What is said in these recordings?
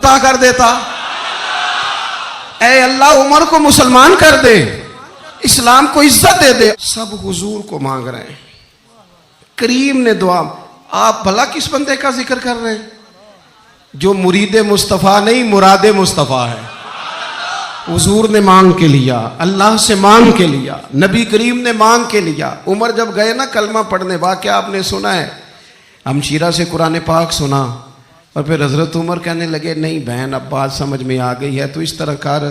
عطا کر دیتا؟ اے اللہ عمر کو مسلمان کر دے، اسلام کو عزت دے دے۔ سب حضور کو مانگ رہے ہیں، کریم نے دعا۔ آپ بھلا کس بندے کا ذکر کر رہے ہیں جو مرید مصطفیٰ نہیں مراد مصطفیٰ ہے؟ حضور نے مانگ کے لیا، اللہ سے مانگ کے لیا، نبی کریم نے مانگ کے لیا۔ عمر جب گئے نا کلمہ پڑھنے، واقعہ آپ نے سنا ہے، ہمشیرہ سے قرآن پاک سنا، اور پھر حضرت عمر کہنے لگے نہیں بہن اب بات سمجھ میں آ گئی ہے، تو اس طرح کر،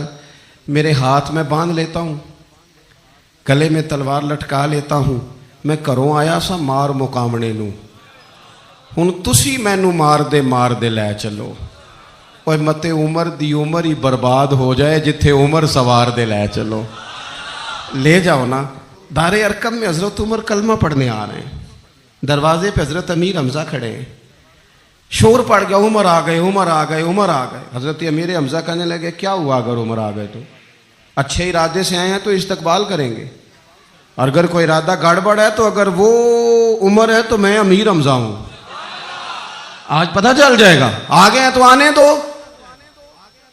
میرے ہاتھ میں باندھ لیتا ہوں، گلے میں تلوار لٹکا لیتا ہوں، میں کروں آیا سا مار مقامنے نوں، ہن تسی مینوں مار دے لے چلو۔ اور مت عمر دی عمر ہی برباد ہو جائے جتھے عمر سوار دے لے چلو، لے جاؤ نا۔ دار ارقم میں حضرت عمر کلمہ پڑھنے آ رہے ہیں، دروازے پہ حضرت امیر حمزہ کھڑے ہیں، شور پڑ گیا عمر آ گئے عمر آ گئے عمر آ گئے۔ حضرت امیر حمزہ کہنے لگے کیا ہوا اگر عمر آ گئے تو؟ اچھے ارادے سے آئے ہیں تو استقبال کریں گے، اور اگر کوئی ارادہ گڑبڑ ہے تو اگر وہ عمر ہے تو میں امیر حمزہ ہوں، آج پتہ چل جائے گا۔ آ گئے ہیں تو آنے دو۔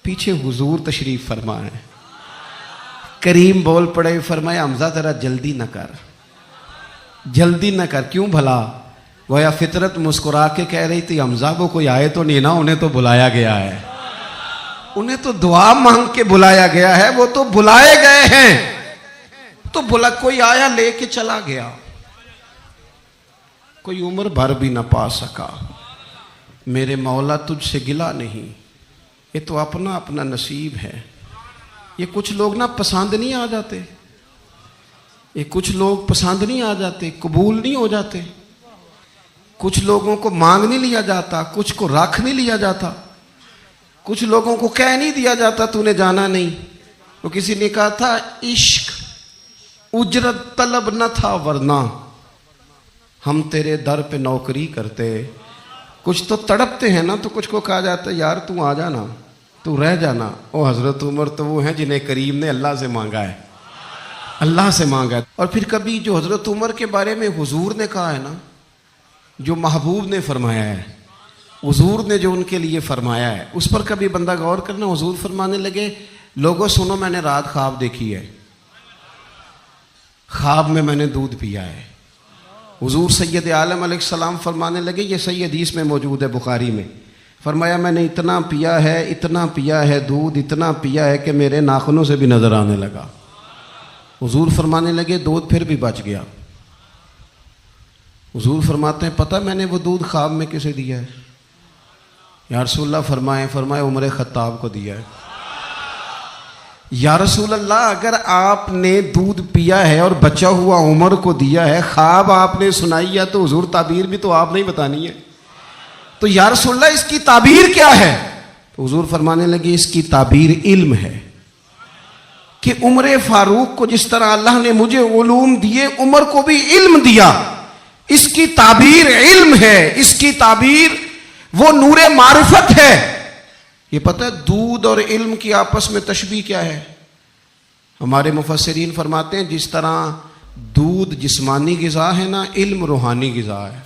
پیچھے حضور تشریف فرمائے، کریم بول پڑے، فرمایا حمزہ ذرا جلدی نہ کر، جلدی نہ کر۔ کیوں بھلا؟ گویا فطرت مسکرا کے کہہ رہی تھی حمزہ وہ کوئی آئے تو نہیں نا، انہیں تو بلایا گیا ہے، انہیں تو دعا مانگ کے بلایا گیا ہے، وہ تو بلائے گئے ہیں، تو کوئی آیا لے کے چلا گیا، کوئی عمر بھر بھی نہ پا سکا۔ میرے مولا تجھ سے گلہ نہیں، یہ تو اپنا اپنا نصیب ہے۔ یہ کچھ لوگ نا پسند نہیں آ جاتے، یہ کچھ لوگ پسند نہیں آ جاتے، قبول نہیں ہو جاتے، کچھ لوگوں کو مانگ نہیں لیا جاتا، کچھ کو رکھ نہیں لیا جاتا، کچھ لوگوں کو کہہ نہیں دیا جاتا تو نے جانا نہیں۔ وہ کسی نے کہا تھا عشق اجرت طلب نہ تھا ورنہ ہم تیرے در پہ نوکری کرتے۔ کچھ تو تڑپتے ہیں نا، تو کچھ کو کہا جاتا ہے یار تو آ جانا، تو رہ جانا۔ او حضرت عمر تو وہ ہیں جنہیں کریم نے اللہ سے مانگا ہے، اللہ سے مانگا ہے۔ اور پھر کبھی جو حضرت عمر کے بارے میں حضور نے کہا ہے نا، جو محبوب نے فرمایا ہے، حضور نے جو ان کے لیے فرمایا ہے، اس پر کبھی بندہ غور کرنا۔ حضور فرمانے لگے لوگوں سنو میں نے رات خواب دیکھی ہے، خواب میں نے دودھ پیا ہے۔ حضور سید عالم علیہ السلام فرمانے لگے، یہ صحیح حدیث میں موجود ہے بخاری میں، فرمایا میں نے اتنا پیا ہے دودھ، اتنا پیا ہے کہ میرے ناخنوں سے بھی نظر آنے لگا۔ حضور فرمانے لگے دودھ پھر بھی بچ گیا۔ حضور فرماتے ہیں پتہ میں نے وہ دودھ خواب میں کسے دیا ہے؟ یا رسول اللہ فرمائے عمر خطاب کو دیا ہے۔ یا رسول اللہ اگر آپ نے دودھ پیا ہے اور بچا ہوا عمر کو دیا ہے، خواب آپ نے سنائی ہے، تو حضور تعبیر بھی تو آپ نہیں بتانی ہے، تو یا رسول اللہ اس کی تعبیر کیا ہے؟ تو حضور فرمانے لگے اس کی تعبیر علم ہے، کہ عمر فاروق کو جس طرح اللہ نے مجھے علوم دیے، عمر کو بھی علم دیا، اس کی تعبیر علم ہے، اس کی تعبیر وہ نور معرفت ہے۔ یہ پتہ ہے دودھ اور علم کی آپس میں تشبیہ کیا ہے؟ ہمارے مفسرین فرماتے ہیں جس طرح دودھ جسمانی غذا ہے نا، علم روحانی غذا ہے۔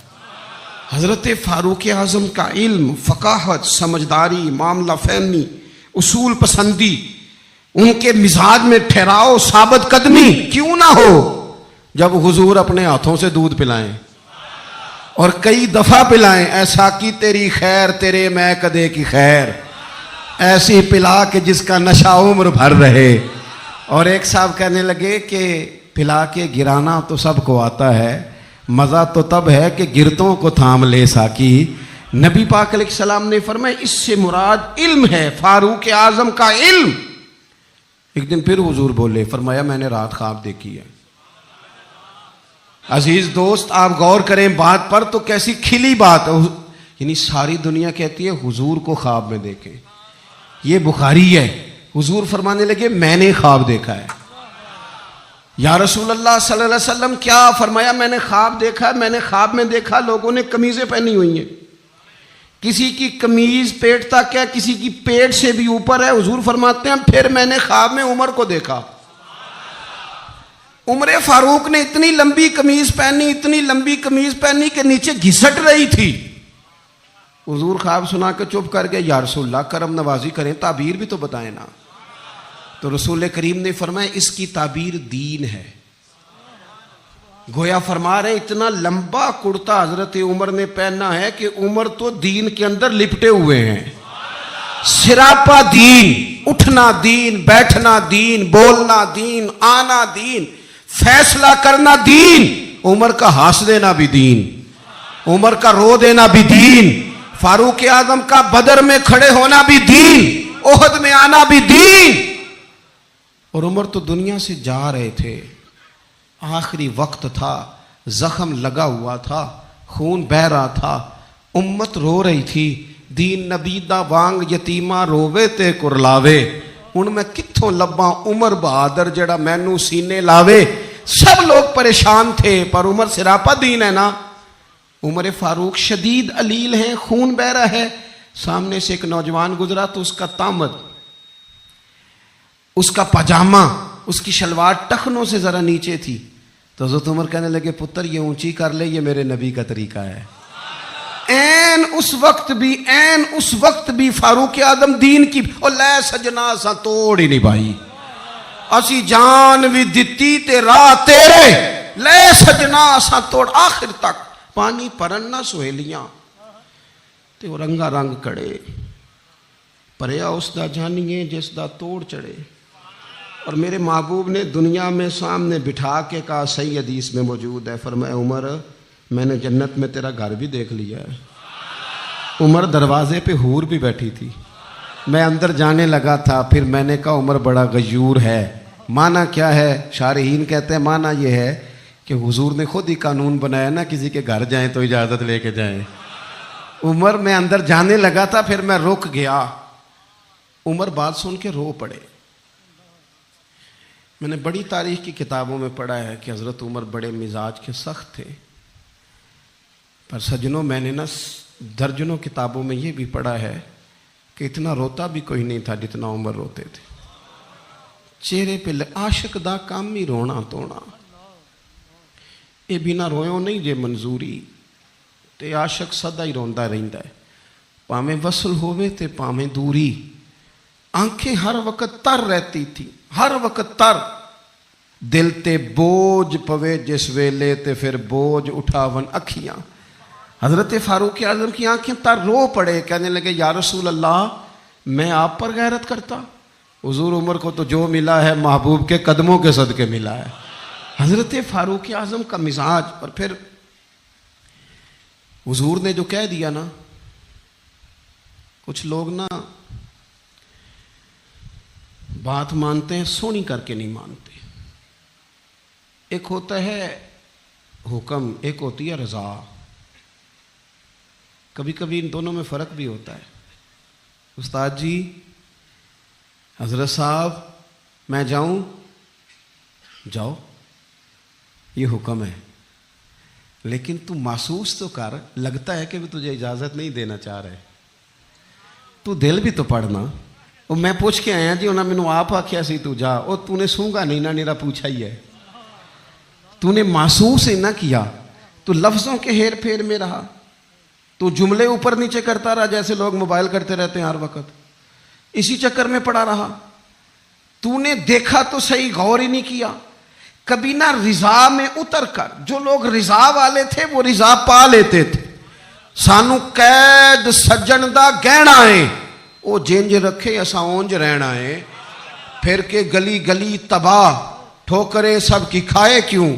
حضرت فاروق اعظم کا علم، فقاہت، سمجھداری، معاملہ فہمی، اصول پسندی، ان کے مزاج میں ٹھہراؤ، ثابت قدمی کیوں نہ ہو جب حضور اپنے ہاتھوں سے دودھ پلائیں اور کئی دفعہ پلائیں، ایسا کی تیری خیر تیرے میں کدے کی خیر، ایسی پلا کہ جس کا نشہ عمر بھر رہے۔ اور ایک صاحب کہنے لگے کہ پلا کے گرانا تو سب کو آتا ہے، مزہ تو تب ہے کہ گرتوں کو تھام لے ساکی۔ نبی پاک علیہ السلام نے فرمایا اس سے مراد علم ہے، فاروق اعظم کا علم۔ ایک دن پھر حضور بولے، فرمایا میں نے رات خواب دیکھی ہے۔ عزیز دوست آپ غور کریں بات پر، تو کیسی کھلی بات ہے، یعنی ساری دنیا کہتی ہے حضور کو خواب میں دیکھیں، یہ بخاری ہے۔ حضور فرمانے لگے میں نے خواب دیکھا ہے۔ یا رسول اللہ صلی اللہ علیہ وسلم کیا؟ فرمایا میں نے خواب دیکھا ہے، میں نے خواب میں دیکھا لوگوں نے قمیضیں پہنی ہوئی ہیں، کسی کی قمیض پیٹ تک ہے، کسی کی پیٹ سے بھی اوپر ہے۔ حضور فرماتے ہیں پھر میں نے خواب میں عمر کو دیکھا، عمر فاروق نے اتنی لمبی قمیض پہنی، اتنی لمبی قمیض پہنی کہ نیچے گھسٹ رہی تھی۔ حضور خواب سنا کے چپ کر گئے، یا رسول اللہ کرم نوازی کریں، تعبیر بھی تو بتائیں نا۔ تو رسول کریم نے فرمایا اس کی تعبیر دین ہے۔ گویا فرما رہے اتنا لمبا کرتا حضرت عمر نے پہنا ہے کہ عمر تو دین کے اندر لپٹے ہوئے ہیں، سراپا دین، اٹھنا دین، بیٹھنا دین، بولنا دین، آنا دین، فیصلہ کرنا دین، عمر کا ہنس دینا بھی دین، عمر کا رو دینا بھی دین، فاروق اعظم کا بدر میں کھڑے ہونا بھی دین، احد میں آنا بھی دین۔ اور عمر تو دنیا سے جا رہے تھے، آخری وقت تھا، زخم لگا ہوا تھا، خون بہ رہا تھا، امت رو رہی تھی، دین نبی دا وانگ یتیمہ رووے تے کرلاوے، ان میں کتھوں لباں عمر بہادر جڑا مینو سینے لاوے۔ سب لوگ پریشان تھے، پر عمر سراپا دین ہے نا۔ عمر فاروق شدید علیل ہیں، خون بہ رہا ہے، سامنے سے ایک نوجوان گزرا تو اس کا تامد، اس کا پاجامہ، اس کی شلوار ٹخنوں سے ذرا نیچے تھی، تو حضرت عمر کہنے لگے پتر یہ اونچی کر لے، یہ میرے نبی کا طریقہ ہے۔ اس وقت بھی فاروق اعظم دین کی اور لے سجنا سا توڑ ہی نہیں بھائی، اسی جان بھی دتی تے راہ تیرے، لے سجنا سا توڑ، آخر تک پانی پرن نہ سہیلیاں تے وہ رنگا رنگ کڑے، پریا اس دا جانیے جس دا توڑ چڑھے۔ اور میرے محبوب نے دنیا میں سامنے بٹھا کے کہا، صحیح حدیث میں موجود ہے، فرمایا عمر میں نے جنت میں تیرا گھر بھی دیکھ لیا ہے۔ عمر دروازے پہ حور بھی بیٹھی تھی، میں اندر جانے لگا تھا، پھر میں نے کہا عمر بڑا غیور ہے۔ معنی کیا ہے؟ شارحین کہتے ہیں معنی یہ ہے کہ حضور نے خود ہی قانون بنایا نا، کسی کے گھر جائیں تو اجازت لے کے جائیں۔ عمر میں اندر جانے لگا تھا، پھر میں رک گیا۔ عمر بات سن کے رو پڑے۔ میں نے بڑی تاریخ کی کتابوں میں پڑھا ہے کہ حضرت عمر بڑے مزاج کے سخت تھے، پر سجنوں میں نے نا درجنوں کتابوں میں یہ بھی پڑھا ہے کہ اتنا روتا بھی کوئی نہیں تھا جتنا عمر روتے تھے۔ چہرے پہ عاشق دا کام ہی رونا تونا، اے بنا رویوں نہیں جے منظوری، تے عاشق سدا ہی روندا رہندا ہے، پاویں وصل ہووے تے پاویں دوری۔ آنکھیں ہر وقت تر رہتی تھی، ہر وقت تر، دل تے بوجھ پوے جس ویلے تے پھر بوجھ اٹھاون اکھیاں۔ حضرت فاروق اعظم کی آنکھیں تر، رو پڑے، کہنے لگے یا رسول اللہ میں آپ پر غیرت کرتا؟ حضور عمر کو تو جو ملا ہے محبوب کے قدموں کے صدقے ملا ہے۔ حضرت فاروق اعظم کا مزاج، اور پھر حضور نے جو کہہ دیا نا، کچھ لوگ نا بات مانتے ہیں سونی کر کے نہیں مانتے۔ ایک ہوتا ہے حکم، ایک ہوتی ہے رضا، کبھی کبھی ان دونوں میں فرق بھی ہوتا ہے۔ استاد جی، حضرت صاحب میں جاؤں؟ جاؤ، یہ حکم ہے، لیکن تو محسوس تو کر، لگتا ہے کہ تجھے اجازت نہیں دینا چاہ رہے، تو دل بھی تو پڑھنا۔ اور میں پوچھ کے آیا جی، انہوں نے مینوں آپ آکھیا سی تو جا، اور تو نے سونگا نہیں نا، میرا پوچھا ہی ہے، تو نے محسوس ہی نہ کیا، تو لفظوں کے ہیر پھیر میں رہا، تو جملے اوپر نیچے کرتا رہا جیسے لوگ موبائل کرتے رہتے ہیں ہر وقت، اسی چکر میں پڑا رہا۔ تو نے دیکھا تو صحیح، غور ہی نہیں کیا کبھی نہ رضا میں اتر کر۔ جو لوگ رضا والے تھے وہ رضا پا لیتے تھے۔ سانو قید سجن دا گہنا ہے، وہ جنج رکھے اساں اونج رہنا ہے، پھر کے گلی گلی تباہ، ٹھوکرے سب کی کھائے کیوں،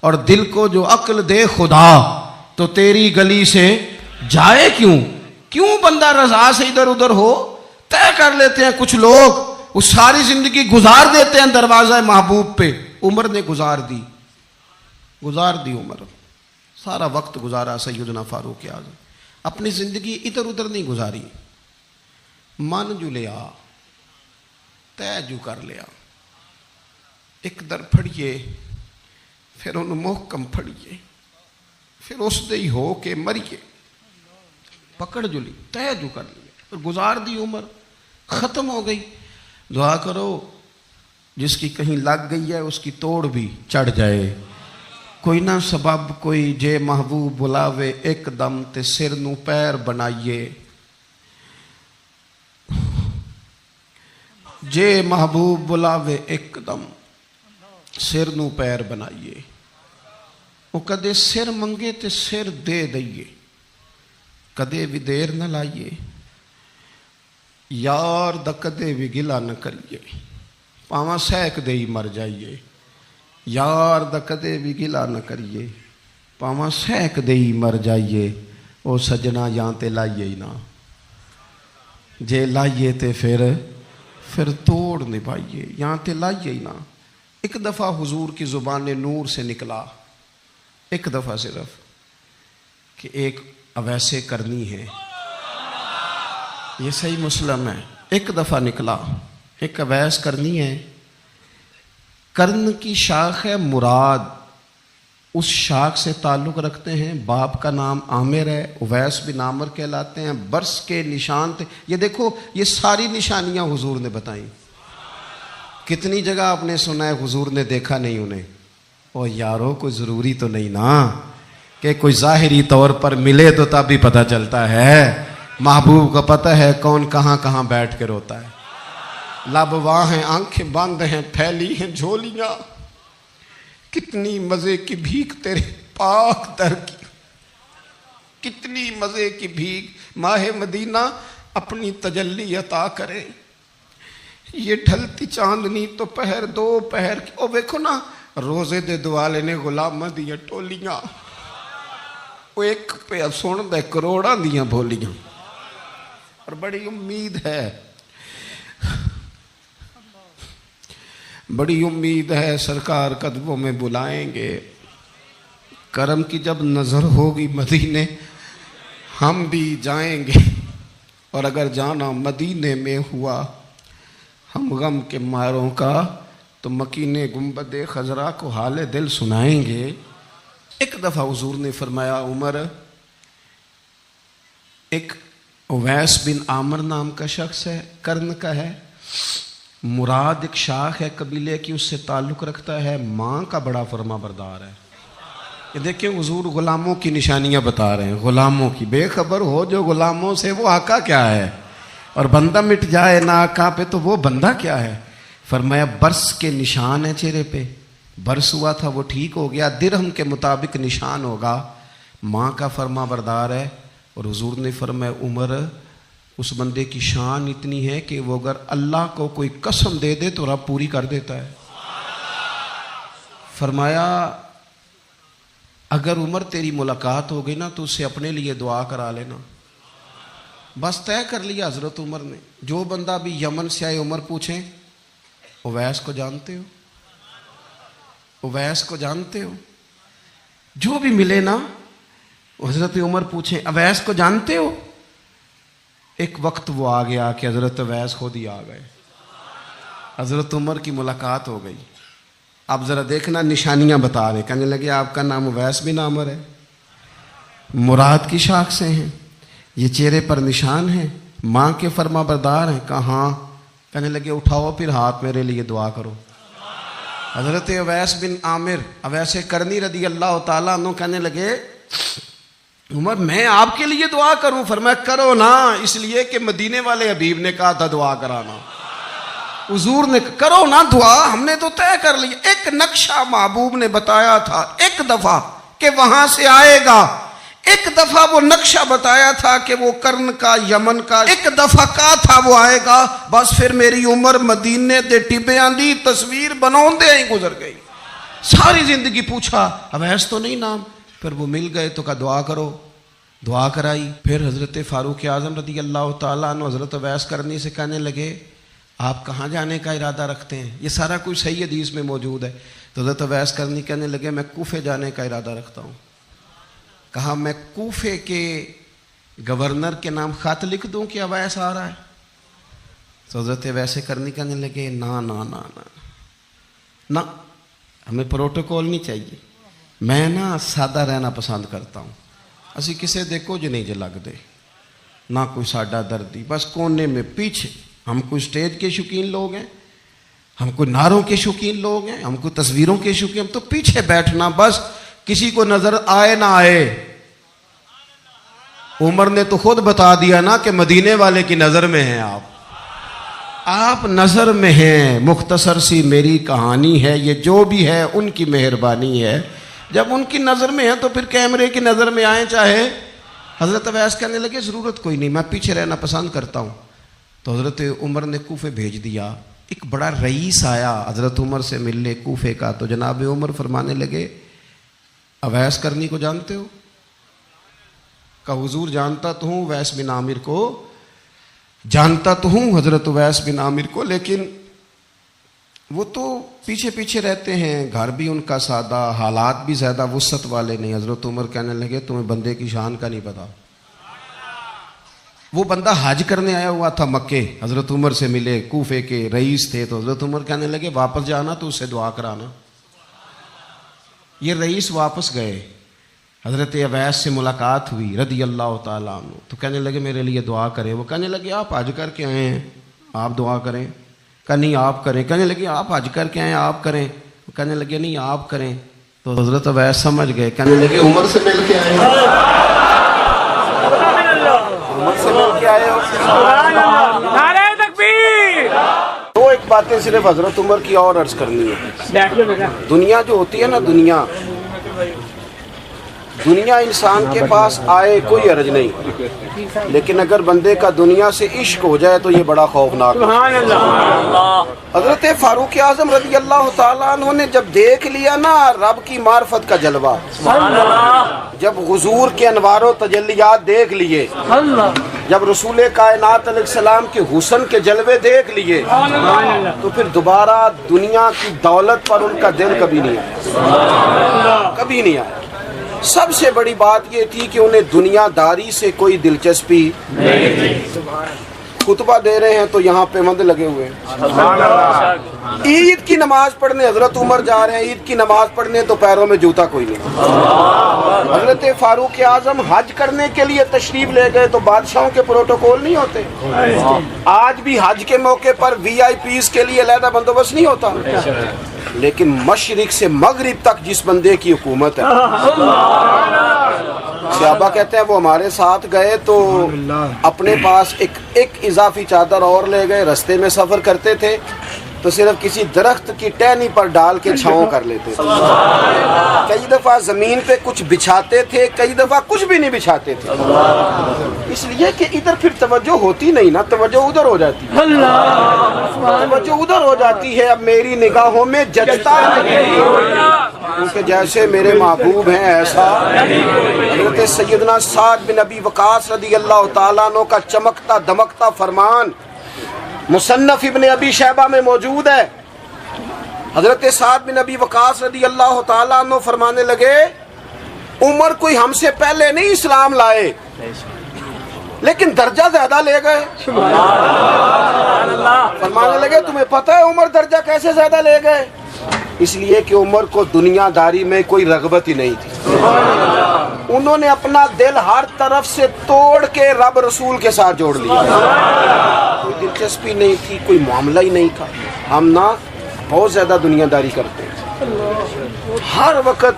اور دل کو جو عقل دے خدا تو تیری گلی سے جائے کیوں۔ کیوں بندہ رضا سے ادھر ادھر ہو؟ طے کر لیتے ہیں کچھ لوگ، وہ ساری زندگی گزار دیتے ہیں دروازہ محبوب پہ۔ عمر نے گزار دی عمر، سارا وقت گزارا سیدنا فاروق اعظم، اپنی زندگی ادھر ادھر نہیں گزاری۔ من جو لیا، طے جو کر لیا، ایک در پھڑیے، پھر انہوں محکم پھڑیے، پھر اس دے ہی ہو کے مریے، پکڑ جو لی، طے جو کر لیا، پھر گزار دی عمر، ختم ہو گئی۔ دعا کرو جس کی کہیں لگ گئی ہے اس کی توڑ بھی چڑھ جائے، کوئی نہ سبب کوئی جے محبوب بلاوے ایک دم تے سر نو پیر بنائیے، جے محبوب بلاوے ایک دم سر نو پیر بنائیے، وہ کدے سر منگے تے سر دے دئیے، کدے بھی دیر نہ لائیے، یار دا کدے بھی گلا نہ کریے، پاواں سیک دے ہی مر جائیے، یار دا کدے بھی گلا نہ کریے، پاواں سیک دے ہی مر جائیے، او سجنا یہاں تے لائیے ہی نہ، جے لائیے تے پھر توڑ نبھائیے، یہاں تے لائیے ہی نہ۔ ایک دفعہ حضور کی زبان نور سے نکلا، ایک دفعہ صرف، کہ ایک اویسے کرنی ہے، یہ صحیح مسلم ہے، ایک دفعہ نکلا، ایک اویس کرنی ہے، کرن کی شاخ ہے مراد، اس شاخ سے تعلق رکھتے ہیں، باپ کا نام عامر ہے، اویس بن عامر کہلاتے ہیں، برس کے نشان تھے، یہ دیکھو یہ ساری نشانیاں حضور نے بتائیں، کتنی جگہ آپ نے سنا ہے حضور نے دیکھا نہیں انہیں، اور یارو کوئی ضروری تو نہیں نا کہ کوئی ظاہری طور پر ملے تو تب بھی پتہ چلتا ہے، محبوب کو پتہ ہے کون کہاں کہاں بیٹھ کے روتا ہے، لب واں ہیں آنکھیں بند ہیں پھیلی ہیں جھولیاں، کتنی مزے کی بھیک تیرے پاک در کی، کتنی مزے کی بھیک، ماہ مدینہ اپنی تجلی عطا کرے، یہ ڈھلتی چاندنی تو پہر دو پہر کی، او دیکھو نا روزے دے دوالے نے غلامہ دیا ٹولیاں، وہ ایک پہ سن دے کروڑاں دیا بولیاں، اور بڑی امید ہے، بڑی امید ہے سرکار قدموں میں بلائیں گے، کرم کی جب نظر ہوگی مدینے ہم بھی جائیں گے، اور اگر جانا مدینے میں ہوا ہم غم کے ماروں کا تو مکینے گنبد خضرا کو حال دل سنائیں گے۔ ایک دفعہ حضور نے فرمایا عمر، ایک اویس بن عامر نام کا شخص ہے، کرن کا ہے، مراد ایک شاخ ہے قبیلے کی، اس سے تعلق رکھتا ہے، ماں کا بڑا فرما بردار ہے، یہ دیکھیں حضور غلاموں کی نشانیاں بتا رہے ہیں، غلاموں کی، بے خبر ہو جو غلاموں سے وہ آقا کیا ہے، اور بندہ مٹ جائے نہ آقا پہ تو وہ بندہ کیا ہے، فرمایا برس کے نشان ہے چہرے پہ، برس ہوا تھا وہ ٹھیک ہو گیا، درہم کے مطابق نشان ہوگا، ماں کا فرما بردار ہے، اور حضور نے فرمایا عمر اس بندے کی شان اتنی ہے کہ وہ اگر اللہ کو کوئی قسم دے دے تو رب پوری کر دیتا ہے، فرمایا اگر عمر تیری ملاقات ہو گئی نا تو اسے اپنے لیے دعا کرا لینا، بس طے کر لیا حضرت عمر نے، جو بندہ بھی یمن سے آئے عمر پوچھیں اویس کو جانتے ہو، اویس کو جانتے ہو، جو بھی ملے نا حضرت عمر پوچھیں اویس کو جانتے ہو، ایک وقت وہ آ گیا کہ حضرت اویس خود ہی آ گئے، حضرت عمر کی ملاقات ہو گئی، اب ذرا دیکھنا نشانیاں بتا رہے، کہنے لگے آپ کا نام اویس بن عامر ہے، مراد کی شاخ سے ہیں، یہ چہرے پر نشان ہیں، ماں کے فرما بردار ہیں، کہاں، کہنے لگے اٹھاؤ پھر ہاتھ میرے لیے دعا کرو، حضرت اویس بن عامر اویس کرنی رضی اللہ تعالیٰ عنہ کہنے لگے عمر میں آپ کے لیے دعا کروں، فرمایا کرو نا، اس لیے کہ مدینے والے حبیب نے کہا تھا دعا کرانا، حضور نے کرو نا دعا، ہم نے تو طے کر لی، ایک نقشہ محبوب نے بتایا تھا ایک دفعہ کہ وہاں سے آئے گا، ایک دفعہ وہ نقشہ بتایا تھا کہ وہ کرن کا یمن کا، ایک دفعہ کہا تھا وہ آئے گا، بس پھر میری عمر مدینے دے ٹبیاں دی تصویر بناؤندے ہی گزر گئی، ساری زندگی پوچھا اویس تو نہیں نام، پھر وہ مل گئے تو کہا دعا کرو، دعا کرائی، پھر حضرت فاروق اعظم رضی اللہ تعالیٰ عنہ حضرت اویس کرنی سے کہنے لگے آپ کہاں جانے کا ارادہ رکھتے ہیں، یہ سارا کچھ صحیح حدیث میں موجود ہے، تو حضرت اویس کرنی کہنے لگے میں کوفے جانے کا ارادہ رکھتا ہوں، کہا میں کوفے کے گورنر کے نام خط لکھ دوں کہ اویس آ رہا ہے، تو حضرت اویس کرنی کہنے لگے نا نا نا نا نا، ہمیں پروٹوکول نہیں چاہیے، میں نا سادہ رہنا پسند کرتا ہوں، اسی کسے دیکھو جو نہیں جے لگ دے، نہ کوئی ساڈا دردی، بس کونے میں پیچھے، ہم کوئی سٹیج کے شوقین لوگ ہیں، ہم کوئی نعروں کے شوقین لوگ ہیں، ہم کوئی تصویروں کے شوقین، ہم تو پیچھے بیٹھنا، بس کسی کو نظر آئے نہ آئے، عمر نے تو خود بتا دیا نا کہ مدینے والے کی نظر میں ہیں آپ نظر میں ہیں۔ مختصر سی میری کہانی ہے، یہ جو بھی ہے ان کی مہربانی ہے۔ جب ان کی نظر میں ہیں تو پھر کیمرے کی نظر میں آئیں چاہے۔ حضرت اویس کہنے لگے ضرورت کوئی نہیں، میں پیچھے رہنا پسند کرتا ہوں۔ تو حضرت عمر نے کوفے بھیج دیا۔ ایک بڑا رئیس آیا حضرت عمر سے ملنے کوفے کا، تو جناب عمر فرمانے لگے اویس کرنی کو جانتے ہو؟ کہ حضور جانتا تو ہوں، اویس بن عامر کو جانتا تو ہوں، حضرت اویس بن عامر کو، لیکن وہ تو پیچھے پیچھے رہتے ہیں، گھر بھی ان کا سادہ، حالات بھی زیادہ وسعت والے نہیں۔ حضرت عمر کہنے لگے تمہیں بندے کی شان کا نہیں پتا۔ وہ بندہ حج کرنے آیا ہوا تھا مکے، حضرت عمر سے ملے، کوفے کے رئیس تھے، تو حضرت عمر کہنے لگے واپس جانا تو اس سے دعا کرانا۔ یہ رئیس واپس گئے، حضرت اویس سے ملاقات ہوئی رضی اللہ تعالیٰ عنہ، تو کہنے لگے میرے لیے دعا کریں۔ وہ کہنے لگے آپ حج کر کے آئے ہیں، آپ دعا کریں۔ کہ نہیں آپ کریں۔ کہنے لگے آپ حج کر کے آئے ہیں، آپ کریں۔ کہنے لگے نہیں آپ کریں۔ تو حضرت اویس سمجھ گئے، کہنے لگے عمر سے مل کے آئے ہیں، عمر سے مل کے آئے ہو۔ نعرہ تکبیر۔ دو ایک باتیں صرف حضرت عمر کی اور عرض کرنی ہے۔ دنیا جو ہوتی ہے نا، دنیا انسان کے پاس آئے کوئی حرج نہیں، لیکن اگر بندے کا دنیا سے عشق ہو جائے تو یہ بڑا خوفناک ہے۔ حضرت فاروق اعظم رضی اللہ تعالیٰ عنہ نے جب دیکھ لیا نا رب کی معرفت کا جلوہ، جب حضور کے انوار و تجلیات دیکھ لیے، جب رسول کائنات علیہ السلام کے حسن کے جلوے دیکھ لیے، تو پھر دوبارہ دنیا کی دولت پر ان کا دل کبھی نہیں آیا، کبھی نہیں آیا۔ سب سے بڑی بات یہ تھی کہ انہیں دنیا داری سے کوئی دلچسپی نہیں تھی۔ خطبہ دے رہے ہیں تو یہاں پہ مند لگے ہوئے ہیں، عید کی نماز پڑھنے حضرت عمر جا رہے ہیں، عید کی نماز پڑھنے تو پیروں میں جوتا کوئی نہیں۔ حضرت فاروق اعظم حج کرنے کے لیے تشریف لے گئے تو بادشاہوں کے پروٹوکول نہیں ہوتے، آج بھی حج کے موقع پر وی آئی پیز کے لیے علیحدہ بندوبست نہیں ہوتا، لیکن مشرق سے مغرب تک جس بندے کی حکومت ہے، صحابہ کہتے ہیں وہ ہمارے ساتھ گئے تو اپنے پاس ایک اضافی چادر اور لے گئے، رستے میں سفر کرتے تھے تو صرف کسی درخت کی ٹہنی پر ڈال کے چھاؤں کر لیتے تھے، کئی دفعہ زمین پہ کچھ بچھاتے تھے، کئی دفعہ کچھ بھی نہیں بچھاتے تھے، اس لیے کہ ادھر پھر توجہ ہوتی نہیں نا، توجہ ادھر ہو جاتی ہے، توجہ ادھر ہو جاتی ہے۔ اب میری نگاہوں میں جچتا نہیں کیونکہ جیسے میرے محبوب ہیں ایسا۔ حضرت سیدنا سعد بن ابی وقاص رضی اللہ تعالیٰ عنہ کا چمکتا دمکتا فرمان مصنف ابن ابی شیبہ میں موجود ہے۔ حضرت سعد بن ابی وقاص رضی اللہ تعالیٰ عنہ فرمانے لگے عمر کوئی ہم سے پہلے نہیں اسلام لائے، لیکن درجہ زیادہ لے گئے۔ فرمانے لگے تمہیں پتہ ہے عمر درجہ کیسے زیادہ لے گئے؟ اس لیے کہ عمر کو دنیا داری میں کوئی رغبت ہی نہیں تھی، انہوں نے اپنا دل ہر طرف سے توڑ کے رب رسول کے ساتھ جوڑ لیا، کوئی دلچسپی نہیں تھی، کوئی معاملہ ہی نہیں تھا۔ ہم نا بہت زیادہ دنیا داری کرتے ہیں، ہر وقت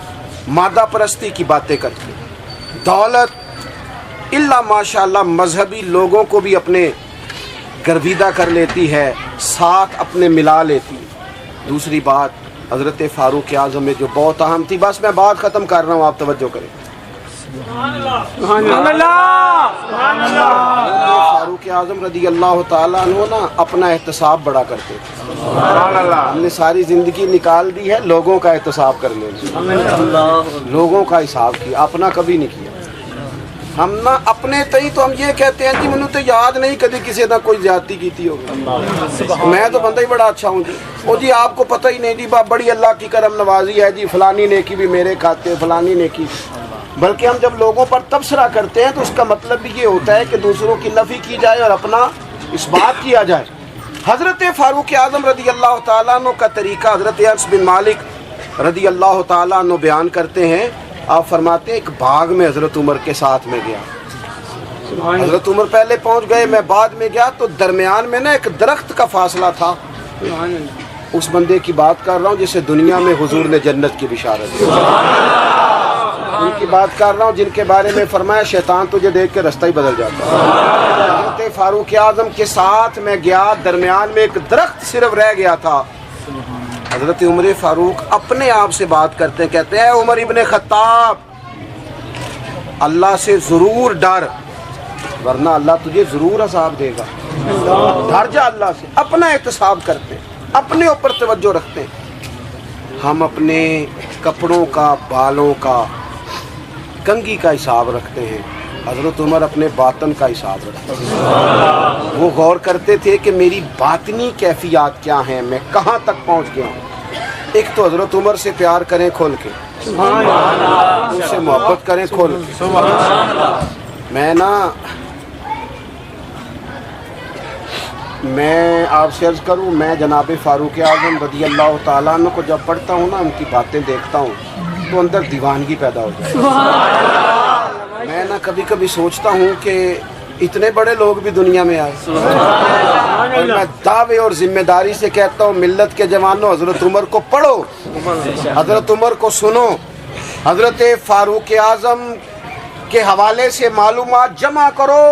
مادہ پرستی کی باتیں کرتے ہیں، دولت الا ماشاءاللہ مذہبی لوگوں کو بھی اپنے گرویدہ کر لیتی ہے، ساتھ اپنے ملا لیتی ہے۔ دوسری بات حضرت فاروق اعظم میں جو بہت اہم تھی، بس میں بات ختم کر رہا ہوں، آپ توجہ کریں۔ فاروق اعظم رضی اللہ تعالیٰ عنہ نا اپنا احتساب بڑا کرتے تھے، ہم نے ساری زندگی نکال دی ہے لوگوں کا احتساب کرنے میں، لوگوں کا حساب کیا، اپنا کبھی نہیں کیا۔ ہم نا اپنے تئی تو ہم یہ کہتے ہیں کہ منو تو یاد نہیں کبھی کسی نہ کوئی زیادتی کیتی ہوگی، میں تو بندہ ہی بڑا اچھا ہوں جی، او جی آپ کو پتہ ہی نہیں جی بڑی اللہ کی کرم نوازی ہے جی، فلانی نیکی بھی میرے کھاتے، فلانی نیکی۔ بلکہ ہم جب لوگوں پر تبصرہ کرتے ہیں تو اس کا مطلب بھی یہ ہوتا ہے کہ دوسروں کی نفی کی جائے اور اپنا اس بات کیا جائے۔ حضرت فاروق اعظم رضی اللہ تعالیٰ عنہ کا طریقہ حضرت انس بن مالک رضی اللہ تعالیٰ عنہ بیان کرتے ہیں، آپ فرماتے ہیں ایک باغ میں حضرت عمر کے ساتھ میں گیا، حضرت عمر پہلے پہنچ گئے، میں بعد میں گیا، تو درمیان میں نا ایک درخت کا فاصلہ تھا، اس بندے کی بات کر رہا ہوں جسے دنیا میں حضور نے جنت کی بشارت دی۔ ان کی بات کر رہا ہوں جن کے بارے میں فرمایا شیطان تجھے دیکھ کے رستہ ہی بدل جاتا ہے. حضرت فاروق اعظم کے ساتھ میں گیا, درمیان میں ایک درخت صرف رہ گیا تھا. حضرت عمر فاروق اپنے آپ سے بات کرتے ہیں, کہتے ہیں عمر ابن خطاب اللہ سے ضرور ڈر, ورنہ اللہ تجھے ضرور عذاب دے گا. ڈر جا اللہ سے. اپنا احتساب کرتے ہیں, اپنے اوپر توجہ رکھتے ہیں. ہم اپنے کپڑوں کا, بالوں کا, کنگھی کا حساب رکھتے ہیں. حضرت عمر اپنے باطن کا حساب رکھتے ہیں. وہ غور کرتے تھے کہ میری باطنی کیفیات کیا ہیں, میں کہاں تک پہنچ گیا ہوں. ایک تو حضرت عمر سے پیار کریں کھول کے, ان سے محبت کریں کھول کے. میں آپ سے عرض کروں, میں جناب فاروق اعظم رضی اللہ تعالیٰ عنہ کو جب پڑھتا ہوں نا, ان کی باتیں دیکھتا ہوں تو اندر دیوانگی پیدا ہو جائے. میں کبھی کبھی سوچتا ہوں کہ اتنے بڑے لوگ بھی دنیا میں آئے. اور میں دعوے اور ذمہ داری سے کہتا ہوں ملت کے جوانوں, حضرت عمر کو پڑھو, حضرت عمر کو سنو, حضرت فاروق اعظم کے حوالے سے معلومات جمع کرو.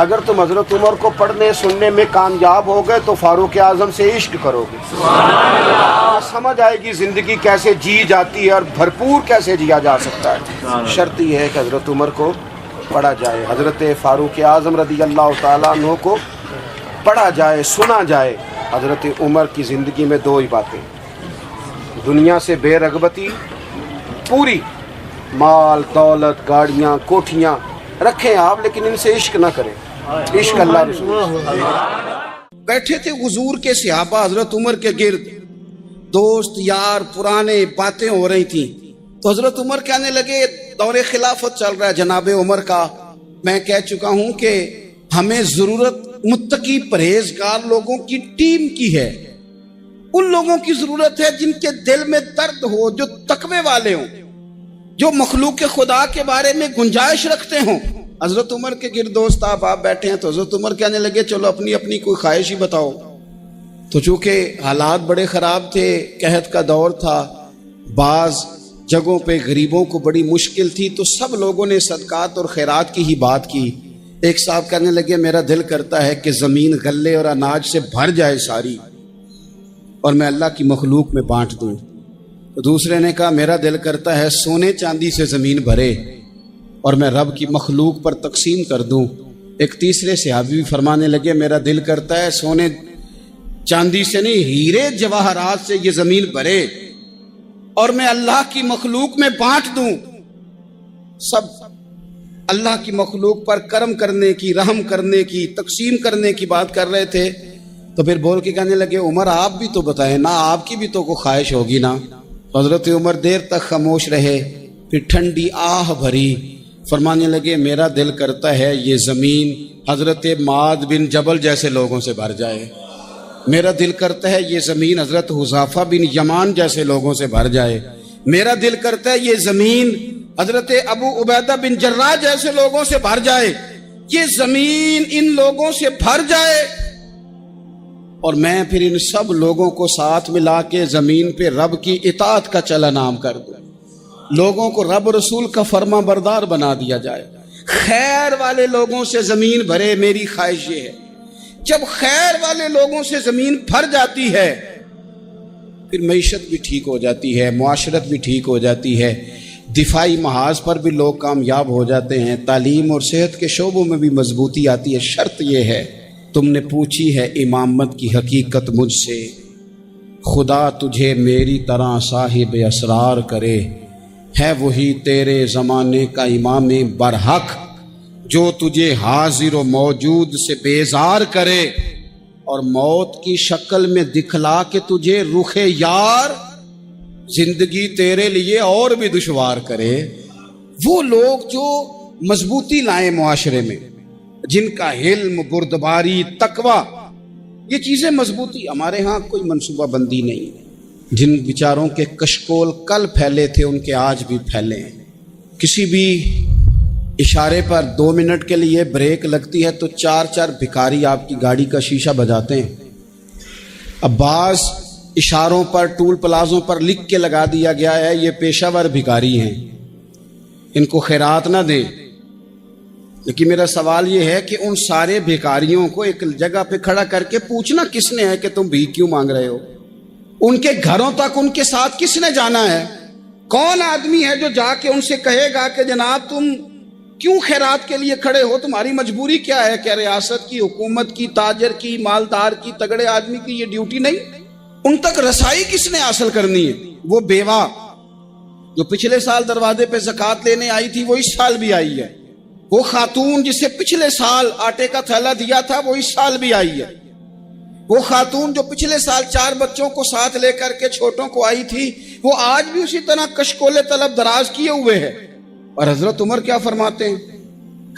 اگر تم حضرت عمر کو پڑھنے سننے میں کامیاب ہو گئے تو فاروق اعظم سے عشق کرو گے. سمجھ آئے گی زندگی کیسے جی جاتی ہے اور بھرپور کیسے جیا جا سکتا ہے. شرط یہ ہے کہ حضرت عمر کو پڑھا جائے, حضرت فاروق اعظم رضی اللہ تعالیٰ عنہ کو پڑھا جائے, سنا جائے. حضرت عمر کی زندگی میں دو ہی باتیں, دنیا سے بے رغبتی پوری, مال دولت گاڑیاں کوٹھیاں رکھیں آپ, لیکن ان سے عشق نہ کریں. عشق اللہ رسول. بیٹھے تھے حضور کے صحابہ حضرت عمر کے گرد, دوست یار پرانے باتیں ہو رہی تھیں. تو حضرت عمر کہنے لگے دور خلافت چل رہا ہے جناب عمر کا, میں کہہ چکا ہوں کہ ہمیں ضرورت متقی پرہیزگار لوگوں کی ٹیم کی ہے. ان لوگوں کی ضرورت ہے جن کے دل میں درد ہو, جو تقوی والے ہوں, جو مخلوق خدا کے بارے میں گنجائش رکھتے ہوں. حضرت عمر کے گرد دوست آپ بیٹھے ہیں. تو حضرت عمر کہنے لگے چلو اپنی اپنی کوئی خواہش ہی بتاؤ. تو چونکہ حالات بڑے خراب تھے, قحط کا دور تھا, بعض جگہوں پہ غریبوں کو بڑی مشکل تھی, تو سب لوگوں نے صدقات اور خیرات کی ہی بات کی. ایک صاحب کہنے لگے میرا دل کرتا ہے کہ زمین غلے اور اناج سے بھر جائے ساری, اور میں اللہ کی مخلوق میں بانٹ دوں. تو دوسرے نے کہا میرا دل کرتا ہے سونے چاندی سے زمین بھرے اور میں رب کی مخلوق پر تقسیم کر دوں. ایک تیسرے صحابی بھی فرمانے لگے میرا دل کرتا ہے سونے چاندی سے نہیں, ہیرے جواہرات سے یہ زمین بھرے اور میں اللہ کی مخلوق میں بانٹ دوں. سب اللہ کی مخلوق پر کرم کرنے کی, رحم کرنے کی, تقسیم کرنے کی بات کر رہے تھے. تو پھر بول کے کہنے لگے عمر آپ بھی تو بتائیں نا, آپ کی بھی تو کوئی خواہش ہوگی نا. حضرت عمر دیر تک خاموش رہے, پھر ٹھنڈی آہ بھری, فرمانے لگے میرا دل کرتا ہے یہ زمین حضرت معاذ بن جبل جیسے لوگوں سے بھر جائے. میرا دل کرتا ہے یہ زمین حضرت حذیفہ بن یمان جیسے لوگوں سے بھر جائے. میرا دل کرتا ہے یہ زمین حضرت ابو عبیدہ بن جراح جیسے لوگوں سے بھر جائے. یہ زمین ان لوگوں سے بھر جائے اور میں پھر ان سب لوگوں کو ساتھ ملا کے زمین پہ رب کی اطاعت کا چلن عام کر دوں. لوگوں کو رب رسول کا فرما بردار بنا دیا جائے. خیر والے لوگوں سے زمین بھرے, میری خواہش یہ ہے. جب خیر والے لوگوں سے زمین بھر جاتی ہے پھر معیشت بھی ٹھیک ہو جاتی ہے, معاشرت بھی ٹھیک ہو جاتی ہے, دفاعی محاذ پر بھی لوگ کامیاب ہو جاتے ہیں, تعلیم اور صحت کے شعبوں میں بھی مضبوطی آتی ہے. شرط یہ ہے تم نے پوچھی ہے امامت کی حقیقت مجھ سے, خدا تجھے میری طرح صاحب اسرار کرے. ہے وہی تیرے زمانے کا امام برحق جو تجھے حاضر و موجود سے بیزار کرے اور موت کی شکل میں دکھلا کے تجھے رخ یار زندگی تیرے لیے اور بھی دشوار کرے. وہ لوگ جو مضبوطی لائیں معاشرے میں, جن کا علم, بردباری, تقوی, یہ چیزیں مضبوطی. ہمارے ہاں کوئی منصوبہ بندی نہیں. جن بیچاروں کے کشکول کل پھیلے تھے ان کے آج بھی پھیلے ہیں. کسی بھی اشارے پر 2 منٹ کے لیے بریک لگتی ہے تو 4 بھکاری آپ کی گاڑی کا شیشہ بجاتے ہیں. اب بعض اشاروں پر ٹول پلازوں پر لکھ کے لگا دیا گیا ہے یہ پیشہ ور بھکاری ہیں. ان کو خیرات نہ دیں. لیکن میرا سوال یہ ہے کہ ان سارے بھیکاریوں کو ایک جگہ پہ کھڑا کر کے پوچھنا کس نے ہے کہ تم بھیک کیوں مانگ رہے ہو؟ ان کے گھروں تک ان کے ساتھ کس نے جانا ہے؟ کون آدمی ہے جو جا کے ان سے کہے گا کہ جناب تم کیوں خیرات کے لیے کھڑے ہو؟ تمہاری مجبوری کیا ہے؟ کہ ریاست کی، حکومت کی، تاجر کی، مالدار کی، تگڑے آدمی کی یہ ڈیوٹی نہیں؟ ان تک رسائی کس نے حاصل کرنی ہے؟ وہ بیوہ جو پچھلے سال دروازے پہ زکوٰۃ لینے آئی تھی وہ اس سال بھی آئی ہے. وہ خاتون جسے پچھلے سال آٹے کا تھیلا دیا تھا وہ اس سال بھی آئی ہے. وہ خاتون جو پچھلے سال 4 بچوں کو ساتھ لے کر کے چھوٹوں کو آئی تھی وہ آج بھی اسی طرح کشکول طلب دراز کیے ہوئے ہے. اور حضرت عمر کیا فرماتے ہیں؟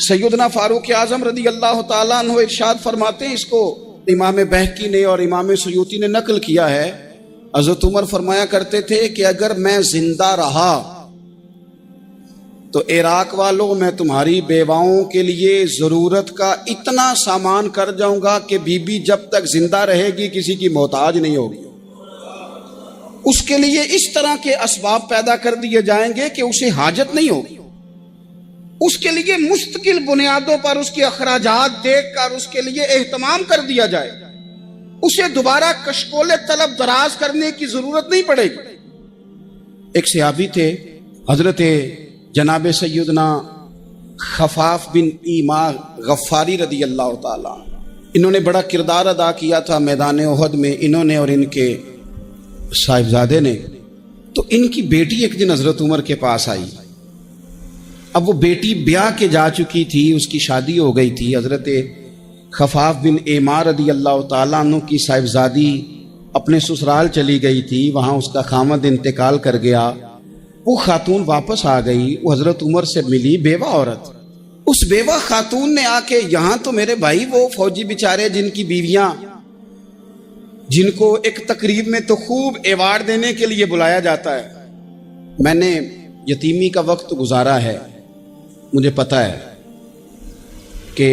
سیدنا فاروق اعظم رضی اللہ تعالیٰ عنہ ارشاد فرماتے ہیں، اس کو امام بہقی نے اور امام سیوطی نے نقل کیا ہے. حضرت عمر فرمایا کرتے تھے کہ اگر میں زندہ رہا تو عراق والوں میں تمہاری بیواؤں کے لیے ضرورت کا اتنا سامان کر جاؤں گا کہ بی بی جب تک زندہ رہے گی کسی کی محتاج نہیں ہوگی. اس کے لیے اس طرح کے اسباب پیدا کر دیے جائیں گے کہ اسے حاجت نہیں ہوگی. اس کے لیے مستقل بنیادوں پر اس کے اخراجات دیکھ کر اس کے لیے اہتمام کر دیا جائے. اسے دوبارہ کشکول طلب دراز کرنے کی ضرورت نہیں پڑے گی. ایک صحابی تھے حضرت جناب سیدنا خفاف بن ایما غفاری رضی اللہ تعالیٰ. انہوں نے بڑا کردار ادا کیا تھا میدان احد میں، انہوں نے اور ان کے صاحبزادے نے. تو ان کی بیٹی ایک دن حضرت عمر کے پاس آئی. اب وہ بیٹی بیاہ کے جا چکی تھی، اس کی شادی ہو گئی تھی. حضرت خفاف بن ایما رضی اللہ تعالیٰ عنہ کی صاحبزادی اپنے سسرال چلی گئی تھی، وہاں اس کا خامد انتقال کر گیا. وہ خاتون واپس آ گئی، وہ حضرت عمر سے ملی، بیوہ عورت. اس بیوہ خاتون نے آ کے یہاں تو میرے بھائی وہ فوجی بیچارے جن کی بیویاں، جن کو ایک تقریب میں تو خوب ایوارڈ دینے کے لیے بلایا جاتا ہے. میں نے یتیمی کا وقت گزارا ہے، مجھے پتہ ہے کہ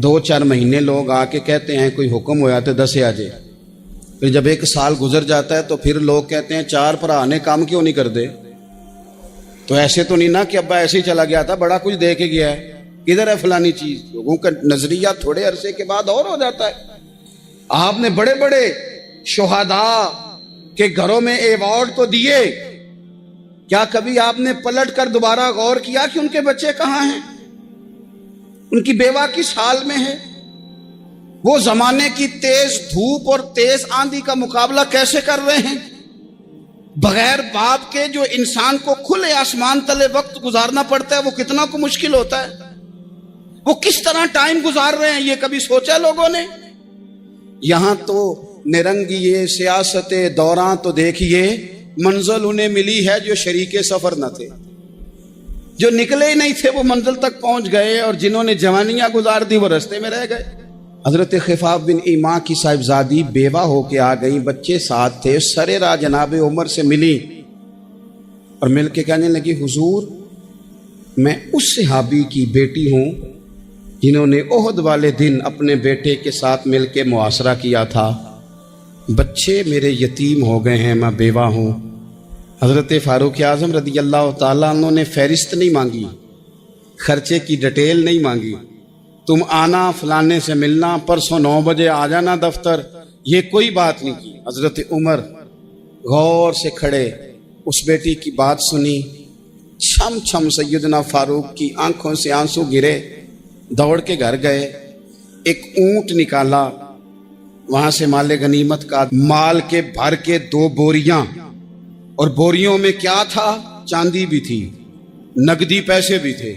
2-4 مہینے لوگ آ کے کہتے ہیں کوئی حکم ہو جاتے 10 آ جائے. پھر جب 1 سال گزر جاتا ہے تو پھر لوگ کہتے ہیں 4 بھرا نے کام کیوں نہیں کر دے. تو ایسے تو نہیں نا کہ ابا ایسے ہی چلا گیا تھا، بڑا کچھ دے کے گیا ہے، ادھر ہے فلانی چیز. لوگوں کا نظریہ تھوڑے عرصے کے بعد اور ہو جاتا ہے. آپ نے بڑے بڑے شہداء کے گھروں میں ایوارڈ تو دیے، کیا کبھی آپ نے پلٹ کر دوبارہ غور کیا کہ ان کے بچے کہاں ہیں؟ ان کی بیوہ کس حال میں ہے؟ وہ زمانے کی تیز دھوپ اور تیز آندھی کا مقابلہ کیسے کر رہے ہیں؟ بغیر باپ کے جو انسان کو کھلے آسمان تلے وقت گزارنا پڑتا ہے وہ کتنا کو مشکل ہوتا ہے. وہ کس طرح ٹائم گزار رہے ہیں یہ کبھی سوچا لوگوں نے؟ یہاں تو نرنگیے سیاست دوران تو دیکھیے منزل انہیں ملی ہے جو شریک سفر نہ تھے، جو نکلے ہی نہیں تھے وہ منزل تک پہنچ گئے، اور جنہوں نے جوانیاں گزار دی وہ رستے میں رہ گئے. حضرت خفاف بن ایما کی صاحبزادی بیوہ ہو کے آ گئی، بچے ساتھ تھے. سرے راہ جناب عمر سے ملی اور مل کے کہنے لگی حضور میں اس صحابی کی بیٹی ہوں جنہوں نے احد والے دن اپنے بیٹے کے ساتھ مل کے محاصرہ کیا تھا. بچے میرے یتیم ہو گئے ہیں، میں بیوہ ہوں. حضرت فاروق اعظم رضی اللہ تعالیٰ عنہ نے فہرست نہیں مانگی، خرچے کی ڈیٹیل نہیں مانگی، تم آنا فلانے سے ملنا، پرسوں 9 بجے آ جانا دفتر، یہ کوئی بات نہیں کی. حضرت عمر غور سے کھڑے اس بیٹی کی بات سنی. چھم چھم سیدنا فاروق کی آنکھوں سے آنسو گرے، دوڑ کے گھر گئے، ایک اونٹ نکالا، وہاں سے مال غنیمت کا مال کے بھر کے 2 بوریاں، اور بوریوں میں کیا تھا؟ چاندی بھی تھی، نقدی پیسے بھی تھے،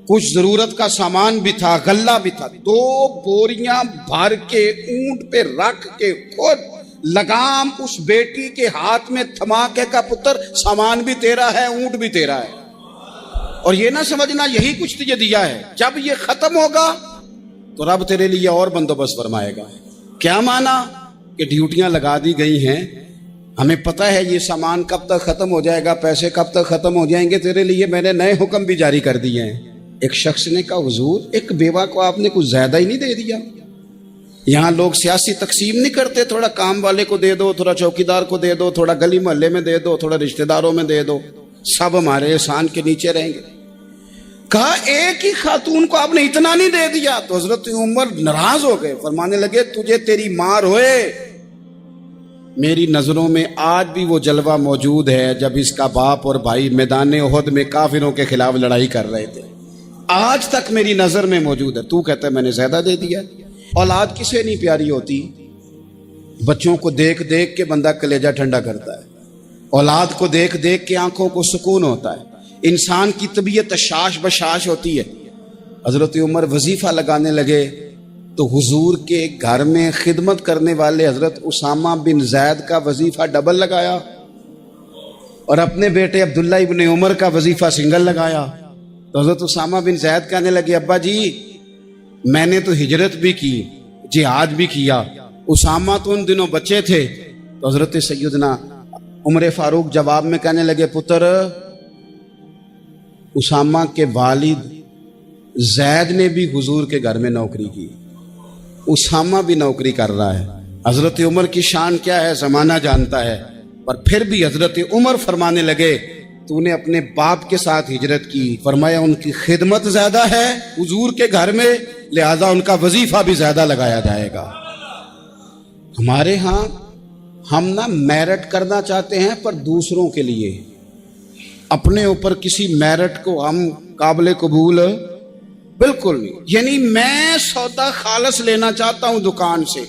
کچھ ضرورت کا سامان بھی تھا، غلہ بھی تھا. 2 بوریاں بھر کے اونٹ پہ رکھ کے خود لگام اس بیٹی کے ہاتھ میں تھما کے کا پتر سامان بھی تیرا ہے، اونٹ بھی تیرا ہے. اور یہ نہ سمجھنا یہی کچھ تجھے دیا ہے، جب یہ ختم ہوگا تو رب تیرے لیے اور بندوبست فرمائے گا. کیا مانا؟ کہ ڈیوٹیاں لگا دی گئی ہیں، ہمیں پتہ ہے یہ سامان کب تک ختم ہو جائے گا، پیسے کب تک ختم ہو جائیں گے، تیرے لیے میں نے نئے حکم بھی جاری کر دیے ہیں. ایک شخص نے کہا حضور ایک بیوہ کو آپ نے کچھ زیادہ ہی نہیں دے دیا؟ یہاں لوگ سیاسی تقسیم نہیں کرتے، تھوڑا کام والے کو دے دو، تھوڑا چوکیدار کو دے دو، تھوڑا گلی محلے میں دے دو، تھوڑا رشتہ داروں میں دے دو، سب ہمارے احسان کے نیچے رہیں گے. کہا ایک ہی خاتون کو آپ نے اتنا نہیں دے دیا؟ تو حضرت عمر ناراض ہو گئے، فرمانے لگے تجھے تیری مار ہوئے، میری نظروں میں آج بھی وہ جلوہ موجود ہے جب اس کا باپ اور بھائی میدان احد میں کافروں کے خلاف لڑائی کر رہے تھے، آج تک میری نظر میں موجود ہے۔ تو کہتا ہے میں نے زیادہ دے دیا۔ اولاد کسے نہیں پیاری ہوتی؟ بچوں کو دیکھ دیکھ کے بندہ کلیجہ ٹھنڈا کرتا ہے، اولاد کو دیکھ دیکھ کے آنکھوں کو سکون ہوتا ہے، انسان کی طبیعت شاش بشاش ہوتی ہے۔ حضرت عمر وظیفہ لگانے لگے تو حضور کے گھر میں خدمت کرنے والے حضرت اسامہ بن زید کا وظیفہ ڈبل لگایا اور اپنے بیٹے عبداللہ ابن عمر کا وظیفہ سنگل لگایا۔ تو حضرت اسامہ بن زید کہنے لگے ابا جی میں نے تو ہجرت بھی کی، جہاد بھی کیا، اسامہ تو ان دنوں بچے تھے۔ تو حضرت سیدنا عمر فاروق جواب میں کہنے لگے پتر، اسامہ کے والد زید نے بھی حضور کے گھر میں نوکری کی، اسامہ بھی نوکری کر رہا ہے۔ حضرت عمر کی شان کیا ہے زمانہ جانتا ہے، پر پھر بھی حضرت عمر فرمانے لگے تو نے اپنے باپ کے ساتھ ہجرت کی، فرمایا ان کی خدمت زیادہ ہے حضور کے گھر میں، لہذا ان کا وظیفہ بھی زیادہ لگایا جائے گا۔ ہمارے ہاں ہم نہ میرٹ کرنا چاہتے ہیں پر دوسروں کے لیے، اپنے اوپر کسی میرٹ کو ہم قابل قبول بالکل نہیں۔ یعنی میں سودا خالص لینا چاہتا ہوں دکان سے،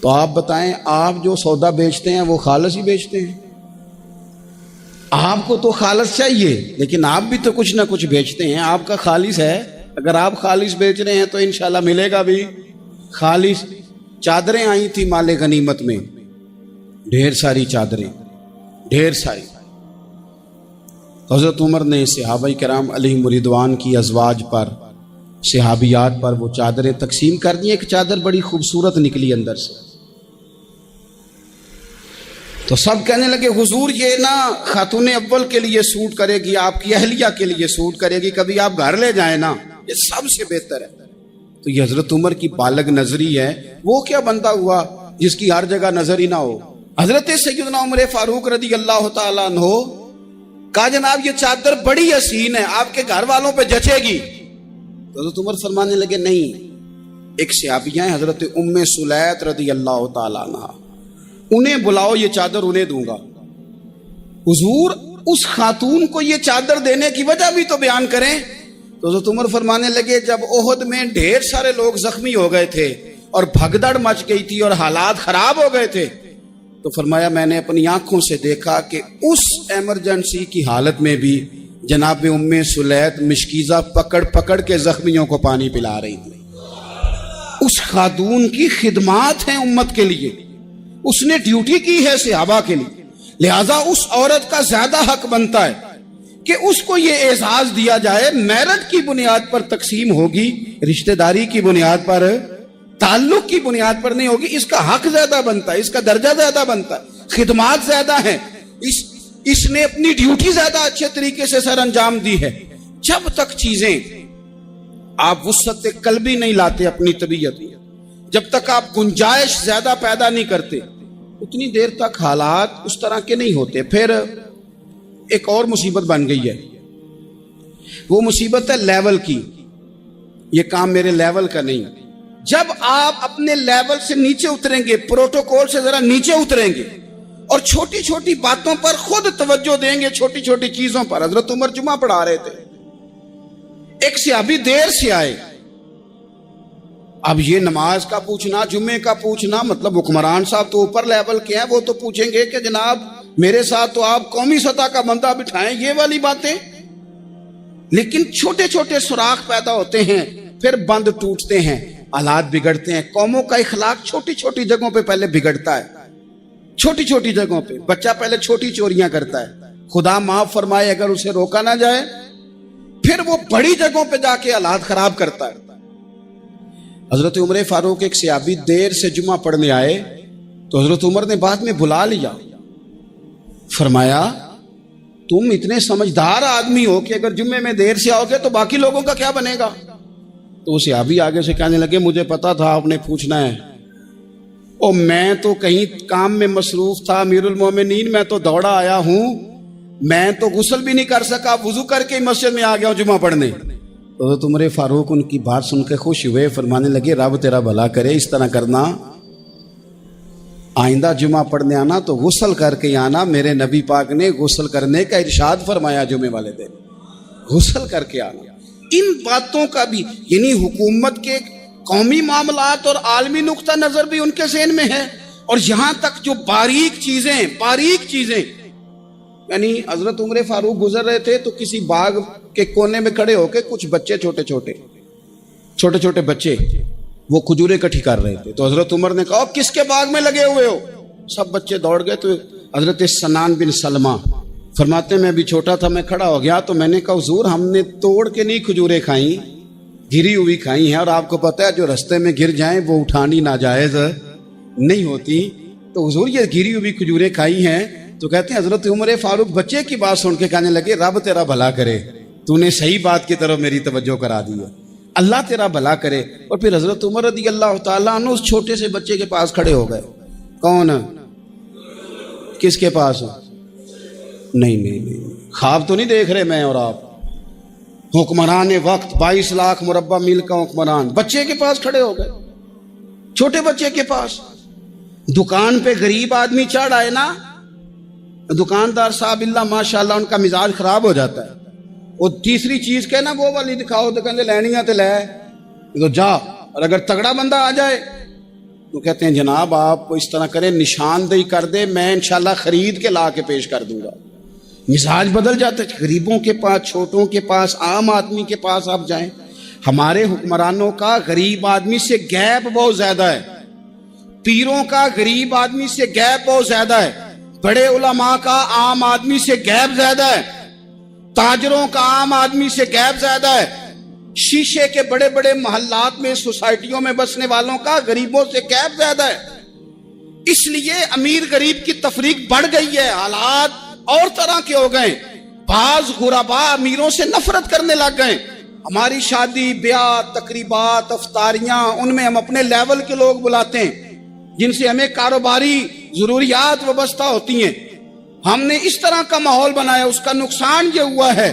تو آپ بتائیں آپ جو سودا بیچتے ہیں وہ خالص ہی بیچتے ہیں؟ آپ کو تو خالص چاہیے لیکن آپ بھی تو کچھ نہ کچھ بیچتے ہیں، آپ کا خالص ہے، اگر آپ خالص بیچ رہے ہیں تو انشاءاللہ ملے گا بھی خالص۔ چادریں آئی تھی مال غنیمت میں، ڈھیر ساری چادریں، ڈھیر ساری۔ حضرت عمر نے صحابہ کرام علیہم رضوان کی ازواج پر، صحابیات پر وہ چادریں تقسیم کر دی۔ ایک چادر بڑی خوبصورت نکلی اندر سے، تو سب کہنے لگے حضور یہ نا خاتون اول کے لیے سوٹ کرے گی، آپ کی اہلیہ کے لیے سوٹ کرے گی، کبھی آپ گھر لے جائیں نا، یہ سب سے بہتر ہے۔ تو یہ حضرت عمر کی بالغ نظری ہے، وہ کیا بندہ ہوا جس کی ہر جگہ نظر ہی نہ ہو۔ حضرت سیدنا عمر فاروق رضی اللہ تعالیٰ عنہ کہا جناب یہ چادر بڑی حسین ہے، آپ کے گھر والوں پہ جچے گی۔ تو حضرت عمر فرمانے لگے نہیں، ایک صحابیہ ہیں حضرت ام سلیت رضی اللہ تعالیٰ عنہ، انہیں بلاؤ، یہ چادر انہیں دوں گا۔ حضور اس خاتون کو یہ چادر دینے کی وجہ بھی تو بیان کریں۔ تو حضرت عمر فرمانے لگے جب احد میں ڈھیر سارے لوگ زخمی ہو گئے تھے اور بھگدڑ مچ گئی تھی اور حالات خراب ہو گئے تھے، تو فرمایا میں نے اپنی آنکھوں سے دیکھا کہ اس ایمرجنسی کی حالت میں بھی جناب ام سلیت مشکیزہ پکڑ پکڑ کے زخمیوں کو پانی پلا رہی تھی۔ اس خاتون کی خدمات ہیں امت کے لیے، اس نے ڈیوٹی کی ہے صحابہ کے لیے، لہذا اس عورت کا زیادہ حق بنتا ہے کہ اس کو یہ اعزاز دیا جائے۔ میرٹ کی بنیاد پر تقسیم ہوگی، رشتہ داری کی بنیاد پر، تعلق کی بنیاد پر نہیں ہوگی۔ اس کا حق زیادہ بنتا ہے، اس کا درجہ زیادہ بنتا ہے، خدمات زیادہ ہیں، اس نے اپنی ڈیوٹی زیادہ اچھے طریقے سے سر انجام دی ہے۔ جب تک چیزیں آپ وسعت قلبی نہیں لاتے اپنی طبیعت میں، جب تک آپ گنجائش زیادہ پیدا نہیں کرتے، اتنی دیر تک حالات اس طرح کے نہیں ہوتے۔ پھر ایک اور مصیبت بن گئی ہے، وہ مصیبت ہے لیول کی۔ یہ کام میرے لیول کا نہیں، جب آپ اپنے لیول سے نیچے اتریں گے، پروٹوکول سے ذرا نیچے اتریں گے اور چھوٹی چھوٹی باتوں پر خود توجہ دیں گے، چھوٹی چھوٹی چیزوں پر۔ حضرت عمر جمعہ پڑھا رہے تھے، ایک صحابی دیر سے آئے۔ اب یہ نماز کا پوچھنا، جمعے کا پوچھنا، مطلب حکمران صاحب تو اوپر لیول کے ہیں، وہ تو پوچھیں گے کہ جناب میرے ساتھ تو آپ قومی سطح کا بندہ بٹھائیں، یہ والی باتیں۔ لیکن چھوٹے چھوٹے سوراخ پیدا ہوتے ہیں، پھر بند ٹوٹتے ہیں، حالات بگڑتے ہیں۔ قوموں کا اخلاق چھوٹی چھوٹی جگہوں پہ پہلے بگڑتا ہے، چھوٹی چھوٹی جگہوں پہ۔ بچہ پہلے چھوٹی چوریاں کرتا ہے، خدا معاف فرمائے اگر اسے روکا نہ جائے، پھر وہ بڑی جگہوں پہ جا کے حالات خراب کرتا ہے۔ حضرت عمر فاروق ایک صحابی دیر سے جمعہ پڑھنے آئے تو حضرت عمر نے بعد میں بلا لیا، فرمایا تم اتنے سمجھدار آدمی ہو کہ اگر جمعے میں دیر سے آؤ گے تو باقی لوگوں کا کیا بنے گا؟ تو وہ صحابی آگے سے کہنے لگے مجھے پتا تھا آپ نے پوچھنا ہے، اور میں تو کہیں کام میں مصروف تھا، امیر المومنین میں تو دوڑا آیا ہوں، میں تو غسل بھی نہیں کر سکا, وضو کر کے مسجد میں آ گیا ہوں جمعہ پڑھنے. تو حضرت عمر فاروق ان کی بات سن کے خوش ہوئے, فرمانے لگے رب تیرا بھلا کرے, اس طرح کرنا, آئندہ جمعہ پڑھنے آنا تو غسل کر کے آنا. میرے نبی پاک نے غسل کرنے کا ارشاد فرمایا جمعے والے دن, غسل کر کے آنا. ان باتوں کا بھی یعنی حکومت کے قومی معاملات اور عالمی نقطہ نظر بھی ان کے ذہن میں ہے, اور یہاں تک جو باریک چیزیں یعنی حضرت عمر فاروق گزر رہے تھے تو کسی باغ کے کونے میں کھڑے ہو کے کچھ بچے چھوٹے چھوٹے بچے وہ کھجوریں اکٹھی کر رہے تھے. تو حضرت عمر نے کہا کس کے باغ میں لگے ہوئے ہو؟ سب بچے دوڑ گئے. تو حضرت سنان بن سلمہ فرماتے میں بھی چھوٹا تھا, میں کھڑا ہو گیا تو میں نے کہا حضور ہم نے توڑ کے نہیں کھجوریں کھائیں, گری ہوئی کھائی ہیں, اور آپ کو پتہ ہے جو رستے میں گر جائیں وہ اٹھانی ناجائز نہیں ہوتی, تو حضور یہ گری ہوئی کھجوریں کھائی ہیں. تو کہتے ہیں حضرت عمر فاروق بچے کی بات سن کے کہنے لگے رب تیرا بھلا کرے, تو نے صحیح بات کی طرف میری توجہ کرا دی ہے, اللہ تیرا بھلا کرے. اور پھر حضرت عمر رضی اللہ تعالیٰ عنہ اس چھوٹے سے بچے کے پاس کھڑے ہو گئے. کون؟ کس کے پاس؟ نہیں, خواب تو نہیں دیکھ رہے میں اور آپ. حکمران وقت 22 لاکھ مربع میل کا حکمران بچے کے پاس کھڑے ہو گئے, چھوٹے بچے کے پاس. دکان پہ غریب آدمی چڑھ آئے نا, دکاندار صاحب اللہ ماشاءاللہ ان کا مزاج خراب ہو جاتا ہے. وہ تیسری چیز کہ نا وہ والی دکھاؤ تو کہتے لینیاں تے لے تو جا, اور اگر تگڑا بندہ آ جائے تو کہتے ہیں جناب آپ اس طرح کریں نشاندہی کر دے, میں انشاءاللہ خرید کے لا کے پیش کر دوں گا. مزاج بدل جاتا ہے. غریبوں کے پاس, چھوٹوں کے پاس, عام آدمی کے پاس آپ جائیں. ہمارے حکمرانوں کا غریب آدمی سے گیپ بہت زیادہ ہے, پیروں کا غریب آدمی سے گیپ بہت زیادہ ہے, بڑے علماء کا عام آدمی سے گیپ زیادہ ہے, تاجروں کا عام آدمی سے گیپ زیادہ ہے, شیشے کے بڑے بڑے محلات میں سوسائٹیوں میں بسنے والوں کا غریبوں سے گیپ زیادہ ہے. اس لیے امیر غریب کی تفریق بڑھ گئی ہے, حالات اور طرح کے ہو گئے. بعض غربا امیروں سے نفرت کرنے لگ گئے. ہماری شادی بیاہ تقریبات افطاریاں ان میں ہم اپنے لیول کے لوگ بلاتے ہیں جن سے ہمیں کاروباری ضروریات وابستہ ہوتی ہیں. ہم نے اس طرح کا ماحول بنایا, اس کا نقصان یہ ہوا ہے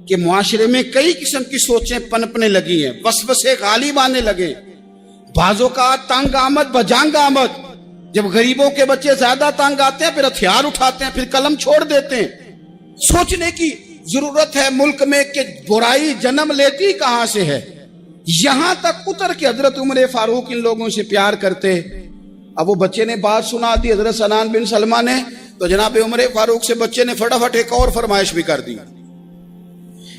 کہ معاشرے میں کئی قسم کی سوچیں پنپنے لگی ہیں, وسوسے غالب آنے لگے. بعضوں کا تنگ آمد بجنگ آمد, جب غریبوں کے بچے زیادہ تنگ آتے ہیں پھر ہتھیار اٹھاتے ہیں, پھر قلم چھوڑ دیتے ہیں. سوچنے کی ضرورت ہے ملک میں کہ برائی جنم لیتی کہاں سے ہے. یہاں تک اتر کے حضرت عمر فاروق ان لوگوں سے پیار کرتے. اب وہ بچے نے بات سنا دی حضرت سنان بن سلمہ نے, تو جناب عمر فاروق سے بچے نے فٹافٹ ایک اور فرمائش بھی کر دی.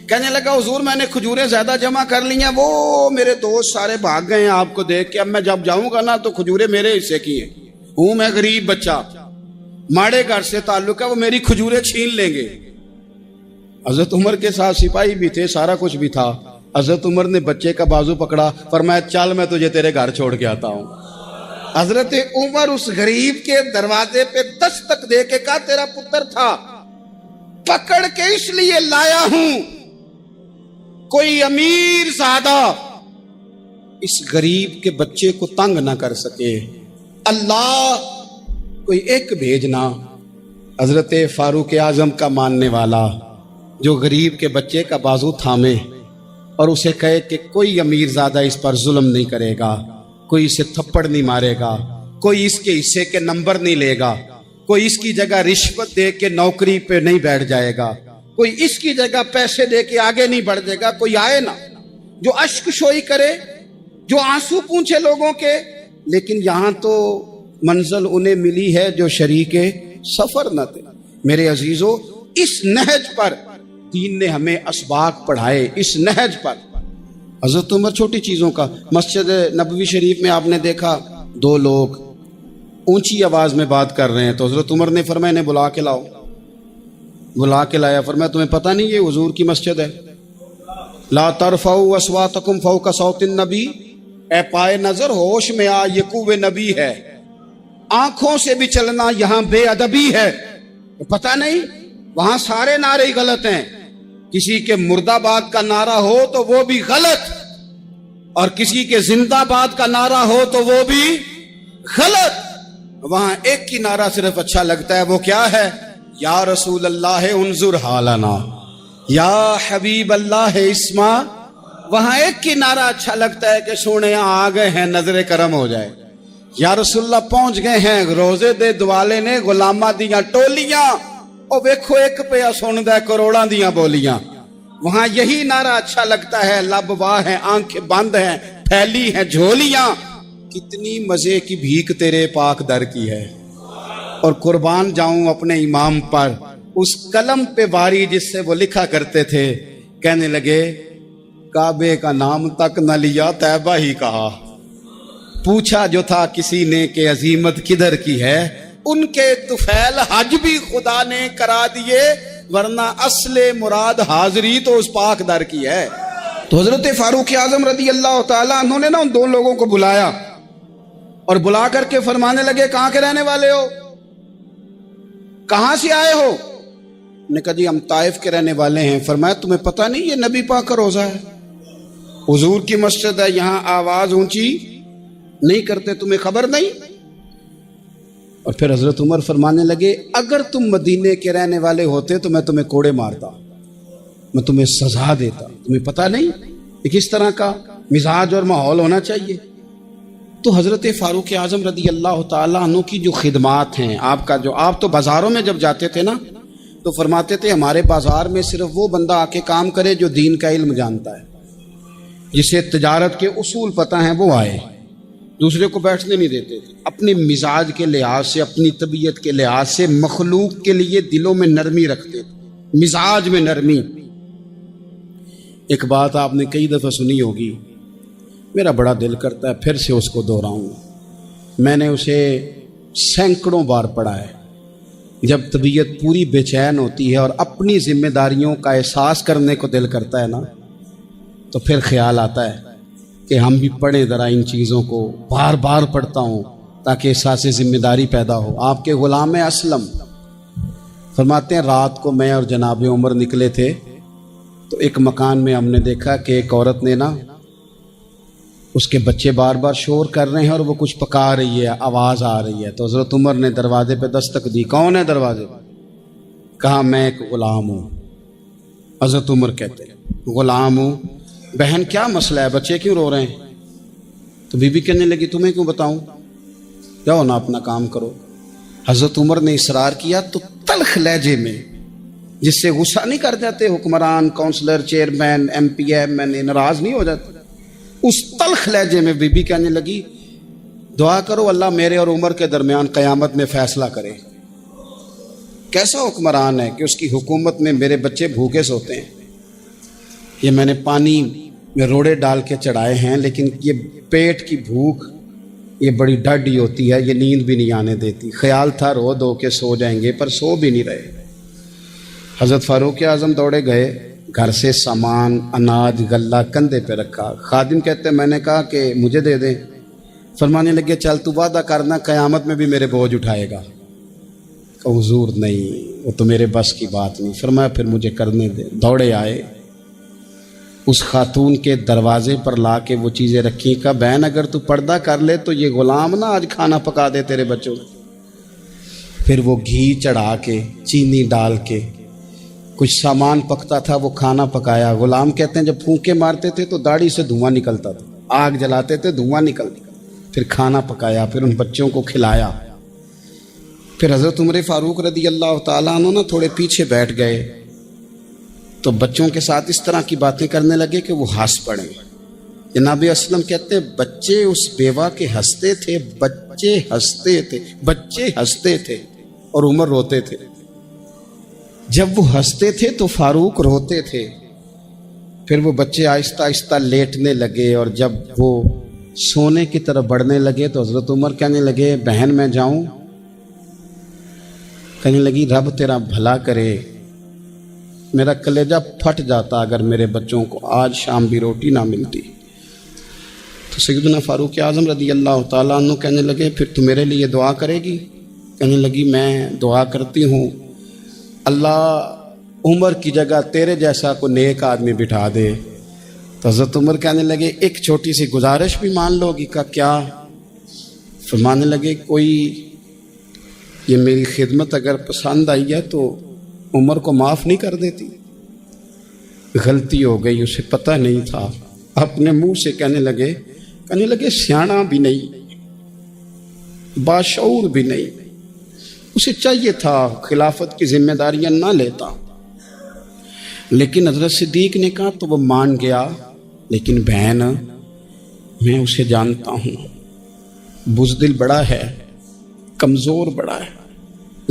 کہنے لگا حضور میں نے کھجوریں زیادہ جمع کر لی ہیں, وہ میرے دوست سارے بھاگ گئے ہیں آپ کو دیکھ کے, اب میں جب جاؤں گا نا تو کھجوریں میرے حصے کی ہیں, ہوں میں غریب بچہ, ماڑے گھر سے تعلق ہے, وہ میری کھجوریں چھین لیں گے. حضرت عمر کے ساتھ سپاہی بھی تھے, سارا کچھ بھی تھا. حضرت عمر نے بچے کا بازو پکڑا, فرمایا چل میں تجھے تیرے گھر چھوڑ کے آتا ہوں. حضرت عمر اس غریب کے دروازے پہ دستک دے کے کہا تیرا پتر تھا, پکڑ کے اس لیے لایا ہوں کوئی امیر زادہ اس غریب کے بچے کو تنگ نہ کر سکے, اللہ کوئی ایک بھیجنا. حضرت فاروق اعظم کا ماننے والا جو غریب کے بچے کا بازو تھامے اور اسے کہے کہ کوئی امیر زادہ اس پر ظلم نہیں کرے گا, کوئی اسے تھپڑ نہیں مارے گا, کوئی اس کے حصے کے نمبر نہیں لے گا, کوئی اس کی جگہ رشوت دے کے نوکری پہ نہیں بیٹھ جائے گا, کوئی اس کی جگہ پیسے دے کے آگے نہیں بڑھ جائے گا. کوئی آئے نا جو اشک شوئی کرے, جو آنسو پونچھے لوگوں کے. لیکن یہاں تو منزل انہیں ملی ہے جو شریک سفر نہ تھے. میرے عزیزو, اس نہج پر دین نے ہمیں اسباق پڑھائے, اس نہج پر. حضرت عمر چھوٹی چیزوں کا, مسجد نبوی شریف میں آپ نے دیکھا دو لوگ اونچی آواز میں بات کر رہے ہیں, تو حضرت عمر نے فرمایا انہیں بلا کے لاؤ. بلا کے لایا, فرمایا تمہیں پتہ نہیں یہ حضور کی مسجد ہے؟ لا ترفعوا اصواتکم فوق صوت النبی, اے پائے نظر ہوش میں آ, یہ کوہ نبی ہے. آنکھوں سے بھی چلنا یہاں بے ادبی ہے. پتہ نہیں وہاں سارے نعرے غلط ہیں, کسی کے مرد آباد کا نعرہ ہو تو وہ بھی غلط, اور کسی کے زندہ باد کا نعرہ ہو تو وہ بھی غلط. وہاں ایک کی نعرہ صرف اچھا لگتا ہے, وہ کیا ہے؟ یا رسول اللہ انظر حالنا، یا حبیب اللہ اسما، وہاں ایک کی نعرہ اچھا لگتا ہے کہ سونے آ گئے ہیں نظر کرم ہو جائے، یا رسول اللہ پہنچ گئے ہیں روزے دے دوالے نے غلامہ دیاں ٹولیاں، او ویکھو ایک پہ سن دے کروڑاں دیاں بولیاں، وہاں یہی نعرہ اچھا لگتا ہے، لب واہ ہیں، آنکھیں بند ہیں، پھیلی ہیں جھولیاں، کتنی مزے کی بھیک تیرے پاک در کی ہے۔ اور قربان جاؤں اپنے امام پر، اس قلم پہ باری جس سے وہ لکھا کرتے تھے، کہنے لگے کعبے کا نام تک نہ لیا طیبہ ہی کہا، پوچھا جو تھا کسی نے کہ عظیمت کدھر کی ہے، ان کے طفیل حج بھی خدا نے کرا دیے، ورنہ اصل مراد حاضری تو اس پاک در کی ہے۔ تو حضرت فاروق اعظم رضی اللہ تعالیٰ عنہ نے نا ان دو لوگوں کو بلایا اور بلا کر کے فرمانے لگے کہاں کے رہنے والے ہو، کہاں سے آئے ہو؟ نے کہا جی ہم طائف کے رہنے والے ہیں۔ فرمایا تمہیں پتہ نہیں یہ نبی پاک کا روزہ ہے، حضور کی مسجد ہے، یہاں آواز اونچی نہیں کرتے، تمہیں خبر نہیں؟ اور پھر حضرت عمر فرمانے لگے اگر تم مدینے کے رہنے والے ہوتے تو میں تمہیں کوڑے مارتا، میں تمہیں سزا دیتا، تمہیں پتہ نہیں کہ کس طرح کا مزاج اور ماحول ہونا چاہیے۔ تو حضرت فاروق اعظم رضی اللہ تعالیٰ عنہ کی جو خدمات ہیں، آپ کا جو آپ تو بازاروں میں جب جاتے تھے نا تو فرماتے تھے ہمارے بازار میں صرف وہ بندہ آ کے کام کرے جو دین کا علم جانتا ہے، جسے تجارت کے اصول پتہ ہیں وہ آئے، دوسرے کو بیٹھنے نہیں دیتے تھے۔ اپنے مزاج کے لحاظ سے، اپنی طبیعت کے لحاظ سے مخلوق کے لیے دلوں میں نرمی رکھتے تھے، مزاج میں نرمی۔ ایک بات آپ نے کئی دفعہ سنی ہوگی، میرا بڑا دل کرتا ہے پھر سے اس کو دہراؤں، میں نے اسے سینکڑوں بار پڑھا ہے۔ جب طبیعت پوری بے چین ہوتی ہے اور اپنی ذمہ داریوں کا احساس کرنے کو دل کرتا ہے نا، تو پھر خیال آتا ہے کہ ہم بھی پڑھیں ذرا ان چیزوں کو، بار بار پڑھتا ہوں تاکہ احساس ذمہ داری پیدا ہو۔ آپ کے غلام اسلم فرماتے ہیں رات کو میں اور جناب عمر نکلے تھے تو ایک مکان میں ہم نے دیکھا کہ ایک عورت نے نا، اس کے بچے بار بار شور کر رہے ہیں اور وہ کچھ پکا رہی ہے، آواز آ رہی ہے۔ تو حضرت عمر نے دروازے پہ دستک دی، کون ہے دروازے پہ؟ کہا میں ایک غلام ہوں۔ حضرت عمر کہتے ہیں غلام ہوں، بہن کیا مسئلہ ہے، بچے کیوں رو رہے ہیں؟ تو بی بی کہنے لگی تمہیں کیوں بتاؤں، جاؤ نا اپنا کام کرو۔ حضرت عمر نے اصرار کیا تو تلخ لہجے میں، جس سے غصہ نہیں کر جاتے حکمران، councillor, chairman, M P M N A, ناراض نہیں ہو جاتے، اس تلخ لہجے میں بی بی کہنے لگی دعا کرو اللہ میرے اور عمر کے درمیان قیامت میں فیصلہ کرے۔ کیسا حکمران ہے کہ اس کی حکومت میں میرے بچے بھوکے سوتے ہیں، یہ میں نے پانی میں روڑے ڈال کے چڑھائے ہیں، لیکن یہ پیٹ کی بھوک یہ بڑی ڈڈی ہوتی ہے، یہ نیند بھی نہیں آنے دیتی، خیال تھا رو دو کے سو جائیں گے پر سو بھی نہیں رہے۔ حضرت فاروق اعظم دوڑے گئے، گھر سے سامان، اناج، غلہ کندھے پہ رکھا۔ خادم کہتے میں نے کہا کہ مجھے دے دیں، فرمانے لگے چل تو وعدہ کرنا قیامت میں بھی میرے بوجھ اٹھائے گا۔ کہ حضور نہیں، وہ تو میرے بس کی بات نہیں۔ فرمایا پھر مجھے کرنے دے۔ دوڑے آئے، اس خاتون کے دروازے پر لا کے وہ چیزیں رکھی، کہا بہن اگر تو پردہ کر لے تو یہ غلام نا آج کھانا پکا دے تیرے بچوں کو۔ پھر وہ گھی چڑھا کے، چینی ڈال کے، کچھ سامان پکتا تھا وہ کھانا پکایا۔ غلام کہتے ہیں جب پھونکے مارتے تھے تو داڑھی سے دھواں نکلتا تھا، آگ جلاتے تھے دھواں نکلتا، پھر کھانا پکایا، پھر ان بچوں کو کھلایا۔ پھر حضرت عمر فاروق رضی اللہ تعالیٰ عنہ نا تھوڑے پیچھے بیٹھ گئے تو بچوں کے ساتھ اس طرح کی باتیں کرنے لگے کہ وہ ہنس پڑے۔ جناب اسلم کہتے ہیں بچے اس بیوہ کے ہنستے تھے، بچے ہنستے تھے اور عمر روتے تھے۔ جب وہ ہنستے تھے تو فاروق روتے تھے، پھر وہ بچے آہستہ آہستہ لیٹنے لگے، اور جب وہ سونے کی طرف بڑھنے لگے تو حضرت عمر کہنے لگے بہن میں جاؤں؟ کہنے لگی رب تیرا بھلا کرے، میرا کلیجہ پھٹ جاتا اگر میرے بچوں کو آج شام بھی روٹی نہ ملتی۔ تو سیدنا فاروق اعظم رضی اللہ تعالیٰ عنہ کہنے لگے پھر تو میرے لیے دعا کرے گی؟ کہنے لگی میں دعا کرتی ہوں اللہ عمر کی جگہ تیرے جیسا کو نیک آدمی بٹھا دے۔ تو حضرت عمر کہنے لگے ایک چھوٹی سی گزارش بھی مان لو گی؟ کا کیا؟ فرمانے لگے کوئی یہ میری خدمت اگر پسند آئی ہے تو عمر کو معاف نہیں کر دیتی؟ غلطی ہو گئی، اسے پتہ نہیں تھا، اپنے منہ سے کہنے لگے سیاںا بھی نہیں، باشعور بھی نہیں، اسے چاہیے تھا خلافت کی ذمہ داریاں نہ لیتا۔ لیکن حضرت صدیق نے کہا تو وہ مان گیا، لیکن بہن میں اسے جانتا ہوں، بزدل بڑا ہے، کمزور بڑا ہے،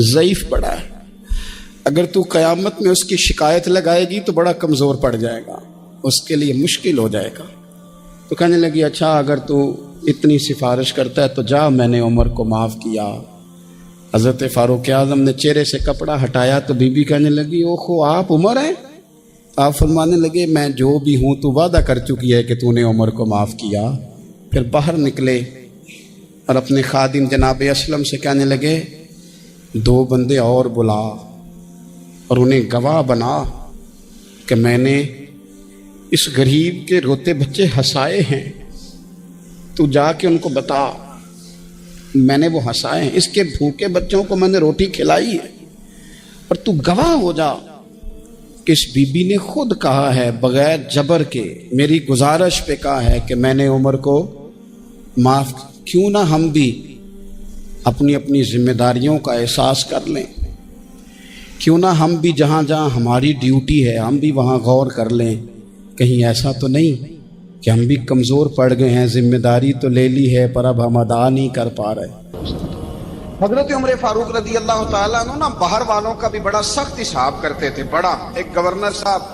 ضعیف بڑا ہے، اگر تو قیامت میں اس کی شکایت لگائے گی تو بڑا کمزور پڑ جائے گا، اس کے لیے مشکل ہو جائے گا۔ تو کہنے لگی اچھا اگر تو اتنی سفارش کرتا ہے تو جا، میں نے عمر کو معاف کیا۔ حضرت فاروق اعظم نے چہرے سے کپڑا ہٹایا تو بی بی کہنے لگی اوہو آپ عمر ہیں؟ آپ فرمانے لگے میں جو بھی ہوں تو وعدہ کر چکی ہے کہ تو نے عمر کو معاف کیا۔ پھر باہر نکلے اور اپنے خادم جناب اسلم سے کہنے لگے 2 بندے اور بلا اور انہیں گواہ بنا کہ میں نے اس غریب کے روتے بچے ہنسائے ہیں، تو جا کے ان کو بتا میں نے وہ ہنسائے ہیں، اس کے بھوکے بچوں کو میں نے روٹی کھلائی ہے، اور تو گواہ ہو جا کہ اس بی بی نے خود کہا ہے بغیر جبر کے، میری گزارش پہ کہا ہے کہ میں نے عمر کو معاف۔ کیوں نہ ہم بھی اپنی اپنی ذمہ داریوں کا احساس کر لیں، کیوں نہ ہم بھی جہاں جہاں ہماری ڈیوٹی ہے ہم بھی وہاں غور کر لیں، کہیں ایسا تو نہیں کہ ہم بھی کمزور پڑ گئے ہیں، ذمہ داری تو لے لی ہے پر اب ہم ادا نہیں کر پا رہے۔ حضرت عمر فاروق رضی اللہ تعالیٰ عنہ نا باہر والوں کا بھی بڑا سخت حساب کرتے تھے، بڑا ایک گورنر صاحب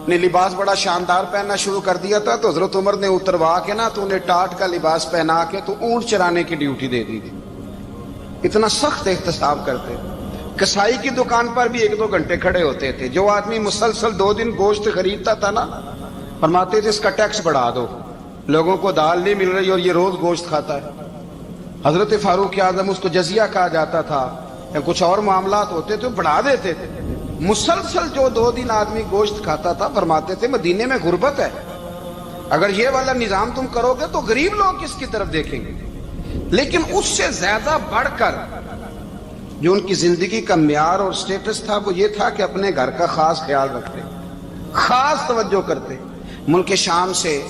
نے لباس بڑا شاندار پہننا شروع کر دیا تھا تو حضرت عمر نے اتروا کے نا تو انہیں ٹاٹ کا لباس پہنا کے تو اونٹ چرانے کی ڈیوٹی دے دی تھی، اتنا سخت احتساب کرتے۔ کسائی کی دکان پر بھی 1-2 گھنٹے کھڑے ہوتے تھے، جو آدمی مسلسل 2 دن گوشت خریدتا تھا نا فرماتے تھے اس کا ٹیکس بڑھا دو، لوگوں کو دال نہیں مل رہی اور یہ روز گوشت کھاتا ہے۔ حضرت فاروق اعظم اس کو جزیہ کہا جاتا تھا یا کچھ اور معاملات ہوتے تھے بڑھا دیتے تھے۔ مسلسل جو 2 دن آدمی گوشت کھاتا تھا فرماتے تھے مدینے میں غربت ہے، اگر یہ والا نظام تم کرو گے تو غریب لوگ کس کی طرف دیکھیں گے۔ لیکن اس سے زیادہ بڑھ کر جو ان کی زندگی کا معیار اور سٹیٹس تھا وہ یہ تھا کہ اپنے گھر کا خاص خیال رکھتے، خاص توجہ کرتے۔ ملک شام سے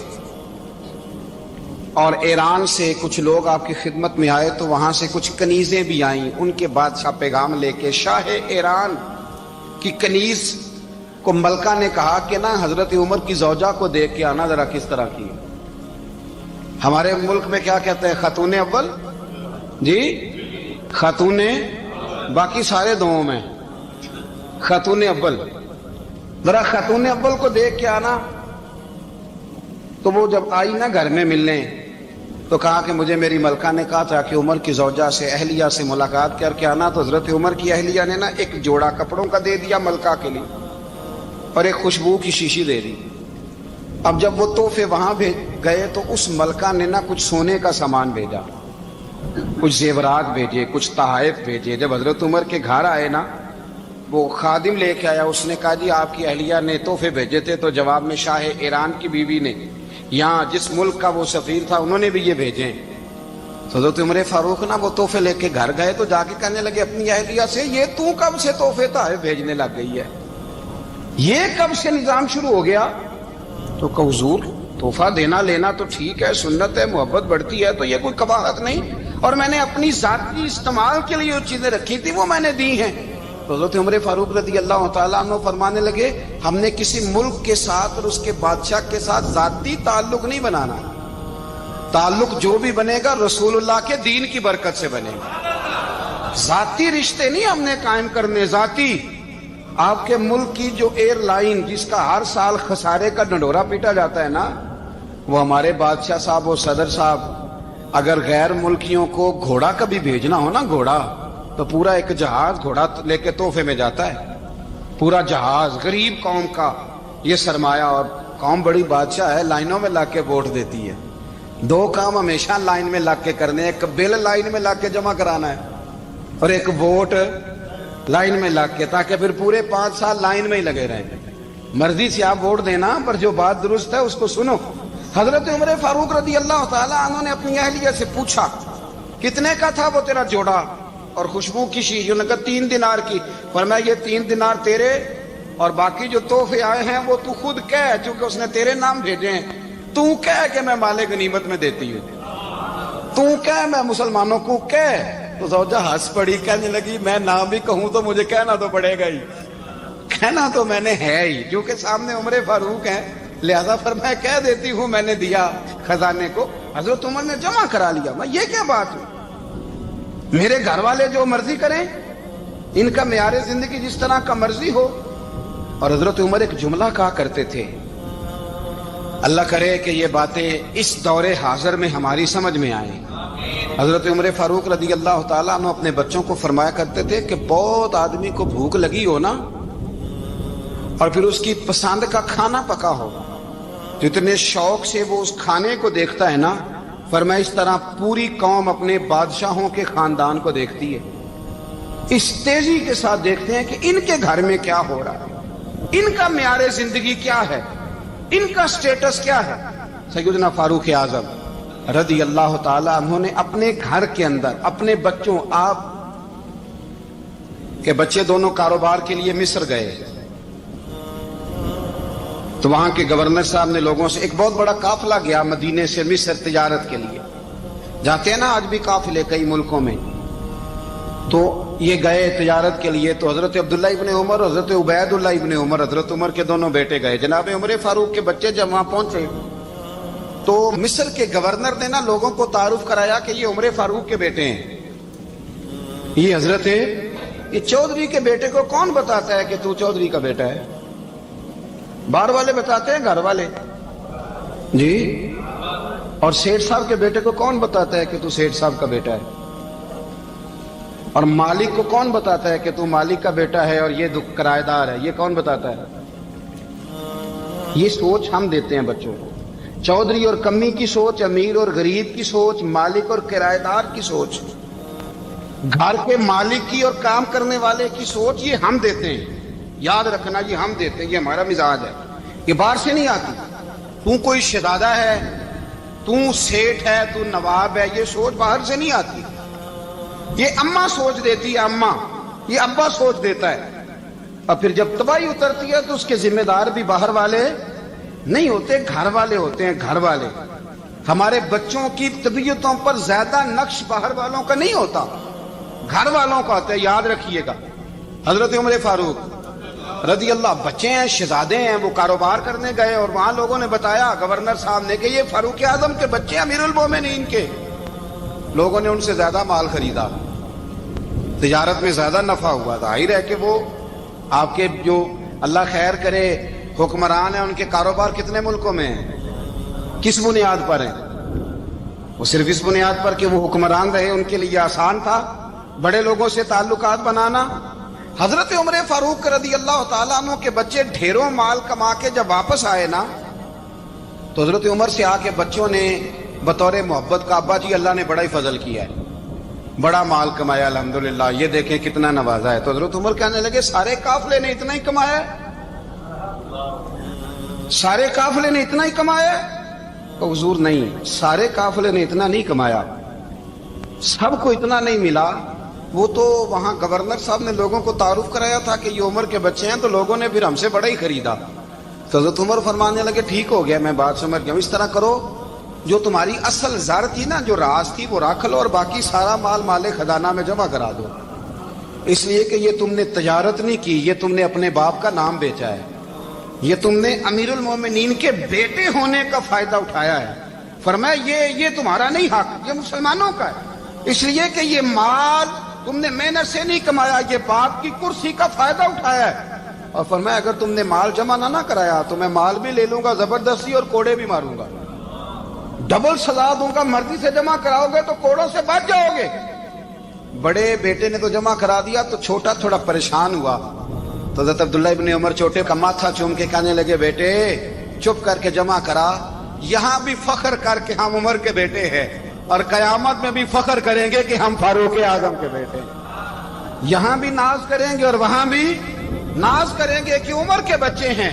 اور ایران سے کچھ لوگ آپ کی خدمت میں آئے تو وہاں سے کچھ کنیزیں بھی آئیں، ان کے بادشاہ پیغام لے کے۔ شاہ ایران کی کنیز کو ملکہ نے کہا کہ نا حضرت عمر کی زوجہ کو دیکھ کے آنا ذرا کس طرح کی۔ ہمارے ملک میں کیا کہتے ہیں خاتون اول، جی خاتون، باقی سارے دووں میں خاتون اول، ذرا خاتون اول کو دیکھ کے آنا۔ تو وہ جب آئی نا گھر میں ملنے تو کہا کہ مجھے میری ملکہ نے کہا تھا کہ عمر کی زوجہ سے اہلیہ سے ملاقات کر کے آنا۔ تو حضرت عمر کی اہلیہ نے نا ایک جوڑا کپڑوں کا دے دیا ملکہ کے لیے اور ایک خوشبو کی شیشی دے دی۔ اب جب وہ تحفے وہاں گئے تو اس ملکہ نے نا کچھ سونے کا سامان بھیجا، کچھ زیورات بھیجے، کچھ تحائف بھیجے۔ جب حضرت عمر کے گھر آئے نا وہ خادم لے کے آیا، اس نے کہا جی آپ کی اہلیہ نے تحفے بھیجے تھے، تو جواب میں شاہ ایران کی بیوی نے یہاں جس ملک کا وہ سفیر تھا انہوں نے بھی یہ بھیجے۔ تو حضرت عمر فاروق نا وہ تحفے لے کے گھر گئے تو جا کے کہنے لگے اپنی اہلیہ سے یہ تو کب سے تحفے تحائف بھیجنے لگ گئی ہے، یہ کب سے نظام شروع ہو گیا؟ تو کہ حضور تحفہ دینا لینا تو ٹھیک ہے، سنت ہے، محبت بڑھتی ہے، تو یہ کوئی قباحت نہیں، اور میں نے اپنی ذاتی استعمال کے لیے جو چیزیں رکھی تھی وہ میں نے دی ہیں۔ تو حضرت عمر فاروق رضی اللہ تعالیٰ عنہ فرمانے لگے ہم نے کسی ملک کے ساتھ اور اس کے بادشاہ کے ساتھ ذاتی تعلق نہیں بنانا، تعلق جو بھی بنے گا رسول اللہ کے دین کی برکت سے بنے گا، ذاتی رشتے نہیں ہم نے قائم کرنے۔ ذاتی آپ کے ملک کی جو ایئر لائن جس کا ہر سال خسارے کا ڈنڈورا پیٹا جاتا ہے نا، وہ ہمارے بادشاہ صاحب اور صدر صاحب اگر غیر ملکیوں کو گھوڑا کبھی بھیجنا ہو نا، گھوڑا تو پورا ایک جہاز گھوڑا لے کے تحفے میں جاتا ہے، پورا جہاز غریب قوم کا یہ سرمایہ، اور قوم بڑی بادشاہ ہے، لائنوں میں لگ کے ووٹ دیتی ہے۔ 2 کام ہمیشہ لائن میں لگ کے کرنے، ایک بل لائن میں لگ کے جمع کرانا ہے اور ایک ووٹ لائن میں لگ کے، تاکہ پھر پورے 5 سال لائن میں ہی لگے رہیں۔ مرضی سے آپ ووٹ دینا پر جو بات درست ہے اس کو سنو۔ حضرت عمر فاروق رضی اللہ تعالیٰ عنہ نے اپنی اہلیہ سے پوچھا کتنے کا تھا وہ تیرا جوڑا؟ اور خوشبو کی شیشی، انہوں نے کہا 3 دینار کی. فرمایا یہ 3 دینار تیرے اور باقی جو تحفے آئے ہیں وہ تو خود کہہ، چونکہ اس نے تیرے نام بھیجے ہیں. تو کہہ کہ میں مال غنیمت میں دیتی ہوں، تو کہہ میں مسلمانوں کو کہہ. تو زوجہ ہنس پڑی، کہنے لگی میں نام بھی کہوں تو مجھے کہنا تو پڑے گا ہی، کہنا تو میں نے ہے ہی، کیونکہ سامنے عمر فاروق ہیں، لہذا فرمایا کہہ دیتی ہوں میں نے دیا خزانے کو. حضرت عمر نے جمع کرا لیا. میں یہ کیا بات ہے، میرے گھر والے جو مرضی کریں، ان کا معیار زندگی جس طرح کا مرضی ہو. اور حضرت عمر ایک جملہ کہا کرتے تھے، اللہ کرے کہ یہ باتیں اس دور حاضر میں ہماری سمجھ میں آئیں. حضرت عمر فاروق رضی اللہ تعالیٰ عنہ اپنے بچوں کو فرمایا کرتے تھے کہ بہت آدمی کو بھوک لگی ہو نا، اور پھر اس کی پسند کا کھانا پکا ہو تو اتنے شوق سے وہ اس کھانے کو دیکھتا ہے نا، فرمایا اس طرح پوری قوم اپنے بادشاہوں کے خاندان کو دیکھتی ہے، اس تیزی کے ساتھ دیکھتے ہیں کہ ان کے گھر میں کیا ہو رہا ہے، ان کا معیار زندگی کیا ہے، ان کا سٹیٹس کیا ہے. سیدنا فاروق اعظم رضی اللہ تعالیٰ عنہ نے اپنے گھر کے اندر اپنے بچوں، آپ کے بچے دونوں کاروبار کے لیے مصر گئے تو وہاں کے گورنر صاحب نے لوگوں سے، ایک بہت بڑا قافلہ گیا مدینے سے مصر تجارت کے لیے، جاتے ہیں نا آج بھی قافلے کئی ملکوں میں، تو یہ گئے تجارت کے لیے. تو حضرت عبداللہ ابن عمر اور حضرت عبید اللہ ابن عمر، حضرت عمر کے دونوں بیٹے گئے. جناب عمر فاروق کے بچے جب وہاں پہنچے تو مصر کے گورنر نے نا لوگوں کو تعارف کرایا کہ یہ عمر فاروق کے بیٹے ہیں. یہ حضرت یہ چودھری کے بیٹے کو کون بتاتا ہے کہ تو چودھری کا بیٹا ہے؟ باہر والے بتاتے ہیں، گھر والے جی. اور سیٹھ صاحب کے بیٹے کو کون بتاتا ہے کہ تو سیٹھ صاحب کا بیٹا ہے؟ اور مالک کو کون بتاتا ہے کہ تو مالک کا بیٹا ہے اور یہ کرایہ دار ہے؟ یہ کون بتاتا ہے؟ یہ سوچ ہم دیتے ہیں بچوں کو. چودھری اور کمی کی سوچ، امیر اور غریب کی سوچ، مالک اور کرایہ دار کی سوچ، گھر کے مالک کی اور کام کرنے والے کی سوچ، یہ ہم دیتے ہیں. یاد رکھنا یہ ہم دیتے ہیں، یہ ہمارا مزاج ہے، یہ باہر سے نہیں آتی. تو کوئی شہزادہ ہے، تو سیٹھ ہے، تو نواب ہے، یہ سوچ باہر سے نہیں آتی. یہ اماں سوچ دیتی ہے، اماں، یہ ابا سوچ دیتا ہے. اور پھر جب تباہی اترتی ہے تو اس کے ذمہ دار بھی باہر والے نہیں ہوتے، گھر والے ہوتے ہیں. گھر والے، ہمارے بچوں کی طبیعتوں پر زیادہ نقش باہر والوں کا نہیں ہوتا، گھر والوں کا ہوتا ہے. یاد رکھیے گا. حضرت عمر فاروق رضی اللہ، بچے ہیں، شہزادے ہیں، وہ کاروبار کرنے گئے اور وہاں لوگوں نے بتایا گورنر صاحب نے کہ یہ فاروق اعظم کے بچے، امیر المومنین کے. لوگوں نے ان سے زیادہ مال خریدا، تجارت میں زیادہ نفع ہوا. ظاہر ہے کہ وہ آپ کے جو اللہ خیر کرے حکمران ہیں، ان کے کاروبار کتنے ملکوں میں ہیں، کس بنیاد پر ہیں؟ وہ صرف اس بنیاد پر کہ وہ حکمران رہے، ان کے لیے آسان تھا بڑے لوگوں سے تعلقات بنانا. حضرت عمر فاروق رضی اللہ تعالیٰ عنہ کے بچے ڈھیروں مال کما کے جب واپس آئے نا، تو حضرت عمر سے آ کے بچوں نے بطور محبت کا، ابا جی اللہ نے بڑا ہی فضل کیا ہے، بڑا مال کمایا الحمدللہ، یہ دیکھیں کتنا نوازا ہے. تو حضرت عمر کہنے لگے سارے قافلے نے اتنا ہی کمایا ہے، سارے قافلے نے اتنا ہی کمایا ہے؟ تو حضور نہیں، سارے قافلے نے اتنا نہیں کمایا، سب کو اتنا نہیں ملا. وہ تو وہاں گورنر صاحب نے لوگوں کو تعارف کرایا تھا کہ یہ عمر کے بچے ہیں، تو لوگوں نے پھر ہم سے بڑا ہی خریدا. تو حضرت عمر فرمانے لگے ٹھیک ہو گیا، میں بات سمجھ گیا ہوں، اس طرح کرو جو تمہاری اصل زر تھی نا، جو راز تھی، وہ رکھ لو اور باقی سارا مال مال خزانہ میں جمع کرا دو. اس لیے کہ یہ تم نے تجارت نہیں کی، یہ تم نے اپنے باپ کا نام بیچا ہے، یہ تم نے امیر المومنین کے بیٹے ہونے کا فائدہ اٹھایا ہے. فرمایا یہ تمہارا نہیں حق، یہ مسلمانوں کا ہے، اس لیے کہ یہ مال تم نے محنت سے نہیں کمایا، یہ باپ کی کرسی کا فائدہ اٹھایا ہے. اور فرمایا اگر تم نے مال جمع نہ کرایا تو میں مال بھی لے لوں گا زبردستی اور کوڑے بھی ماروں گا، ڈبل سزا دوں گا. مرضی سے جمع کراؤ گے تو کوڑوں سے بچ جاؤ گے. بڑے بیٹے نے تو جمع کرا دیا تو چھوٹا تھوڑا پریشان ہوا. تو حضرت عبداللہ ابن عمر چھوٹے کا ماتھا چوم کے کہنے لگے بیٹے چپ کر کے جمع کرا، یہاں بھی فخر کر کے ہم عمر کے بیٹے ہیں اور قیامت میں بھی فخر کریں گے کہ ہم فاروق اعظم کے بیٹے ہیں. یہاں بھی ناز کریں گے اور وہاں بھی ناز کریں گے کہ عمر کے بچے ہیں.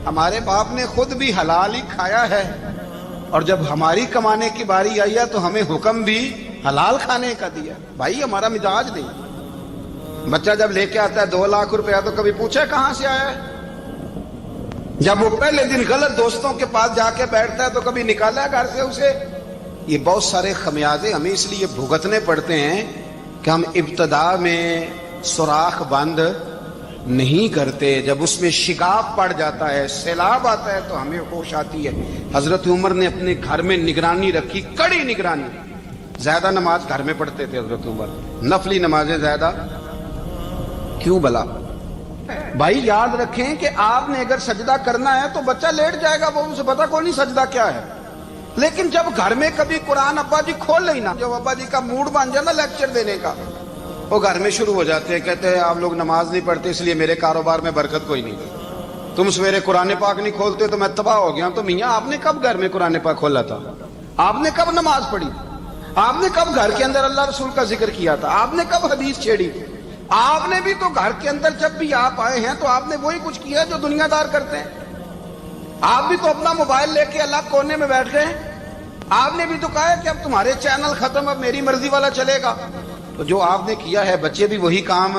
ہمارے باپ نے خود بھی حلال ہی کھایا ہے اور جب ہماری کمانے کی باری آئی ہے تو ہمیں حکم بھی حلال کھانے کا دیا. بھائی ہمارا مزاج نہیں. بچہ جب لے کے آتا ہے 2 لاکھ روپیہ تو کبھی پوچھے کہاں سے آیا ہے؟ جب وہ پہلے دن غلط دوستوں کے پاس جا کے بیٹھتا ہے تو کبھی نکالا ہے گھر سے اسے؟ یہ بہت سارے خمیازے ہمیں اس لیے بھگتنے پڑتے ہیں کہ ہم ابتدا میں سوراخ بند نہیں کرتے. جب اس میں شگاف پڑ جاتا ہے، سیلاب آتا ہے تو ہمیں ہوش آتی ہے. حضرت عمر نے اپنے گھر میں نگرانی رکھی، کڑی نگرانی. زیادہ نماز گھر میں پڑھتے تھے حضرت عمر، نفلی نمازیں زیادہ کیوں بلا؟ بھائی یاد رکھیں کہ آپ نے اگر سجدہ کرنا ہے تو بچہ لیٹ جائے گا، وہ اسے پتا کوئی نہیں سجدہ کیا ہے. لیکن جب گھر میں کبھی قرآن ابا جی کھول لینا، جب ابا جی کا موڈ بن جائے نا لیکچر دینے کا، وہ گھر میں شروع ہو جاتے ہیں، کہتے ہیں آپ لوگ نماز نہیں پڑھتے اس لیے میرے کاروبار میں برکت کوئی نہیں. تم سویرے قرآن پاک نہیں کھولتے تو میں تباہ ہو گیا. تو میاں آپ نے کب گھر میں قرآن پاک کھولا تھا؟ آپ نے کب نماز پڑھی؟ آپ نے کب گھر کے اندر اللہ رسول کا ذکر کیا تھا؟ آپ نے کب حدیث چھیڑی؟ آپ نے بھی تو گھر کے اندر جب بھی آپ آئے ہیں تو آپ نے وہی کچھ کیا جو دنیا دار کرتے ہیں. آپ بھی تو اپنا موبائل لے کے الگ کونے میں بیٹھ گئے. آپ نے بھی تو کہا ہے کہ اب تمہارے چینل ختم، اب میری مرضی والا چلے گا. تو جو آپ نے کیا ہے بچے بھی وہی کام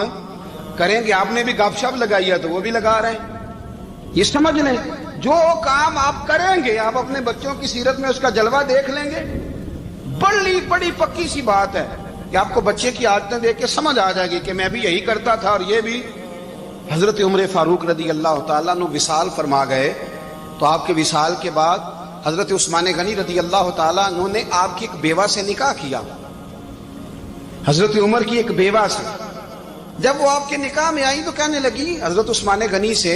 کریں گے. آپ نے بھی گپ شپ لگائی ہے تو وہ بھی لگا رہے ہیں. یہ سمجھ لیں جو کام آپ کریں گے آپ اپنے بچوں کی سیرت میں اس کا جلوہ دیکھ لیں گے. بڑی پکی سی بات ہے کہ آپ کو بچے کی عادتیں دیکھ کے سمجھ آ جائے گی کہ میں بھی یہی کرتا تھا اور یہ بھی. حضرت عمر فاروق رضی اللہ تعالیٰ عنہ وصال فرما گئے تو آپ کے وصال کے بعد حضرت عثمان غنی رضی اللہ تعالیٰ عنہ نے آپ کی ایک بیوہ سے نکاح کیا. حضرت عمر کی ایک بیوہ سے جب وہ آپ کے نکاح میں آئی تو کہنے لگی حضرت عثمان غنی سے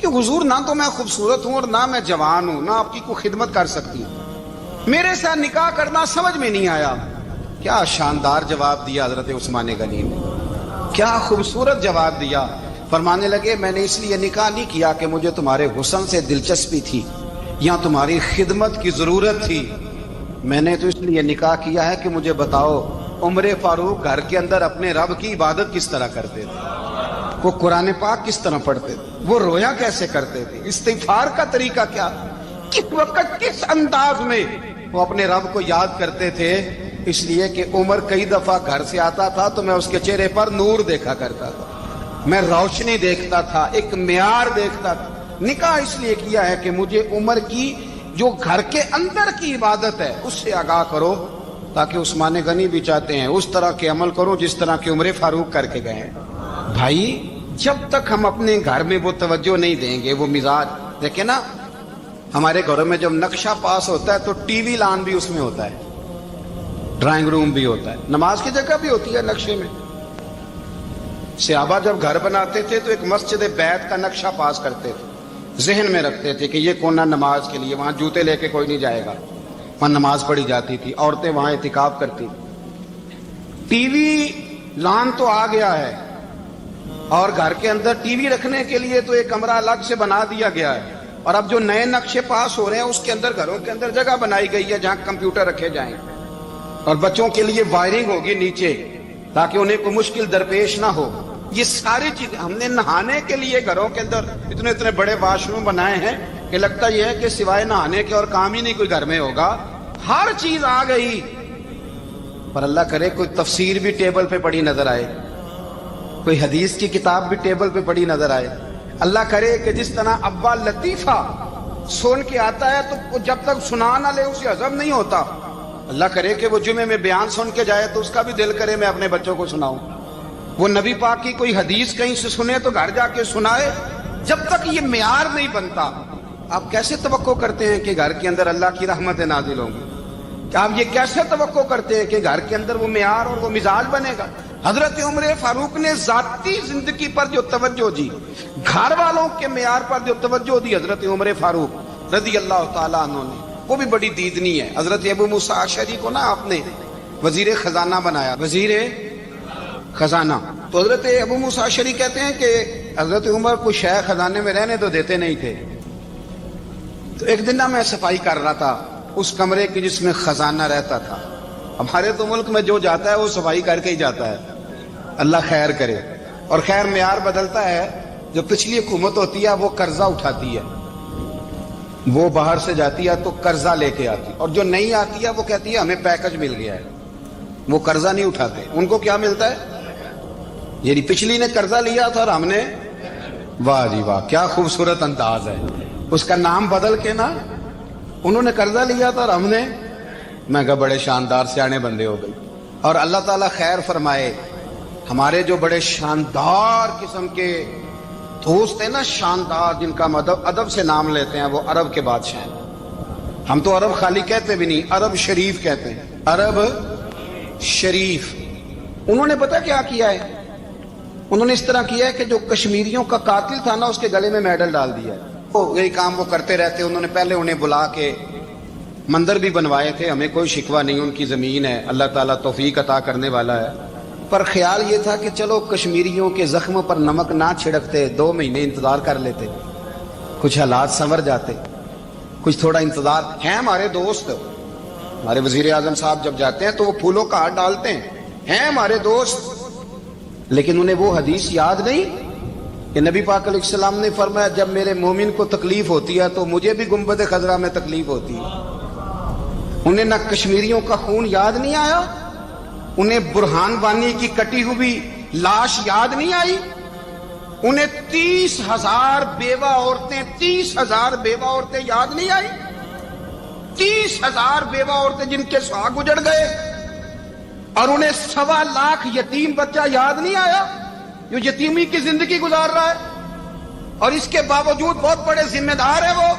کہ حضور نہ تو میں خوبصورت ہوں اور نہ میں جوان ہوں، نہ آپ کی کوئی خدمت کر سکتی ہوں، میرے ساتھ نکاح کرنا سمجھ میں نہیں آیا. کیا شاندار جواب دیا حضرت عثمان غنی نے، کیا خوبصورت جواب دیا. فرمانے لگے میں نے اس لیے نکاح نہیں کیا کہ مجھے تمہارے حسن سے دلچسپی تھی یا تمہاری خدمت کی ضرورت تھی. میں نے تو اس لیے نکاح کیا ہے کہ مجھے بتاؤ عمر فاروق گھر کے اندر اپنے رب کی عبادت کس طرح کرتے تھے، وہ قرآن پاک کس طرح پڑھتے تھے، وہ رویا کیسے کرتے تھے، استغفار کا طریقہ کیا، کس وقت کس انداز میں وہ اپنے رب کو یاد کرتے تھے. اس لیے کہ عمر کئی دفعہ گھر سے آتا تھا تو میں اس کے چہرے پر نور دیکھا کرتا تھا، میں روشنی دیکھتا تھا، ایک معیار دیکھتا تھا. نکاح اس لیے کیا ہے کہ مجھے عمر کی جو گھر کے اندر کی عبادت ہے اس سے آگاہ کرو، تاکہ عثمان غنی بھی چاہتے ہیں اس طرح کے عمل کرو جس طرح کے عمر فاروق کر کے گئے ہیں. بھائی جب تک ہم اپنے گھر میں وہ توجہ نہیں دیں گے، وہ مزاج دیکھیں نا، ہمارے گھروں میں جب نقشہ پاس ہوتا ہے تو ٹی وی لان بھی اس میں ہوتا ہے، ڈرائنگ روم بھی ہوتا ہے، نماز کی جگہ بھی ہوتی ہے نقشے میں. صحابہ جب گھر بناتے تھے تو ایک مسجد بیت کا نقشہ پاس کرتے تھے، ذہن میں رکھتے تھے کہ یہ کونا نماز کے لیے، وہاں جوتے لے کے کوئی نہیں جائے گا، وہاں نماز پڑھی جاتی تھی، عورتیں وہاں اعتکاف کرتی تھی. ٹی وی لان تو آ گیا ہے اور گھر کے اندر ٹی وی رکھنے کے لیے تو ایک کمرہ الگ سے بنا دیا گیا ہے. اور اب جو نئے نقشے پاس ہو رہے ہیں اس کے اندر گھروں کے اندر جگہ بنائی گئی ہے جہاں کمپیوٹر رکھے جائیں اور بچوں کے لیے وائرنگ ہوگی نیچے تاکہ انہیں کوئی مشکل درپیش نہ ہو. یہ ساری چیزیں ہم نے نہانے کے لیے گھروں کے اندر اتنے بڑے واش روم بنائے ہیں کہ لگتا یہ ہے کہ سوائے نہانے کے اور کام ہی نہیں کوئی گھر میں ہوگا. ہر چیز آ گئی، پر اللہ کرے کوئی تفسیر بھی ٹیبل پہ پڑی نظر آئے، کوئی حدیث کی کتاب بھی ٹیبل پہ پڑی نظر آئے. اللہ کرے کہ جس طرح ابا لطیفہ سن کے آتا ہے تو جب تک سنا نہ لے اسے ہضم نہیں ہوتا. اللہ کرے کہ وہ جمعے میں بیان سن کے جائے تو اس کا بھی دل کرے میں اپنے بچوں کو سناؤں. وہ نبی پاک کی کوئی حدیث کہیں سے سنے تو گھر جا کے سنائے. جب تک یہ معیار نہیں بنتا آپ کیسے توقع کرتے ہیں کہ گھر کے اندر اللہ کی رحمتیں نازل ہوں گی؟ آپ یہ کیسے توقع کرتے ہیں کہ گھر کے اندر وہ معیار اور وہ مزاج بنے گا؟ حضرت عمر فاروق نے ذاتی زندگی پر جو توجہ دی، گھر والوں کے معیار پر جو توجہ دی حضرت عمر فاروق رضی اللہ تعالیٰ عنہ نے، وہ بھی بڑی دیدنی ہے. حضرت ابو موسیٰ اشعری کو نا آپ نے وزیر خزانہ بنایا، وزیر خزانہ. تو حضرت ابو موسیٰ اشعری کہتے ہیں کہ حضرت عمر کو شیخ خزانے میں رہنے تو دیتے نہیں تھے. تو ایک دن میں صفائی کر رہا تھا اس کمرے کی جس میں خزانہ رہتا تھا. ہمارے تو ملک میں جو جاتا ہے وہ صفائی کر کے ہی جاتا ہے، اللہ خیر کرے. اور خیر معیار بدلتا ہے. جو پچھلی حکومت ہوتی ہے وہ قرضہ اٹھاتی ہے، وہ باہر سے جاتی ہے تو قرضہ لے کے آتی، اور جو نہیں آتی ہے وہ کہتی ہے ہمیں پیکج مل گیا ہے. وہ قرضہ نہیں اٹھاتے. ان کو کیا ملتا ہے؟ یعنی پچھلی نے قرضہ لیا تھا اور ہم نے، واہ جی واہ کیا خوبصورت انداز ہے، اس کا نام بدل کے نا، انہوں نے قرضہ لیا تھا اور ہم نے، میں کہا بڑے شاندار سیانے بندے ہو گئی. اور اللہ تعالیٰ خیر فرمائے، ہمارے جو بڑے شاندار قسم کے دوست ہیں نا، شاندار، جن کا ادب سے نام لیتے ہیں، وہ عرب کے بادشاہ ہیں. ہم تو عرب خالی کہتے بھی نہیں، عرب شریف کہتے ہیں، عرب شریف. انہوں نے پتہ کیا کیا ہے؟ انہوں نے اس طرح کیا ہے کہ جو کشمیریوں کا قاتل تھا نا، اس کے گلے میں میڈل ڈال دیا ہے. یہی کام وہ کرتے رہتے. انہوں نے پہلے انہیں بلا کے مندر بھی بنوائے تھے، ہمیں کوئی شکوہ نہیں، ان کی زمین ہے، اللہ تعالیٰ توفیق عطا کرنے والا ہے. پر خیال یہ تھا کہ چلو کشمیریوں کے زخم پر نمک نہ چھڑکتے، 2 مہینے انتظار کر لیتے، کچھ حالات سنور جاتے، کچھ تھوڑا انتظار. ہیں ہمارے دوست، ہمارے وزیر اعظم صاحب جب جاتے ہیں تو وہ پھولوں کا ہار ڈالتے ہیں ہمارے دوست. لیکن انہیں وہ حدیث یاد نہیں کہ نبی پاک علیہ السلام نے فرمایا جب میرے مومن کو تکلیف ہوتی ہے تو مجھے بھی گنبد خضرا میں تکلیف ہوتی ہے. انہیں نہ کشمیریوں کا خون یاد نہیں آیا، انہیں برہان وانی کی کٹی ہوئی لاش یاد نہیں آئی، انہیں 30,000 بیوہ عورتیں 30,000 بیوہ عورتیں یاد نہیں آئی، 30,000 بیوہ عورتیں جن کے سہاگ اجڑ گئے، اور انہیں 1.25 لاکھ یتیم بچہ یاد نہیں آیا جو یتیمی کی زندگی گزار رہا ہے. اور اس کے باوجود بہت بڑے ذمہ دار ہے وہ.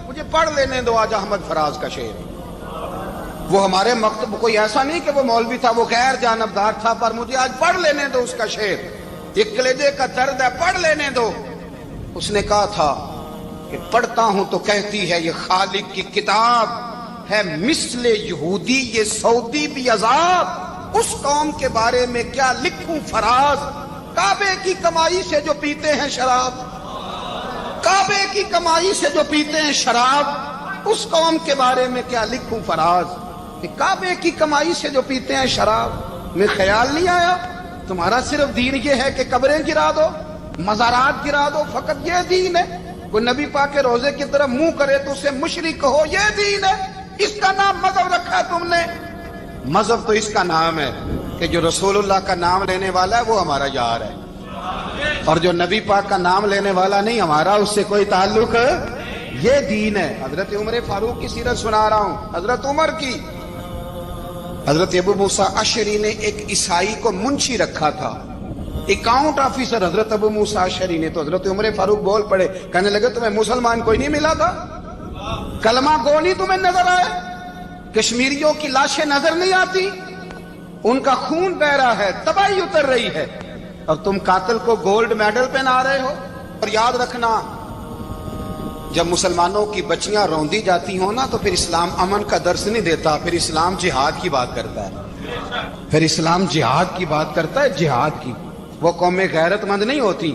مجھے پڑھ لینے دو آج احمد فراز کا شعر. وہ ہمارے مکتب کوئی ایسا نہیں کہ وہ مولوی تھا، وہ غیر جانبدار تھا، پر مجھے آج پڑھ لینے دو اس کا شعر. ایک کلیجے کا درد ہے، پڑھ لینے دو. اس نے کہا تھا کہ پڑھتا ہوں تو کہتی ہے یہ خالق کی کتاب ہے، مثل یہودی یہ سعودی بھی عذاب، اس قوم کے بارے میں کیا لکھوں فراز، کعبے کی کمائی سے جو پیتے ہیں شراب، کعبے کی کمائی سے جو پیتے ہیں شراب، اس قوم کے بارے میں کیا لکھوں فراز. کہ کعبے کی کمائی سے جو پیتے ہیں شراب. میں خیال نہیں آیا تمہارا صرف دین یہ ہے کہ قبریں گرا دو، مزارات گرا دو، فقط یہ دین ہے؟ کوئی نبی پاک کے روزے کی طرف منہ کرے تو اسے مشرک کہو، یہ دین ہے؟ اس کا نام مذہب رکھا تم نے. مذہب تو اس کا نام ہے کہ جو رسول اللہ کا نام لینے والا ہے وہ ہمارا یار ہے، اور جو نبی پاک کا نام لینے والا نہیں، ہمارا اس سے کوئی تعلق. یہ دین ہے. حضرت عمر فاروق کی سیرت سنا رہا ہوں، حضرت عمر کی. حضرت ابو موسیٰ اشعری نے ایک عیسائی کو منشی رکھا تھا، اکاؤنٹ آفیسر حضرت ابو موسیٰ اشعری نے. تو حضرت عمر فاروق بول پڑے، کہنے لگے تمہیں مسلمان کوئی نہیں ملا تھا؟ کلمہ گو نہیں تمہیں نظر آئے؟ کشمیریوں کی لاشیں نظر نہیں آتی؟ ان کا خون بہ رہا ہے، تباہی اتر رہی ہے، اور تم قاتل کو گولڈ میڈل پہنا رہے ہو. اور یاد رکھنا، جب مسلمانوں کی بچیاں روندی جاتی ہوں نا تو پھر اسلام امن کا درس نہیں دیتا، پھر اسلام جہاد کی بات کرتا ہے. پھر اسلام جہاد کی بات کرتا ہے، جہاد کی. وہ قومیں غیرت مند نہیں ہوتی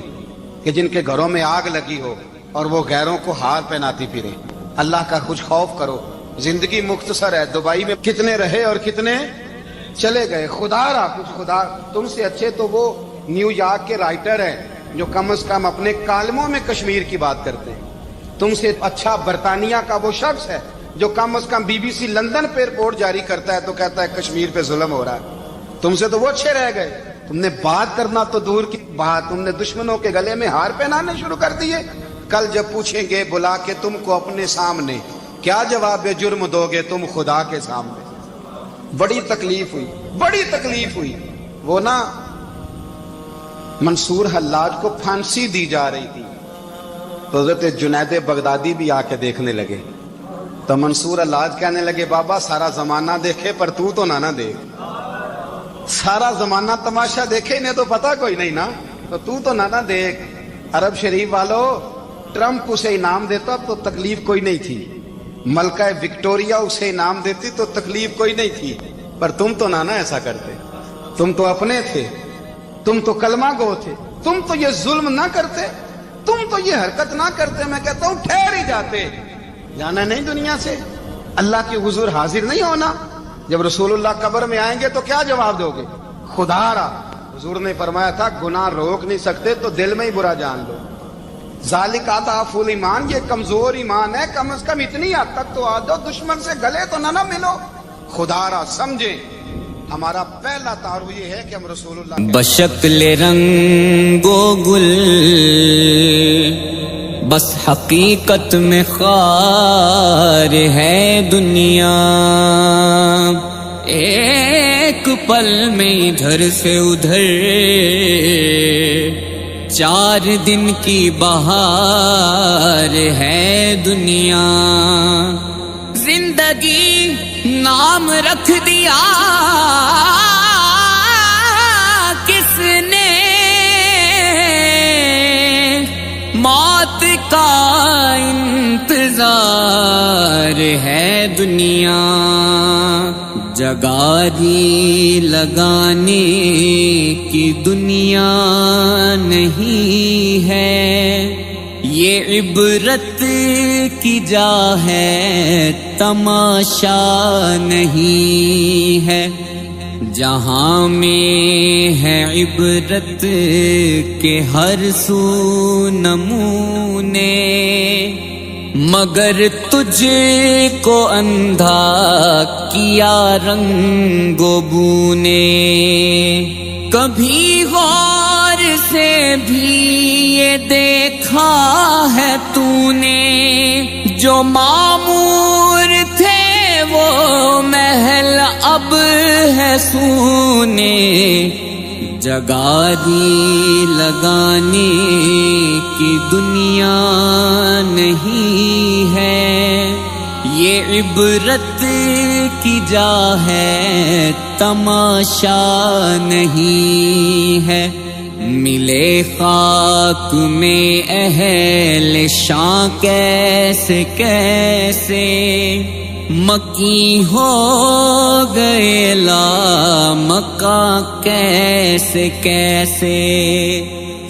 کہ جن کے گھروں میں آگ لگی ہو اور وہ غیروں کو ہار پہناتی پھرے. اللہ کا کچھ خوف کرو. زندگی مختصر ہے. دبئی میں کتنے رہے اور کتنے چلے گئے. خدا را کچھ خدا تم سے اچھے تو وہ نیو یارک کے رائٹر ہیں جو کم از کم اپنے کالموں میں کشمیر کی بات کرتے ہیں. تم سے اچھا برطانیہ کا وہ شخص ہے جو کم از کم BBC لندن پہ رپورٹ جاری کرتا ہے تو کہتا ہے کشمیر پہ ظلم ہو رہا ہے. تم سے تو وہ اچھے رہ گئے. تم نے بات کرنا تو دور کی بات، تم نے دشمنوں کے گلے میں ہار پہنانے شروع کر دیے. کل جب پوچھیں گے بلا کے تم کو اپنے سامنے، کیا جواب جرم دو گے تم خدا کے سامنے؟ بڑی تکلیف ہوئی، بڑی تکلیف ہوئی. وہ نا منصور حلاج کو پھانسی دی جا رہی تھی تو حضرت جنید بغدادی بھی آ کے دیکھنے لگے. تو منصور حلاج کہنے لگے بابا سارا زمانہ دیکھے پر تو نہ دیکھ. سارا زمانہ تماشا دیکھے، انہیں تو پتا کوئی نہیں نا، تو نہ دیکھ. عرب شریف والو، ٹرمپ اسے انعام دیتا تو تکلیف کوئی نہیں تھی، ملکہ وکٹوریا اسے انعام دیتی تو تکلیف کوئی نہیں تھی، پر تم تو نہ ایسا کرتے. تم تو اپنے تھے، تم تو کلمہ گو تھے، تم تو یہ ظلم نہ کرتے، تم تو یہ حرکت نہ کرتے. میں کہتا ہوں ٹھہر ہی جاتے. جانا نہیں دنیا سے، اللہ کے حضور حاضر نہیں ہونا. جب رسول اللہ قبر میں آئیں گے تو کیا جواب دو گے؟ خدا را حضور نے فرمایا تھا گناہ روک نہیں سکتے تو دل میں ہی برا جان لو. ذالک اضعف الایمان، یہ کمزور ایمان ہے. کم از کم اتنی حد تک تو آ جاؤ، دشمن سے گلے تو نہ ملو. خدا را سمجھیں ہمارا پہلا تعارف یہ ہے کہ ہم رسول اللہ بشکل رنگ و گل بس حقیقت میں خار ہے دنیا، ایک پل میں ادھر سے ادھر 4 دن کی بہار ہے دنیا، زندگی نام رکھ دیا کس نے، موت کا انتظار ہے دنیا، جگاری لگانے کی دنیا نہیں ہے، یہ عبرت کی جا ہے تماشا نہیں ہے، جہاں میں ہے عبرت کے ہر سو نمونے، مگر تجھ کو اندھا کیا رنگ و بو نے، کبھی غور سے بھی یہ دیکھا ہے تو نے، جو معمور تھے وہ محل اب ہے سونے، جگاری لگانے کی دنیا نہیں ہے، یہ عبرت کی جا ہے تماشا نہیں ہے، ملے خاک میں اہل شاں کیسے کیسے، مکی ہو گئے لا مکہ کیسے کیسے،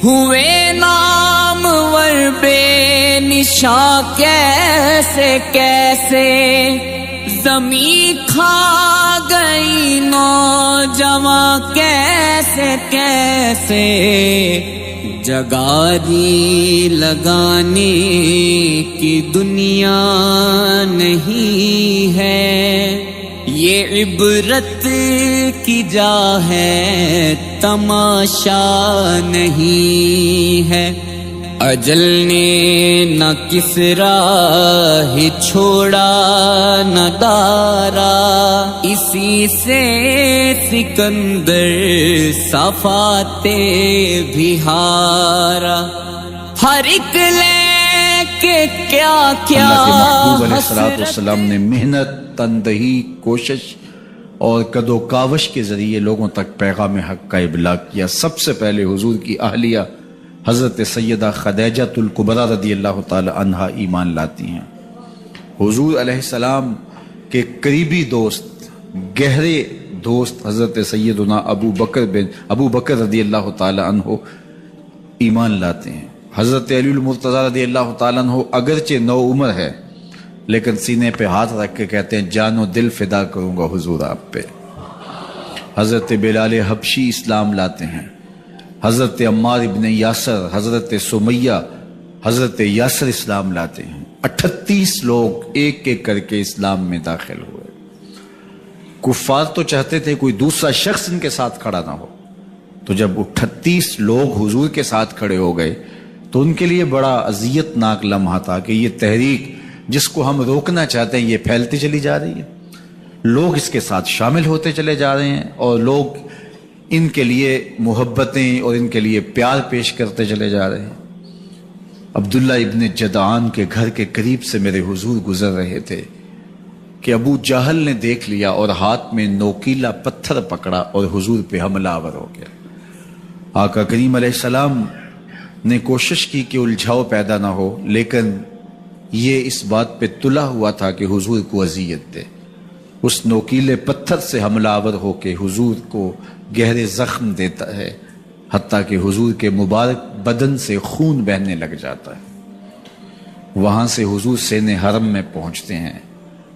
ہوئے نامور بے نشاں کیسے کیسے، زمین کھا گئی نوجواں کیسے کیسے، جگاری لگانے کی دنیا نہیں ہے، یہ عبرت کی جا ہے تماشا نہیں ہے، اجل نے نہ کسرا ہی چھوڑا نہ دارا، اسی سے سکندر صفاتے بھی ہارا، ہر ایک لے کے کیا کیا اللہ کے محبوب علیہ الصلوۃ والسلام نے محنت، تندہی، کوشش اور کد و کاوش کے ذریعے لوگوں تک پیغام حق کا ابلاغ کیا۔ سب سے پہلے حضور کی اہلیہ حضرت سیدہ خدیجہ الکبریٰ رضی اللہ تعالی عنہا ایمان لاتی ہیں۔ حضور علیہ السلام کے قریبی دوست، گہرے دوست حضرت سیدنا ابو بکر رضی اللہ تعالی عنہ ایمان لاتے ہیں۔ حضرت علی المرتضیٰ رضی اللہ تعالیٰ عنہ اگرچہ نو عمر ہے لیکن سینے پہ ہاتھ رکھ کے کہتے ہیں جان و دل فدا کروں گا حضور آپ پہ۔ حضرت بلال حبشی اسلام لاتے ہیں، حضرت عمار ابن یاسر، حضرت سمیہ، حضرت یاسر اسلام لاتے ہیں۔ 38 لوگ ایک ایک کر کے اسلام میں داخل ہوئے۔ کفار تو چاہتے تھے کوئی دوسرا شخص ان کے ساتھ کھڑا نہ ہو، تو جب 38 لوگ حضور کے ساتھ کھڑے ہو گئے تو ان کے لیے بڑا اذیت ناک لمحہ تھا کہ یہ تحریک جس کو ہم روکنا چاہتے ہیں یہ پھیلتی چلی جا رہی ہے، لوگ اس کے ساتھ شامل ہوتے چلے جا رہے ہیں اور لوگ ان کے لیے محبتیں اور ان کے لیے پیار پیش کرتے چلے جا رہے ہیں۔ عبداللہ ابن جدعان کے گھر کے قریب سے میرے حضور گزر رہے تھے کہ ابو جہل نے دیکھ لیا اور ہاتھ میں نوکیلا پتھر پکڑا اور حضور پہ حملہ آور ہو گیا۔ آقا کریم علیہ السلام نے کوشش کی کہ الجھاؤ پیدا نہ ہو، لیکن یہ اس بات پہ تلا ہوا تھا کہ حضور کو اذیت دے۔ اس نوکیلے پتھر سے حملہ آور ہو کے حضور کو گہرے زخم دیتا ہے، حتیٰ کہ حضور کے مبارک بدن سے خون بہنے لگ جاتا ہے۔ وہاں سے حضور سین حرم میں پہنچتے ہیں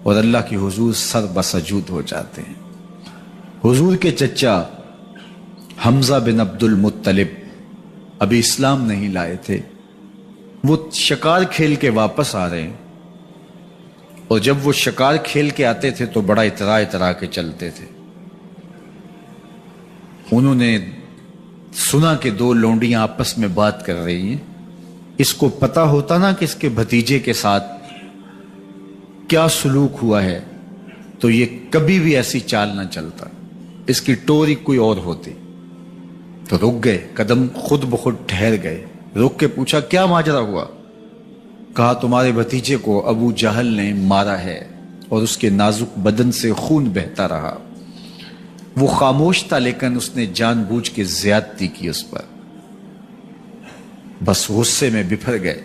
اور اللہ کے حضور سر بسجود ہو جاتے ہیں۔ حضور کے چچا حمزہ بن عبد المطلب ابھی اسلام نہیں لائے تھے، وہ شکار کھیل کے واپس آ رہے ہیں، اور جب وہ شکار کھیل کے آتے تھے تو بڑا اترا کے چلتے تھے۔ انہوں نے سنا کہ دو لونڈیاں آپس میں بات کر رہی ہیں. اس کو پتا ہوتا نا کہ اس کے بھتیجے کے ساتھ کیا سلوک ہوا ہے تو یہ کبھی بھی ایسی چال نہ چلتا. اس کی ٹوری کوئی اور ہوتی. تو رک گئے, قدم خود بخود ٹھہر گئے. رک کے پوچھا کیا ماجرا ہوا؟ کہا تمہارے بھتیجے کو ابو جہل نے مارا ہے اور اس کے نازک بدن سے خون بہتا رہا. وہ خاموش تھا لیکن اس نے جان بوجھ کے زیادتی کی اس پر. بس غصے میں بپھر گئے.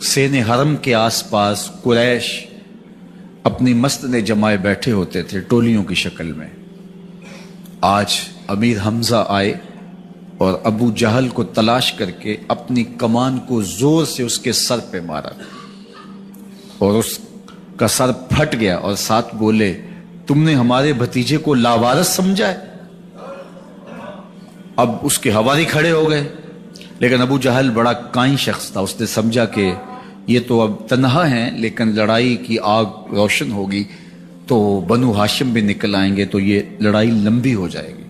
سین حرم کے آس پاس قریش اپنی مسجدیں جمائے بیٹھے ہوتے تھے ٹولیوں کی شکل میں. آج امیر حمزہ آئے اور ابو جہل کو تلاش کر کے اپنی کمان کو زور سے اس کے سر پہ مارا اور اس کا سر پھٹ گیا اور ساتھ بولے تم نے ہمارے بھتیجے کو لاوارث سمجھا ہے. اب اس کے حواری کھڑے ہو گئے لیکن ابو جہل بڑا کائن شخص تھا. اس نے سمجھا کہ یہ تو اب تنہا ہیں لیکن لڑائی کی آگ روشن ہوگی تو بنو ہاشم بھی نکل آئیں گے تو یہ لڑائی لمبی ہو جائے گی.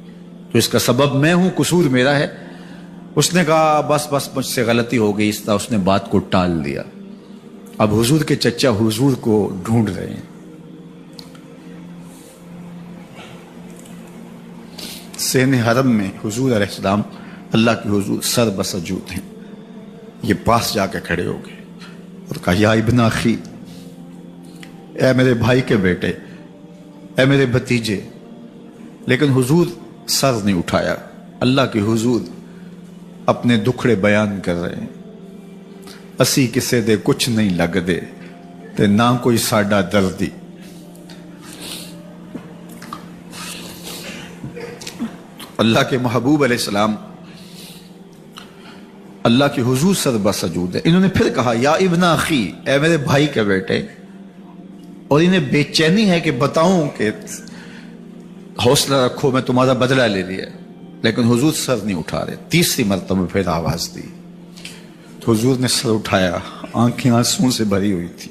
تو اس کا سبب میں ہوں, قصور میرا ہے. اس نے کہا بس بس مجھ سے غلطی ہو گئی. اس طرح اس نے بات کو ٹال دیا. اب حضور کے چچا حضور کو ڈھونڈ رہے ہیں. سین حرم میں حضور علیہ السلام اللہ کے حضور سر بسجود ہیں. یہ پاس جا کے کھڑے ہو گئے اور کہا یا ابن اخی, اے میرے بھائی کے بیٹے, اے میرے بھتیجے. لیکن حضور سر نہیں اٹھایا. اللہ کے حضور اپنے دکھڑے بیان کر رہے ہیں. اسی کسے دے کچھ نہیں لگ دے تے نہ کوئی ساڈا دردی. اللہ کے محبوب علیہ السلام اللہ کے حضور سر بسجود ہے. انہوں نے پھر کہا یا ابن اخی, اے میرے بھائی کے بیٹے. اور انہیں بے چینی ہے کہ بتاؤں کہ حوصلہ رکھو میں تمہارا بدلہ لے لیا, لیکن حضور سر نہیں اٹھا رہے. تیسری مرتبہ پھر آواز دی تو حضور نے سر اٹھایا. آنکھیں آنسوں سے بھری ہوئی تھی.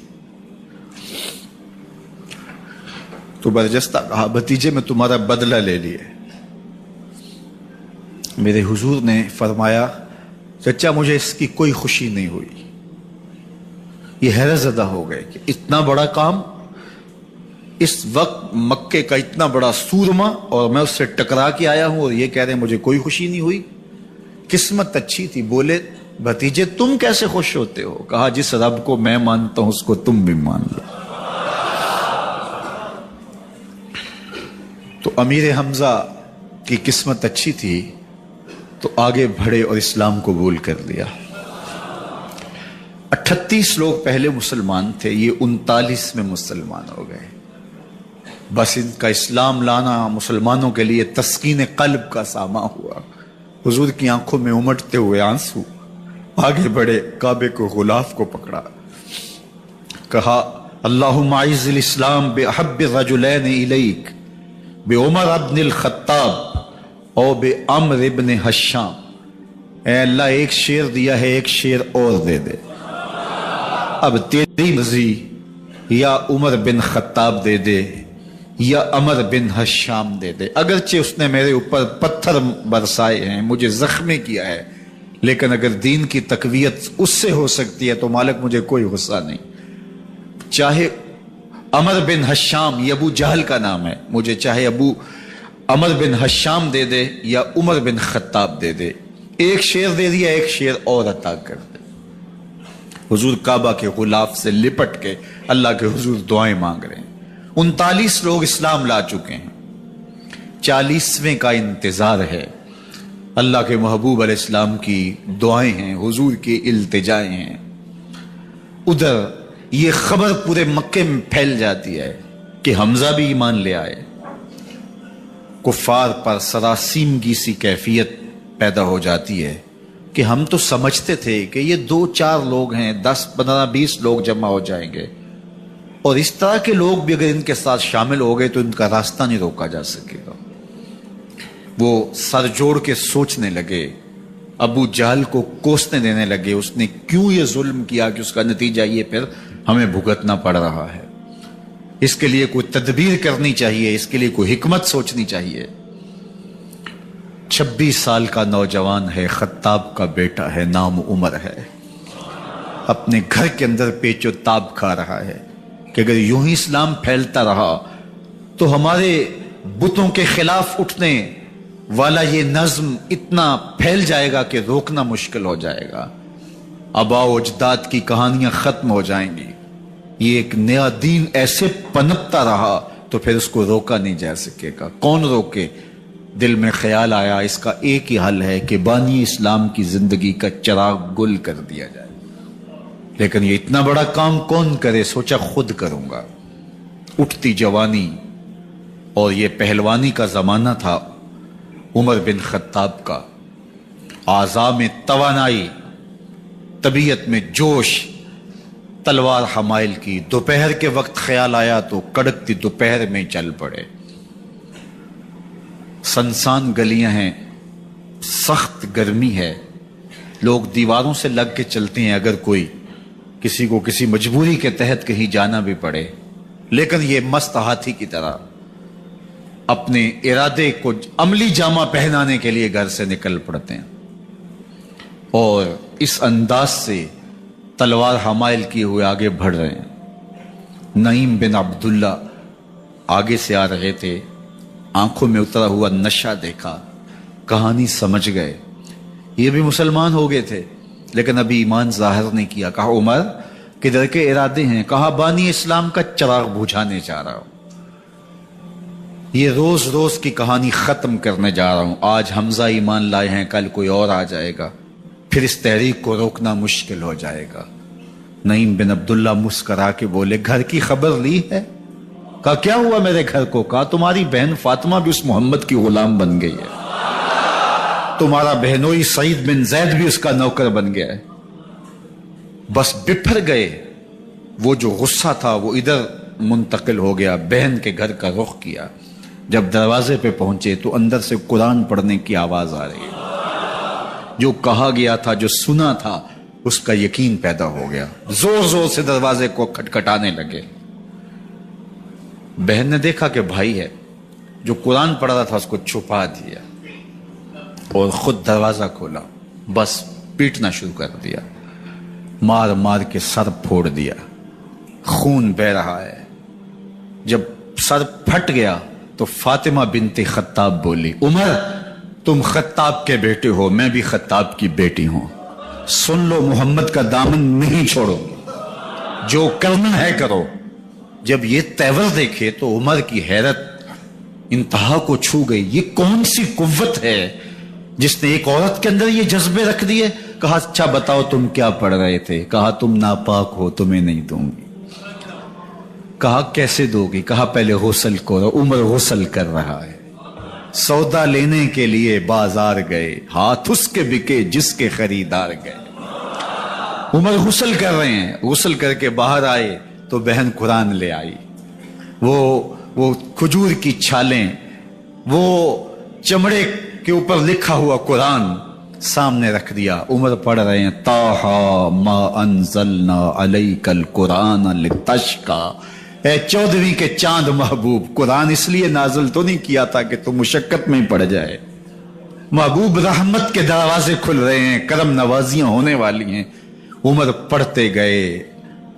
تو برجستہ کہا بھتیجے میں تمہارا بدلہ لے لیے. میرے حضور نے فرمایا چچا مجھے اس کی کوئی خوشی نہیں ہوئی. یہ حیرت زدہ ہو گئے کہ اتنا بڑا کام, اس وقت مکے کا اتنا بڑا سورما اور میں اس سے ٹکرا کے آیا ہوں اور یہ کہہ رہے ہیں مجھے کوئی خوشی نہیں ہوئی. قسمت اچھی تھی. بولے بھتیجے تم کیسے خوش ہوتے ہو؟ کہا جس رب کو میں مانتا ہوں اس کو تم بھی مان لو. تو امیر حمزہ کی قسمت اچھی تھی تو آگے بڑھے اور اسلام قبول کر لیا. 38 لوگ پہلے مسلمان تھے, یہ 39 میں مسلمان ہو گئے. بس ان کا اسلام لانا مسلمانوں کے لیے تسکین قلب کا ساما ہوا. حضور کی آنکھوں میں امٹتے ہوئے آنسو. آگے بڑھے, کعبے کو غلاف کو پکڑا, کہا اللہم اعز الاسلام باحب الرجلین الیک بعمر ابن الخطاب اور بے عمر ابن حشام. اے اللہ ایک شیر دیا ہے, ایک شیر اور دے دے. اب تیری مرضی, یا عمر بن خطاب دے دے یا عمر بن حشام دے دے. اگرچہ اس نے میرے اوپر پتھر برسائے ہیں, مجھے زخمی کیا ہے, لیکن اگر دین کی تقویت اس سے ہو سکتی ہے تو مالک مجھے کوئی غصہ نہیں. چاہے عمر بن حشام, یہ ابو جہل کا نام ہے, مجھے چاہے ابو عمر بن حشام دے دے یا عمر بن خطاب دے دے. ایک شیر دے دیا, ایک شیر اور عطا کر دے. حضور کعبہ کے غلاف سے لپٹ کے اللہ کے حضور دعائیں مانگ رہے ہیں. 39 لوگ اسلام لا چکے ہیں, 40ویں کا انتظار ہے. اللہ کے محبوب علیہ السلام کی دعائیں ہیں, حضور کی التجائیں ہیں. ادھر یہ خبر پورے مکے میں پھیل جاتی ہے کہ حمزہ بھی ایمان لے آئے. کفار پر سراسیمگی سی کیفیت پیدا ہو جاتی ہے کہ ہم تو سمجھتے تھے کہ یہ 2-4 لوگ ہیں, 10, 15, 20 لوگ جمع ہو جائیں گے, اور اس طرح کے لوگ بھی اگر ان کے ساتھ شامل ہو گئے تو ان کا راستہ نہیں روکا جا سکے گا. وہ سر جوڑ کے سوچنے لگے, ابو جہل کو کوسنے دینے لگے اس نے کیوں یہ ظلم کیا کہ اس کا نتیجہ یہ پھر ہمیں بھگتنا پڑ رہا ہے. اس کے لیے کوئی تدبیر کرنی چاہیے, اس کے لیے کوئی حکمت سوچنی چاہیے. 26 سال کا نوجوان ہے، خطاب کا بیٹا ہے، نام عمر ہے، اپنے گھر کے اندر پیچ و تاب کھا رہا ہے کہ اگر یوں ہی اسلام پھیلتا رہا تو ہمارے بتوں کے خلاف اٹھنے والا یہ نظم اتنا پھیل جائے گا کہ روکنا مشکل ہو جائے گا، آباء و اجداد کی کہانیاں ختم ہو جائیں گی، یہ ایک نیا دین ایسے پنپتا رہا تو پھر اس کو روکا نہیں جا سکے گا، کون روکے؟ دل میں خیال آیا اس کا ایک ہی حل ہے کہ بانی اسلام کی زندگی کا چراغ گل کر دیا جائے، لیکن یہ اتنا بڑا کام کون کرے؟ سوچا خود کروں گا۔ اٹھتی جوانی اور یہ پہلوانی کا زمانہ تھا عمر بن خطاب کا، اعضاء میں توانائی، طبیعت میں جوش، تلوار حمائل کی۔ دوپہر کے وقت خیال آیا تو کڑکتی دوپہر میں چل پڑے۔ سنسان گلیاں ہیں، سخت گرمی ہے، لوگ دیواروں سے لگ کے چلتے ہیں اگر کوئی کسی کو کسی مجبوری کے تحت کہیں جانا بھی پڑے، لیکن یہ مست ہاتھی کی طرح اپنے ارادے کو عملی جامہ پہنانے کے لیے گھر سے نکل پڑتے ہیں، اور اس انداز سے تلوار حمائل کیے ہوئے آگے بڑھ رہے ہیں۔ نعیم بن عبداللہ آگے سے آ رہے تھے، آنکھوں میں اترا ہوا نشہ دیکھا، کہانی سمجھ گئے، یہ بھی مسلمان ہو گئے تھے لیکن ابھی ایمان ظاہر نہیں کیا۔ کہا عمر کدھر کے ارادے ہیں؟ کہا بانی اسلام کا چراغ بجھانے جا رہا ہوں، یہ روز روز کی کہانی ختم کرنے جا رہا ہوں۔ آج حمزہ ایمان لائے ہیں، کل کوئی اور آ جائے گا، پھر اس تحریک کو روکنا مشکل ہو جائے گا۔ نعیم بن عبداللہ مسکرا کے بولے گھر کی خبر لی ہے؟ کہا کیا ہوا میرے گھر کو؟ کہا تمہاری بہن فاطمہ بھی اس محمد کی غلام بن گئی ہے، تمہارا بہنوئی سعید بن زید بھی اس کا نوکر بن گیا ہے۔ بس بپھر گئے، وہ جو غصہ تھا وہ ادھر منتقل ہو گیا، بہن کے گھر کا رخ کیا۔ جب دروازے پہ پہنچے تو اندر سے قرآن پڑھنے کی آواز آ رہی ہے، جو کہا گیا تھا، جو سنا تھا، اس کا یقین پیدا ہو گیا۔ زور زور سے دروازے کو کھٹکھٹانے لگے۔ بہن نے دیکھا کہ بھائی ہے، جو قرآن پڑھ رہا تھا اس کو چھپا دیا اور خود دروازہ کھولا، بس پیٹنا شروع کر دیا، مار مار کے سر پھوڑ دیا، خون بہ رہا ہے۔ جب سر پھٹ گیا تو فاطمہ بنت خطاب بولی عمر تم خطاب کے بیٹے ہو، میں بھی خطاب کی بیٹی ہوں، سن لو محمد کا دامن نہیں چھوڑو، جو کرنا ہے کرو۔ جب یہ تیور دیکھے تو عمر کی حیرت انتہا کو چھو گئی، یہ کون سی قوت ہے جس نے ایک عورت کے اندر یہ جذبے رکھ دیے؟ کہا اچھا بتاؤ تم کیا پڑھ رہے تھے؟ کہا تم ناپاک ہو، تمہیں نہیں دوں گی۔ کہا کیسے دو گی؟ کہا پہلے غسل کرو۔ عمر غسل کر رہا ہے، سودا لینے کے لیے بازار گئے، ہاتھ اس کے بکے جس کے خریدار گئے۔ عمر غسل کر رہے ہیں، غسل کر کے باہر آئے تو بہن قرآن لے آئی، وہ کھجور کی چھالیں، وہ چمڑے کے اوپر لکھا ہوا قرآن سامنے رکھ دیا۔ عمر پڑھ رہے ہیں طٰہٰ ما انزلنا علیک القرآن لتشقیٰ، اے 14ویں کے چاند محبوب، قرآن اس لیے نازل تو نہیں کیا تھا کہ تم مشقت میں پڑ جائے، محبوب رحمت کے دروازے کھل رہے ہیں، کرم نوازیاں ہونے والی ہیں۔ عمر پڑھتے گئے،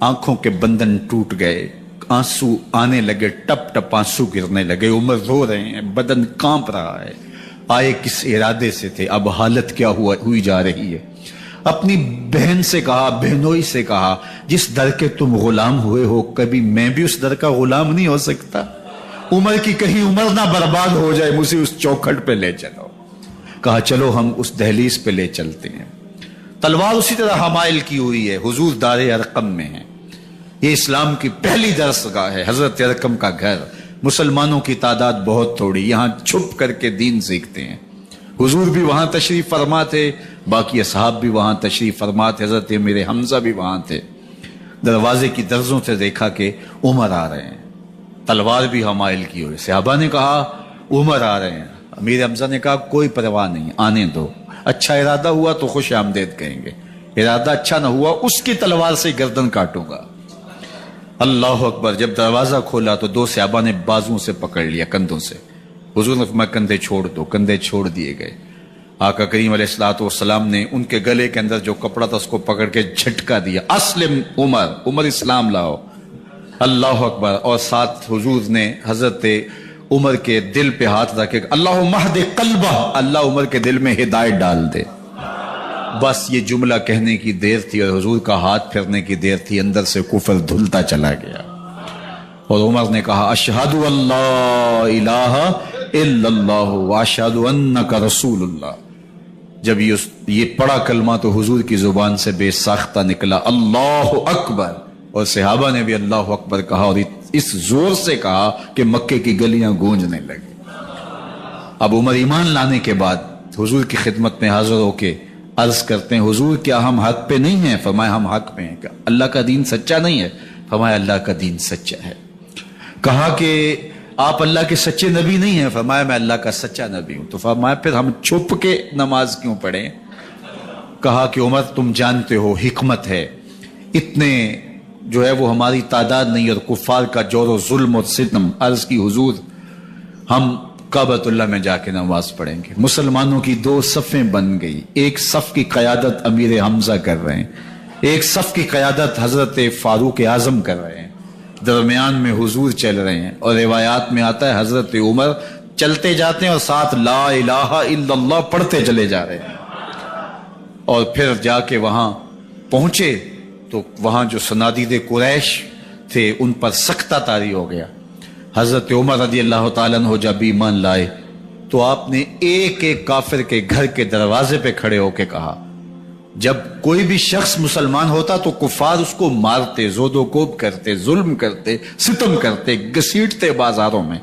آنکھوں کے بندن ٹوٹ گئے، آنسو آنے لگے، ٹپ ٹپ آنسو گرنے لگے، عمر رو رہے ہیں، بدن کانپ رہا ہے۔ آئے کس ارادے سے تھے، اب حالت کیا ہوئی جا رہی ہے۔ اپنی بہن سے کہا، بہنوئی سے کہا جس در کے تم غلام ہوئے ہو کبھی میں بھی اس در کا غلام نہیں ہو سکتا؟ عمر کی کہیں عمر نہ برباد ہو جائے، مجھے اس چوکھٹ پہ لے چلو۔ کہا چلو ہم اس دہلیز پہ لے چلتے ہیں۔ تلوار اسی طرح حمائل کی ہوئی ہے، حضور دار ارقم میں ہے، یہ اسلام کی پہلی درسگاہ ہے، حضرت ارقم کا گھر۔ مسلمانوں کی تعداد بہت تھوڑی، یہاں چھپ کر کے دین سیکھتے ہیں۔ حضور بھی وہاں تشریف فرما تھے، باقی اصحاب بھی وہاں تشریف فرما تھے، حضرت میرے حمزہ بھی وہاں تھے۔ دروازے کی درزوں سے دیکھا کہ عمر آ رہے ہیں، تلوار بھی حمائل کی ہوئی۔ صحابہ نے کہا عمر آ رہے ہیں، امیر حمزہ نے کہا کوئی پرواہ نہیں، آنے دو، اچھا ارادہ ہوا تو خوش آمدید کہیں گے، ارادہ اچھا نہ ہوا اس کی تلوار سے گردن کاٹوں گا۔ اللہ اکبر۔ جب دروازہ کھولا تو دو صحابہ نے بازوں سے پکڑ لیا، کندھوں سے، حضور نے فرمایا کندھے چھوڑ دو، کندھے چھوڑ دیے گئے۔ آقا کریم علیہ الصلوۃ والسلام نے ان کے گلے کے اندر جو کپڑا تھا اس کو پکڑ کے جھٹکا دیا، اسلم عمر، عمر اسلام لاؤ، اللہ اکبر۔ اور ساتھ حضور نے حضرت عمر کے دل پہ ہاتھ رکھے، اللہم اہد قلبہ، اللہ عمر کے دل میں ہدایت ڈال دے۔ بس یہ جملہ کہنے کی دیر تھی اور حضور کا ہاتھ پھرنے کی دیر تھی، اندر سے کفر دھلتا چلا گیا۔ اور عمر نے کہا اشہد اللہ الہ الا اللہ واشہد انک رسول اللہ۔ جب یہ پڑا کلمہ تو حضور کی زبان سے بے ساختہ نکلا اللہ اکبر، اور صحابہ نے بھی اللہ اکبر کہا، اور اس زور سے کہا کہ مکے کی گلیاں گونجنے لگی۔ اب عمر ایمان لانے کے بعد حضور کی خدمت میں حاضر ہو کے عرض کرتے ہیں حضور کیا ہم حق پہ نہیں ہیں؟ فرمایا ہم حق پہ ہیں۔ اللہ کا دین سچا نہیں ہے؟ فرمایا اللہ کا دین سچا ہے۔ کہا کہ آپ اللہ کے سچے نبی نہیں ہیں؟ فرمایا میں اللہ کا سچا نبی ہوں۔ تو فرمایا پھر ہم چھپ کے نماز کیوں پڑھیں؟ کہا کہ عمر تم جانتے ہو حکمت ہے، اتنے جو ہے وہ ہماری تعداد نہیں، اور کفار کا جور و ظلم اور ستم۔ عرض کی حضور ہم کعبۃ اللہ میں جا کے نماز پڑھیں گے۔ مسلمانوں کی دو صفیں بن گئی، ایک صف کی قیادت امیر حمزہ کر رہے ہیں، ایک صف کی قیادت حضرت فاروق اعظم کر رہے ہیں، درمیان میں حضور چل رہے ہیں، اور روایات میں آتا ہے حضرت عمر چلتے جاتے ہیں اور ساتھ لا الہ الا اللہ پڑھتے چلے جا رہے ہیں۔ اور پھر جا کے وہاں پہنچے تو وہاں جو صنادید قریش تھے ان پر سختہ طاری ہو گیا۔ حضرت عمر رضی اللہ تعالیٰ عنہ جب ایمان لائے تو آپ نے ایک ایک کافر کے گھر کے دروازے پہ کھڑے ہو کے کہا، جب کوئی بھی شخص مسلمان ہوتا تو کفار اس کو مارتے، زود و کوب کرتے، ظلم کرتے، ستم کرتے، گھسیٹتے بازاروں میں،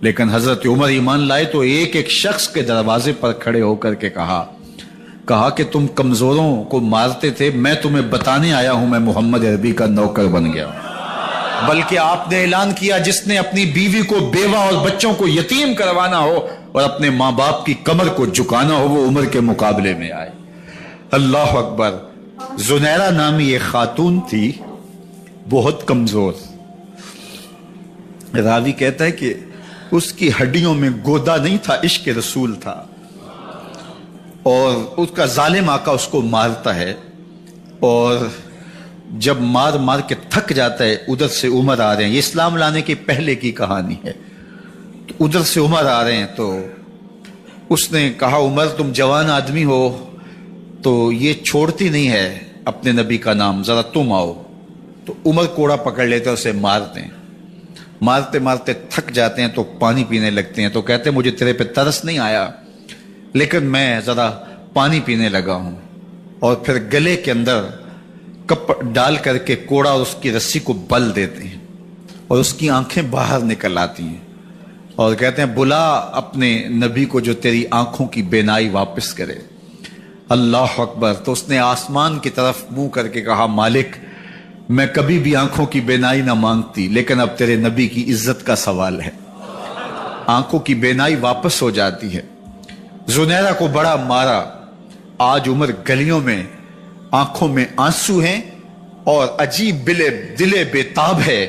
لیکن حضرت عمر ایمان لائے تو ایک ایک شخص کے دروازے پر کھڑے ہو کر کے کہا کہ تم کمزوروں کو مارتے تھے، میں تمہیں بتانے آیا ہوں میں محمد عربی کا نوکر بن گیا ہوں۔ بلکہ آپ نے اعلان کیا جس نے اپنی بیوی کو بیوہ اور بچوں کو یتیم کروانا ہو اور اپنے ماں باپ کی کمر کو جھکانا ہو وہ عمر کے مقابلے میں آئے۔ اللہ اکبر۔ زنیرہ نامی ایک خاتون تھی بہت کمزور، راوی کہتا ہے کہ اس کی ہڈیوں میں گودا نہیں تھا، عشق رسول تھا، اور اس کا ظالم آقا اس کو مارتا ہے، اور جب مار مار کے تھک جاتا ہے ادھر سے عمر آ رہے ہیں، یہ اسلام لانے کے پہلے کی کہانی ہے، تو ادھر سے عمر آ رہے ہیں تو اس نے کہا عمر تم جوان آدمی ہو تو یہ چھوڑتی نہیں ہے اپنے نبی کا نام، ذرا تم آؤ۔ تو عمر کوڑا پکڑ لیتے اسے مارتے ہیں، مارتے مارتے تھک جاتے ہیں تو پانی پینے لگتے ہیں، تو کہتے ہیں مجھے تیرے پہ ترس نہیں آیا لیکن میں ذرا پانی پینے لگا ہوں، اور پھر گلے کے اندر کپ ڈال کر کے کوڑا اور اس کی رسی کو بل دیتے ہیں اور اس کی آنکھیں باہر نکل آتی ہیں، اور کہتے ہیں بلا اپنے نبی کو جو تیری آنکھوں کی بینائی واپس کرے۔ اللہ اکبر۔ تو اس نے آسمان کی طرف منہ کر کے کہا مالک میں کبھی بھی آنکھوں کی بینائی نہ مانگتی لیکن اب تیرے نبی کی عزت کا سوال ہے۔ آنکھوں کی بینائی واپس ہو جاتی ہے۔ زنیرہ کو بڑا مارا، آج عمر گلیوں میں آنکھوں میں آنسو ہیں اور عجیب دلے بےتاب ہے،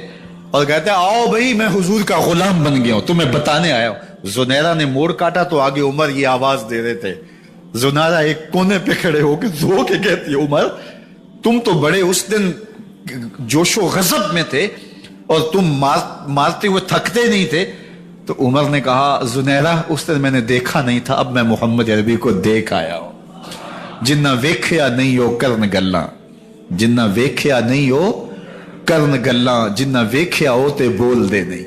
اور کہتا ہے آؤ بھائی میں حضور کا غلام بن گیا ہوں، تمہیں بتانے آیا ہوں۔ زنیرہ نے موڑ کاٹا تو آگے عمر یہ آواز دے رہے تھے۔ زنیرہ ایک کونے پہ کھڑے ہو کے رو کے کہتی ہے عمر تم تو بڑے اس دن جوش و غضب میں تھے اور تم مارتے ہوئے تھکتے نہیں تھے۔ تو عمر نے کہا زنیرہ اس دن میں نے دیکھا نہیں تھا، اب میں محمد عربی کو دیکھ آیا ہوں۔ جنہ ویکھیا نہیں ہو کرن گلاں، جنہ ویکھیا نہیں ہو کرن گلاں، جنہ ویکھیا ہو تے بول دے نہیں،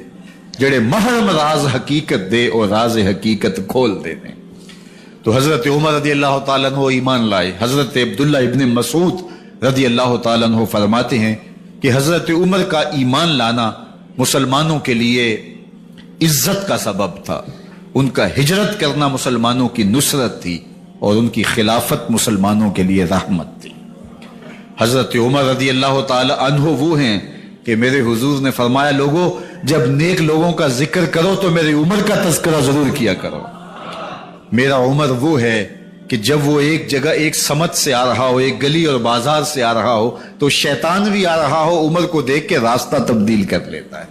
جڑے محرم راز حقیقت دے اور راز حقیقت کھول دے نہیں۔ تو حضرت عمر رضی اللہ تعالیٰ عنہ ایمان لائے۔ حضرت عبداللہ ابن مسعود رضی اللہ تعالیٰ عنہ فرماتے ہیں کہ حضرت عمر کا ایمان لانا مسلمانوں کے لیے عزت کا سبب تھا، ان کا ہجرت کرنا مسلمانوں کی نصرت تھی، اور ان کی خلافت مسلمانوں کے لیے رحمت تھی۔ حضرت عمر رضی اللہ تعالی عنہ وہ ہیں کہ میرے حضور نے فرمایا لوگوں جب نیک لوگوں کا ذکر کرو تو میرے عمر کا تذکرہ ضرور کیا کرو۔ میرا عمر وہ ہے کہ جب وہ ایک جگہ ایک سمت سے آ رہا ہو، ایک گلی اور بازار سے آ رہا ہو تو شیطان بھی آ رہا ہو، عمر کو دیکھ کے راستہ تبدیل کر لیتا ہے۔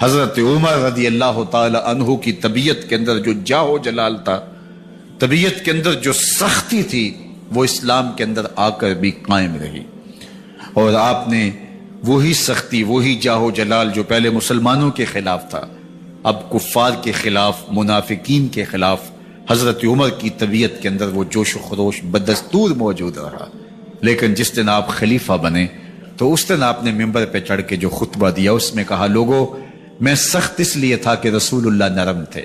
حضرت عمر رضی اللہ تعالی عنہ کی طبیعت کے اندر جو جاہ و جلال تھا، طبیعت کے اندر جو سختی تھی، وہ اسلام کے اندر آ کر بھی قائم رہی، اور آپ نے وہی سختی، وہی جاہ و جلال جو پہلے مسلمانوں کے خلاف تھا، اب کفار کے خلاف، منافقین کے خلاف حضرت عمر کی طبیعت کے اندر وہ جوش و خروش بدستور موجود رہا۔ لیکن جس دن آپ خلیفہ بنے تو اس دن آپ نے ممبر پہ چڑھ کے جو خطبہ دیا، اس میں کہا، لوگوں میں سخت اس لیے تھا کہ رسول اللہ نرم تھے،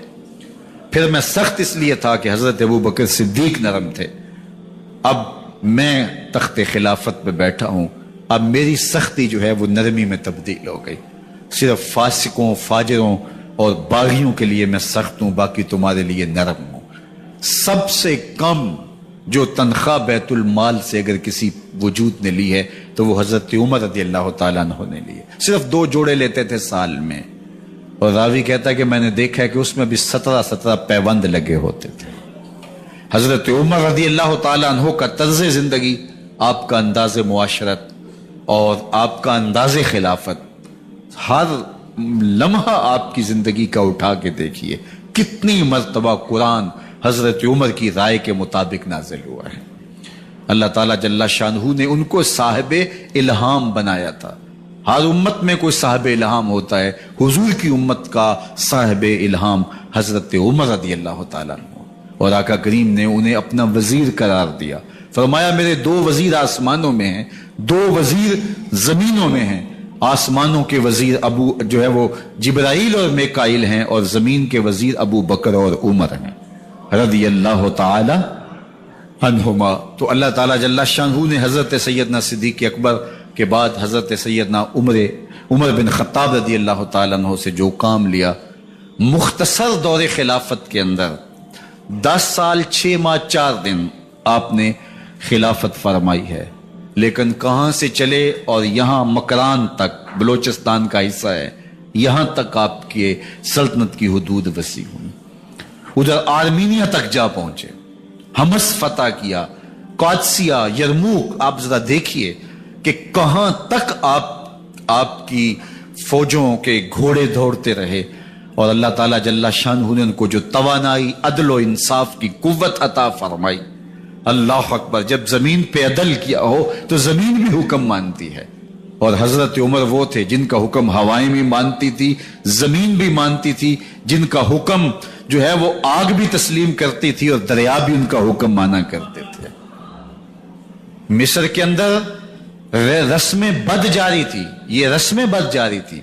پھر میں سخت اس لیے تھا کہ حضرت ابوبکر صدیق نرم تھے، اب میں تخت خلافت پہ بیٹھا ہوں، اب میری سختی جو ہے وہ نرمی میں تبدیل ہو گئی، صرف فاسقوں، فاجروں اور باغیوں کے لیے میں سخت ہوں، باقی تمہارے لیے نرم ہوں۔ سب سے کم جو تنخواہ بیت المال سے اگر کسی وجود نے لی ہے تو وہ حضرت عمر رضی اللہ تعالیٰ عنہ نے لی ہے، صرف 2 جوڑے لیتے تھے سال میں، اور راوی کہتا ہے کہ میں نے دیکھا ہے کہ اس میں بھی 17 پیوند لگے ہوتے تھے۔ حضرت عمر رضی اللہ تعالیٰ عنہ کا طرز زندگی، آپ کا انداز معاشرت اور آپ کا انداز خلافت، ہر لمحہ آپ کی زندگی کا اٹھا کے دیکھیے، کتنی مرتبہ قرآن حضرت عمر کی رائے کے مطابق نازل ہوا ہے۔ اللہ تعالیٰ جل شانہ نے ان کو صاحب الہام بنایا تھا۔ ہر امت میں کوئی صاحب الہام ہوتا ہے، حضور کی امت کا صاحب الہام حضرت عمر رضی اللہ تعالیٰ عنہ، اور آقا کریم نے انہیں اپنا وزیر قرار دیا، فرمایا میرے 2 وزیر آسمانوں میں ہیں، 2 وزیر زمینوں میں ہیں، آسمانوں کے وزیر ابو جو ہے وہ جبرائیل اور میکائیل ہیں، اور زمین کے وزیر ابو بکر اور عمر ہیں رضی اللہ تعالی عنہما۔ تو اللہ تعالیٰ جل شانہ نے حضرت سیدنا صدیق اکبر کے بعد حضرت سیدنا عمر بن خطاب رضی اللہ تعالیٰ عنہ سے جو کام لیا، مختصر دور خلافت کے اندر 10 سال 6 ماہ 4 دن آپ نے خلافت فرمائی ہے، لیکن کہاں سے چلے اور یہاں مکران تک، بلوچستان کا حصہ ہے، یہاں تک آپ کے سلطنت کی حدود وسیع ہوئی، ادھر آرمینیا تک جا پہنچے، حمص فتح کیا، قادسیہ، یرموک، آپ ذرا دیکھیے کہ کہاں تک آپ کی فوجوں کے گھوڑے دوڑتے رہے، اور اللہ تعالیٰ جل شانہ نے ان کو جو توانائی، عدل و انصاف کی قوت عطا فرمائی۔ اللہ اکبر، جب زمین پہ عدل کیا ہو تو زمین بھی حکم مانتی ہے، اور حضرت عمر وہ تھے جن کا حکم ہوائیں بھی مانتی تھی، زمین بھی مانتی تھی، جن کا حکم جو ہے وہ آگ بھی تسلیم کرتی تھی اور دریا بھی ان کا حکم مانا کرتے تھے۔ مصر کے اندر رسم بد جاری تھی، یہ رسم بد جاری تھی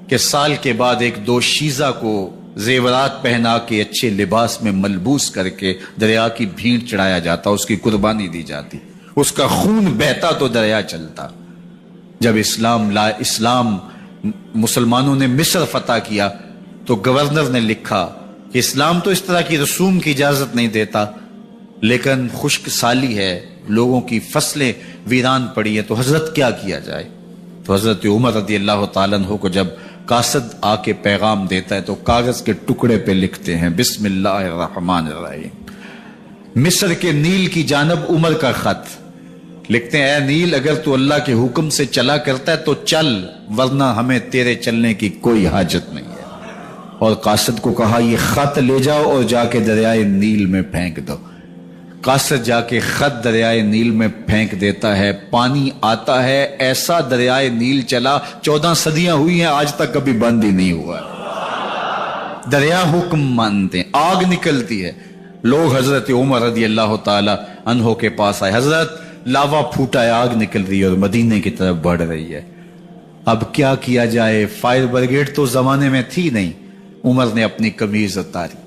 کہ سال کے بعد 1-2 شیزہ کو زیورات پہنا کے اچھے لباس میں ملبوس کر کے دریا کی بھیڑ چڑھایا جاتا، اس کی قربانی دی جاتی، اس کا خون بہتا تو دریا چلتا۔ جب اسلام مسلمانوں نے مصر فتح کیا تو گورنر نے لکھا کہ اسلام تو اس طرح کی رسوم کی اجازت نہیں دیتا، لیکن خشک سالی ہے، لوگوں کی فصلیں ویران پڑی ہیں، تو حضرت کیا کیا جائے؟ تو حضرت عمر رضی اللہ تعالیٰ عنہ کو جب قاصد آ کے پیغام دیتا ہے تو کاغذ کے ٹکڑے پہ لکھتے ہیں بسم اللہ الرحمن الرحیم، مصر کے نیل کی جانب عمر کا خط، لکھتے ہیں اے نیل اگر تو اللہ کے حکم سے چلا کرتا ہے تو چل، ورنہ ہمیں تیرے چلنے کی کوئی حاجت نہیں ہے۔ اور قاصد کو کہا یہ خط لے جاؤ اور جا کے دریائے نیل میں پھینک دو۔ قاصد جا کے خط دریائے نیل میں پھینک دیتا ہے، پانی آتا ہے، ایسا دریائے نیل چلا 14 صدیاں ہوئی ہیں آج تک کبھی بند ہی نہیں ہوا۔ دریا حکم مانتے ہیں، آگ نکلتی ہے، لوگ حضرت عمر رضی اللہ تعالی عنہ کے پاس آئے، حضرت لاوا پھوٹا ہے، آگ نکل رہی ہے اور مدینے کی طرف بڑھ رہی ہے، اب کیا کیا جائے؟ فائر بریگیڈ تو زمانے میں تھی نہیں۔ عمر نے اپنی قمیض اتاری،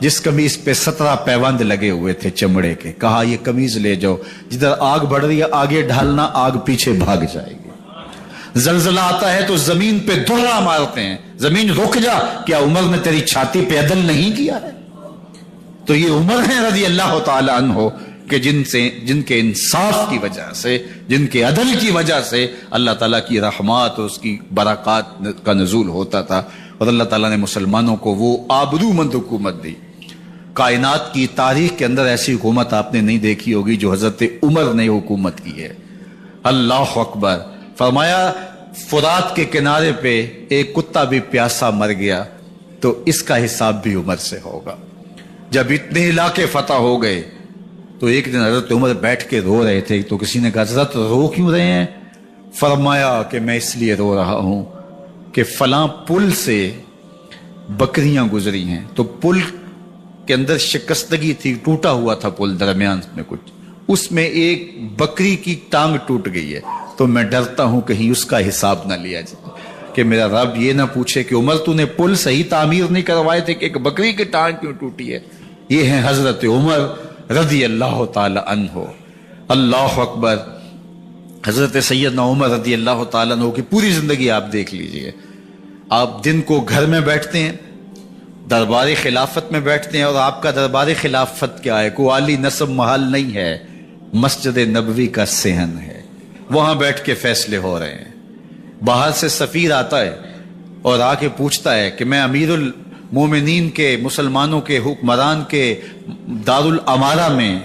جس قمیض پہ 17 پیوند لگے ہوئے تھے چمڑے کے، کہا یہ قمیض لے جاؤ، جدھر آگ بڑھ رہی ہے آگے ڈھالنا، آگ پیچھے بھاگ جائے گی۔ زلزلہ آتا ہے تو زمین پہ دھرا مارتے ہیں، زمین رک جا، کیا عمر نے تیری چھاتی پہ عدل نہیں کیا ہے؟ تو یہ عمر ہیں رضی اللہ تعالی عنہ کہ جن کے انصاف کی وجہ سے، جن کے عدل کی وجہ سے اللہ تعالیٰ کی رحمات اور اس کی برکات کا نزول ہوتا تھا، اور اللہ تعالیٰ نے مسلمانوں کو وہ آبرومند حکومت دی۔ کائنات کی تاریخ کے اندر ایسی حکومت آپ نے نہیں دیکھی ہوگی جو حضرت عمر نے حکومت کی ہے۔ اللہ اکبر، فرمایا فرات کے کنارے پہ ایک کتا بھی پیاسا مر گیا تو اس کا حساب بھی عمر سے ہوگا. جب اتنے علاقے فتح ہو گئے تو ایک دن حضرت عمر بیٹھ کے رو رہے تھے. تو کسی نے کہا حضرت رو کیوں رہے ہیں؟ فرمایا کہ میں اس لیے رو رہا ہوں کہ فلاں پل سے بکریاں گزری ہیں تو پل کے اندر شکستگی تھی, ٹوٹا ہوا تھا پل درمیان میں کچھ, اس میں ایک بکری کی ٹانگ ٹوٹ گئی ہے تو میں ڈرتا ہوں کہیں اس کا حساب نہ لیا جائے کہ میرا رب یہ نہ پوچھے کہ عمر تو نے پل صحیح تعمیر نہیں کروائے تھے کہ ایک بکری کی ٹانگ کیوں ٹوٹی ہے. یہ ہیں حضرت عمر رضی اللہ تعالی عنہ. اللہ اکبر. حضرت سیدنا عمر رضی اللہ تعالیٰ عنہ کی پوری زندگی آپ دیکھ لیجئے. آپ دن کو گھر میں بیٹھتے ہیں, دربار خلافت میں بیٹھتے ہیں, اور آپ کا دربار خلافت کیا ہے؟ کوئی عالی نصب محل نہیں ہے, مسجد نبوی کا صحن ہے. وہاں بیٹھ کے فیصلے ہو رہے ہیں. باہر سے سفیر آتا ہے اور آ کے پوچھتا ہے کہ میں امیر المومنین کے, مسلمانوں کے حکمران کے دارالامارہ میں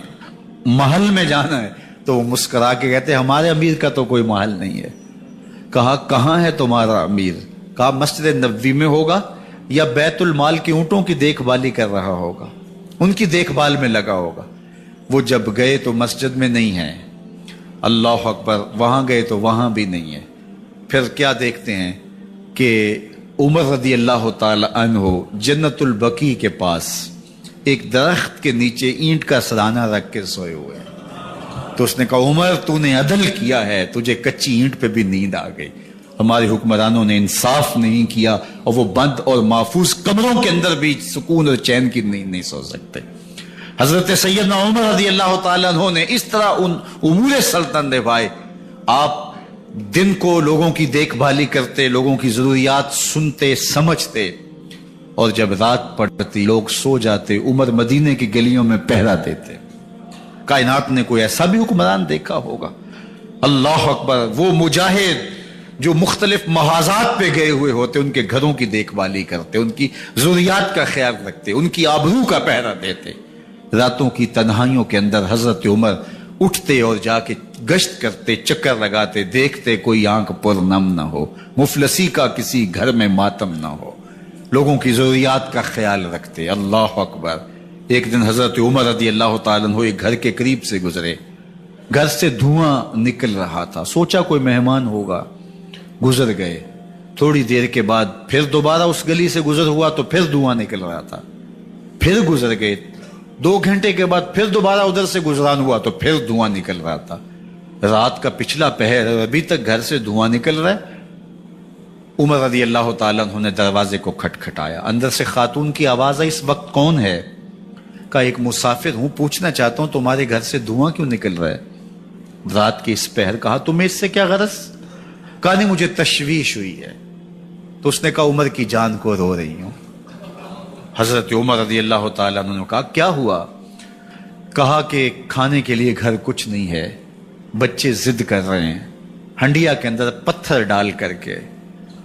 محل میں جانا ہے. تو وہ مسکرا کے کہتے ہیں ہمارے امیر کا تو کوئی محل نہیں ہے. کہا کہاں ہے تمہارا امیر؟ کہا مسجد نبوی میں ہوگا یا بیت المال کے اونٹوں کی دیکھ بھالی کر رہا ہوگا, ان کی دیکھ بھال میں لگا ہوگا. وہ جب گئے تو مسجد میں نہیں ہے. اللہ اکبر. وہاں گئے تو وہاں بھی نہیں ہے. پھر کیا دیکھتے ہیں کہ عمر رضی اللہ تعالی عنہ جنت البقیع کے پاس ایک درخت کے نیچے اینٹ کا سرانہ رکھ کے سوئے ہوئے ہیں. تو اس نے کہا عمر تو نے عدل کیا ہے, تجھے کچی اینٹ پہ بھی نیند آ گئی. ہمارے حکمرانوں نے انصاف نہیں کیا اور وہ بند اور محفوظ کمروں کے اندر بھی سکون اور چین کی نیند نہیں سو سکتے. حضرت سیدنا عمر رضی اللہ تعالیٰ عنہ نے اس طرح ان امور سلطنت نبھائے. آپ دن کو لوگوں کی دیکھ بھالی کرتے, لوگوں کی ضروریات سنتے سمجھتے, اور جب رات پڑتی لوگ سو جاتے عمر مدینے کی گلیوں میں پہرا دیتے. کائنات نے کوئی ایسا بھی حکمران دیکھا ہوگا؟ اللہ اکبر. وہ مجاہد جو مختلف محاذات پہ گئے ہوئے ہوتے ان کے گھروں کی دیکھ بھالی کرتے, ان کی ضروریات کا خیال رکھتے, ان کی آبرو کا پہرا دیتے. راتوں کی تنہائیوں کے اندر حضرت عمر اٹھتے اور جا کے گشت کرتے, چکر لگاتے, دیکھتے کوئی آنکھ پر نم نہ ہو, مفلسی کا کسی گھر میں ماتم نہ ہو, لوگوں کی ضروریات کا خیال رکھتے. اللہ اکبر. ایک دن حضرت عمر رضی اللہ تعالیٰ عنہ ایک گھر کے قریب سے گزرے. گھر سے دھواں نکل رہا تھا. سوچا کوئی مہمان ہوگا, گزر گئے. تھوڑی دیر کے بعد پھر دوبارہ اس گلی سے گزر ہوا تو پھر دھواں نکل رہا تھا. پھر گزر گئے. 2 گھنٹے کے بعد پھر دوبارہ ادھر سے گزران ہوا تو پھر دھواں نکل رہا تھا. رات کا پچھلا پہر ابھی تک گھر سے دھواں نکل رہا ہے. عمر رضی اللہ تعالیٰ عنہ نے دروازے کو کھٹکھٹایا. اندر سے خاتون کی آواز آئی, اس وقت کون ہے؟ کہا ایک مسافر ہوں, پوچھنا چاہتا ہوں تمہارے گھر سے دھواں کیوں نکل رہا ہے رات کے اس پہر. کہا تمہیں اس سے کیا غرض؟ کہا نہیں مجھے تشویش ہوئی ہے. تو اس نے کہا عمر کی جان کو رو رہی ہوں. حضرت عمر رضی اللہ تعالیٰ عنہ نے کہا کیا ہوا؟ کہا کہ کھانے کے لیے گھر کچھ نہیں ہے, بچے ضد کر رہے ہیں, ہنڈیا کے اندر پتھر ڈال کر کے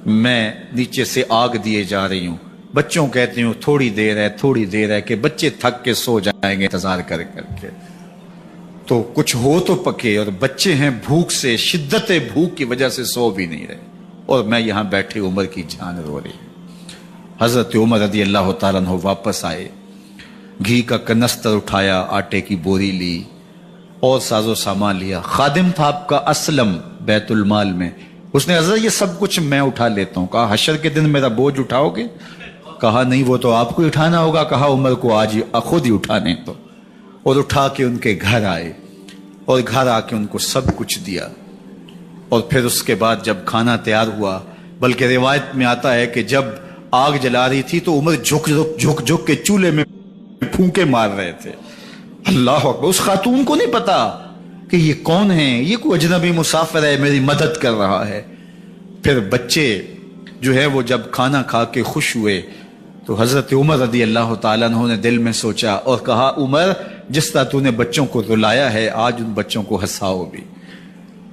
میں نیچے سے آگ دیے جا رہی ہوں. بچوں کہتے ہوں تھوڑی دیر ہے کہ بچے تھک کے سو جائیں گے انتظار کر کے, تو کچھ ہو تو پکے, اور بچے ہیں بھوک سے, شدت بھوک کی وجہ سے سو بھی نہیں رہے, اور میں یہاں بیٹھے عمر کی جان رو رہی. حضرت عمر رضی اللہ تعالیٰ عنہ واپس آئے, گھی کا کنستر اٹھایا, آٹے کی بوری لی اور ساز و سامان لیا. خادم تھا آپ کا اسلم بیت المال میں. اس نے حضرت یہ سب کچھ میں اٹھا لیتا ہوں. کہا حشر کے دن میرا بوجھ اٹھاؤ گے؟ کہا نہیں وہ تو آپ کو اٹھانا ہوگا. کہا عمر کو آج خود ہی اٹھانے تو. اور اٹھا کے ان کے گھر آئے اور گھر آ کے ان کو سب کچھ دیا. اور پھر اس کے بعد جب کھانا تیار ہوا, بلکہ روایت میں آتا ہے کہ جب آگ جلا رہی تھی تو عمر جھک کے چولہے میں پھونکے مار رہے تھے. اللہ اکبر. اس خاتون کو نہیں پتا کہ یہ کون ہے, یہ کوئی اجنبی مسافر ہے, میری مدد کر رہا ہے. پھر بچے جو ہے وہ جب کھانا کھا کے خوش ہوئے تو حضرت عمر رضی اللہ تعالیٰ عنہ نے دل میں سوچا اور کہا عمر جس طرح تو نے بچوں کو رلایا ہے آج ان بچوں کو ہنساؤ بھی.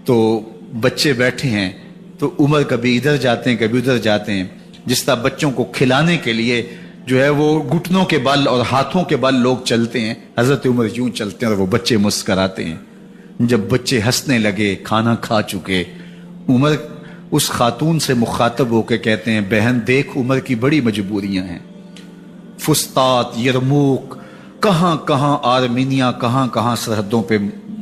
تو بچے بیٹھے ہیں تو عمر کبھی ادھر جاتے ہیں کبھی ادھر جاتے ہیں. جس طرح بچوں کو کھلانے کے لیے جو ہے وہ گھٹنوں کے بل اور ہاتھوں کے بل لوگ چلتے ہیں, حضرت عمر یوں چلتے ہیں اور وہ بچے مسکراتے ہیں. جب بچے ہنسنے لگے, کھانا کھا چکے, عمر اس خاتون سے مخاطب ہو کے کہتے ہیں بہن دیکھ عمر کی بڑی مجبوریاں ہیں، فسطاط، یرموک، کہاں کہاں آرمینیا، کہاں کہاں سرحدوں پہ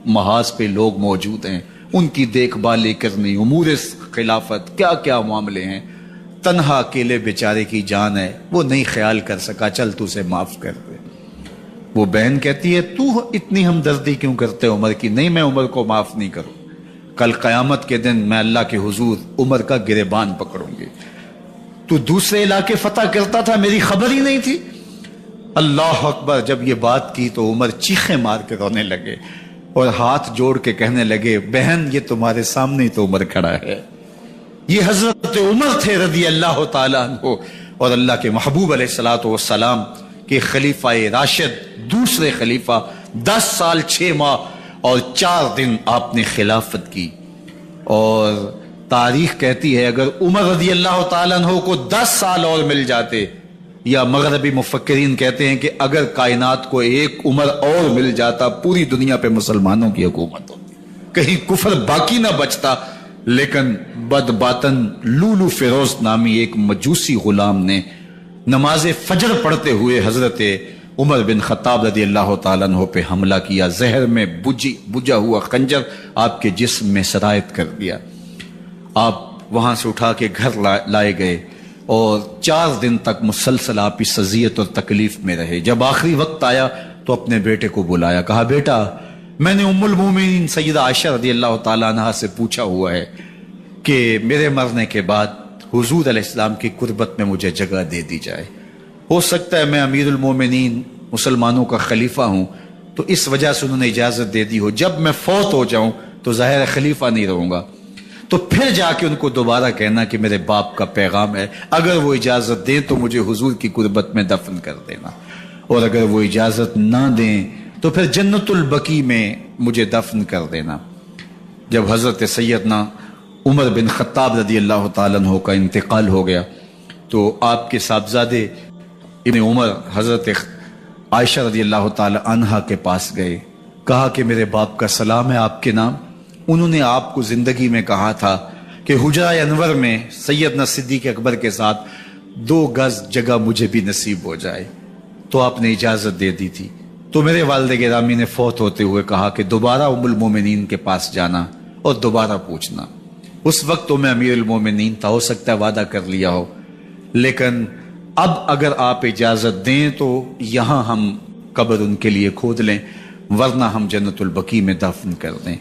محاذ پہ لوگ موجود ہیں، ان کی دیکھ بھال کرنی، امور خلافت، کیا کیا معاملے ہیں، تنہا اکیلے بیچارے کی جان ہے، وہ نہیں خیال کر سکا، چل تو اسے معاف کر دے۔ وہ بہن کہتی ہے تو اتنی ہمدردی کیوں کرتے عمر کی؟ نہیں، میں عمر کو معاف نہیں کروں، کل قیامت کے دن میں اللہ کے حضور عمر کا گریبان پکڑوں گی۔ تو دوسرے علاقے فتح کرتا تھا، میری خبر ہی نہیں تھی۔ اللہ اکبر! جب یہ بات کی تو عمر چیخیں مار کے رونے لگے اور ہاتھ جوڑ کے کہنے لگے بہن یہ تمہارے سامنے تو عمر کھڑا ہے، یہ حضرت عمر تھے رضی اللہ تعالیٰ عنہ، اور اللہ کے محبوب علیہ الصلوۃ والسلام کے خلیفہ راشد، دوسرے خلیفہ، 10 سال 6 ماہ اور 4 دن آپ نے خلافت کی۔ اور تاریخ کہتی ہے اگر عمر رضی اللہ تعالیٰ عنہ کو 10 سال اور مل جاتے، یا مغربی مفکرین کہتے ہیں کہ اگر کائنات کو ایک عمر اور مل جاتا، پوری دنیا پہ مسلمانوں کی حکومت ہوتی، کہیں کفر باقی نہ بچتا۔ لیکن بد باطن لولو فیروز نامی ایک مجوسی غلام نے نماز فجر پڑھتے ہوئے حضرت عمر بن خطاب رضی اللہ تعالیٰ عنہ پہ حملہ کیا، زہر میں بجھا ہوا خنجر آپ کے جسم میں سرایت کر دیا۔ آپ وہاں سے اٹھا کے گھر لائے گئے اور 4 دن تک مسلسل آپ اس اذیت اور تکلیف میں رہے۔ جب آخری وقت آیا تو اپنے بیٹے کو بلایا، کہا بیٹا میں نے ام المومنین سیدہ عائشہ رضی اللہ تعالیٰ عنہ سے پوچھا ہوا ہے کہ میرے مرنے کے بعد حضور علیہ السلام کی قربت میں مجھے جگہ دے دی جائے، ہو سکتا ہے میں امیر المومنین مسلمانوں کا خلیفہ ہوں تو اس وجہ سے انہوں نے اجازت دے دی ہو، جب میں فوت ہو جاؤں تو ظاہر خلیفہ نہیں رہوں گا، تو پھر جا کے ان کو دوبارہ کہنا کہ میرے باپ کا پیغام ہے، اگر وہ اجازت دیں تو مجھے حضور کی قربت میں دفن کر دینا، اور اگر وہ اجازت نہ دیں تو پھر جنت البقیع میں مجھے دفن کر دینا۔ جب حضرت سیدنا عمر بن خطاب رضی اللہ تعالیٰ عنہ کا انتقال ہو گیا تو آپ کے صاحبزادے ابن عمر حضرت عائشہ رضی اللہ تعالیٰ عنہا کے پاس گئے، کہا کہ میرے باپ کا سلام ہے آپ کے نام، انہوں نے آپ کو زندگی میں کہا تھا کہ حجرہ انور میں سیدنا صدیق اکبر کے ساتھ 2 گز جگہ مجھے بھی نصیب ہو جائے، تو آپ نے اجازت دے دی تھی۔ تو میرے والد گرامی نے فوت ہوتے ہوئے کہا کہ دوبارہ ام المومنین کے پاس جانا اور دوبارہ پوچھنا۔ اس وقت تو میں امیر المومنین تھا، ہو سکتا ہے وعدہ کر لیا ہو، لیکن اب اگر آپ اجازت دیں تو یہاں ہم قبر ان کے لیے کھود لیں، ورنہ ہم جنت البقیع میں دفن کر دیں۔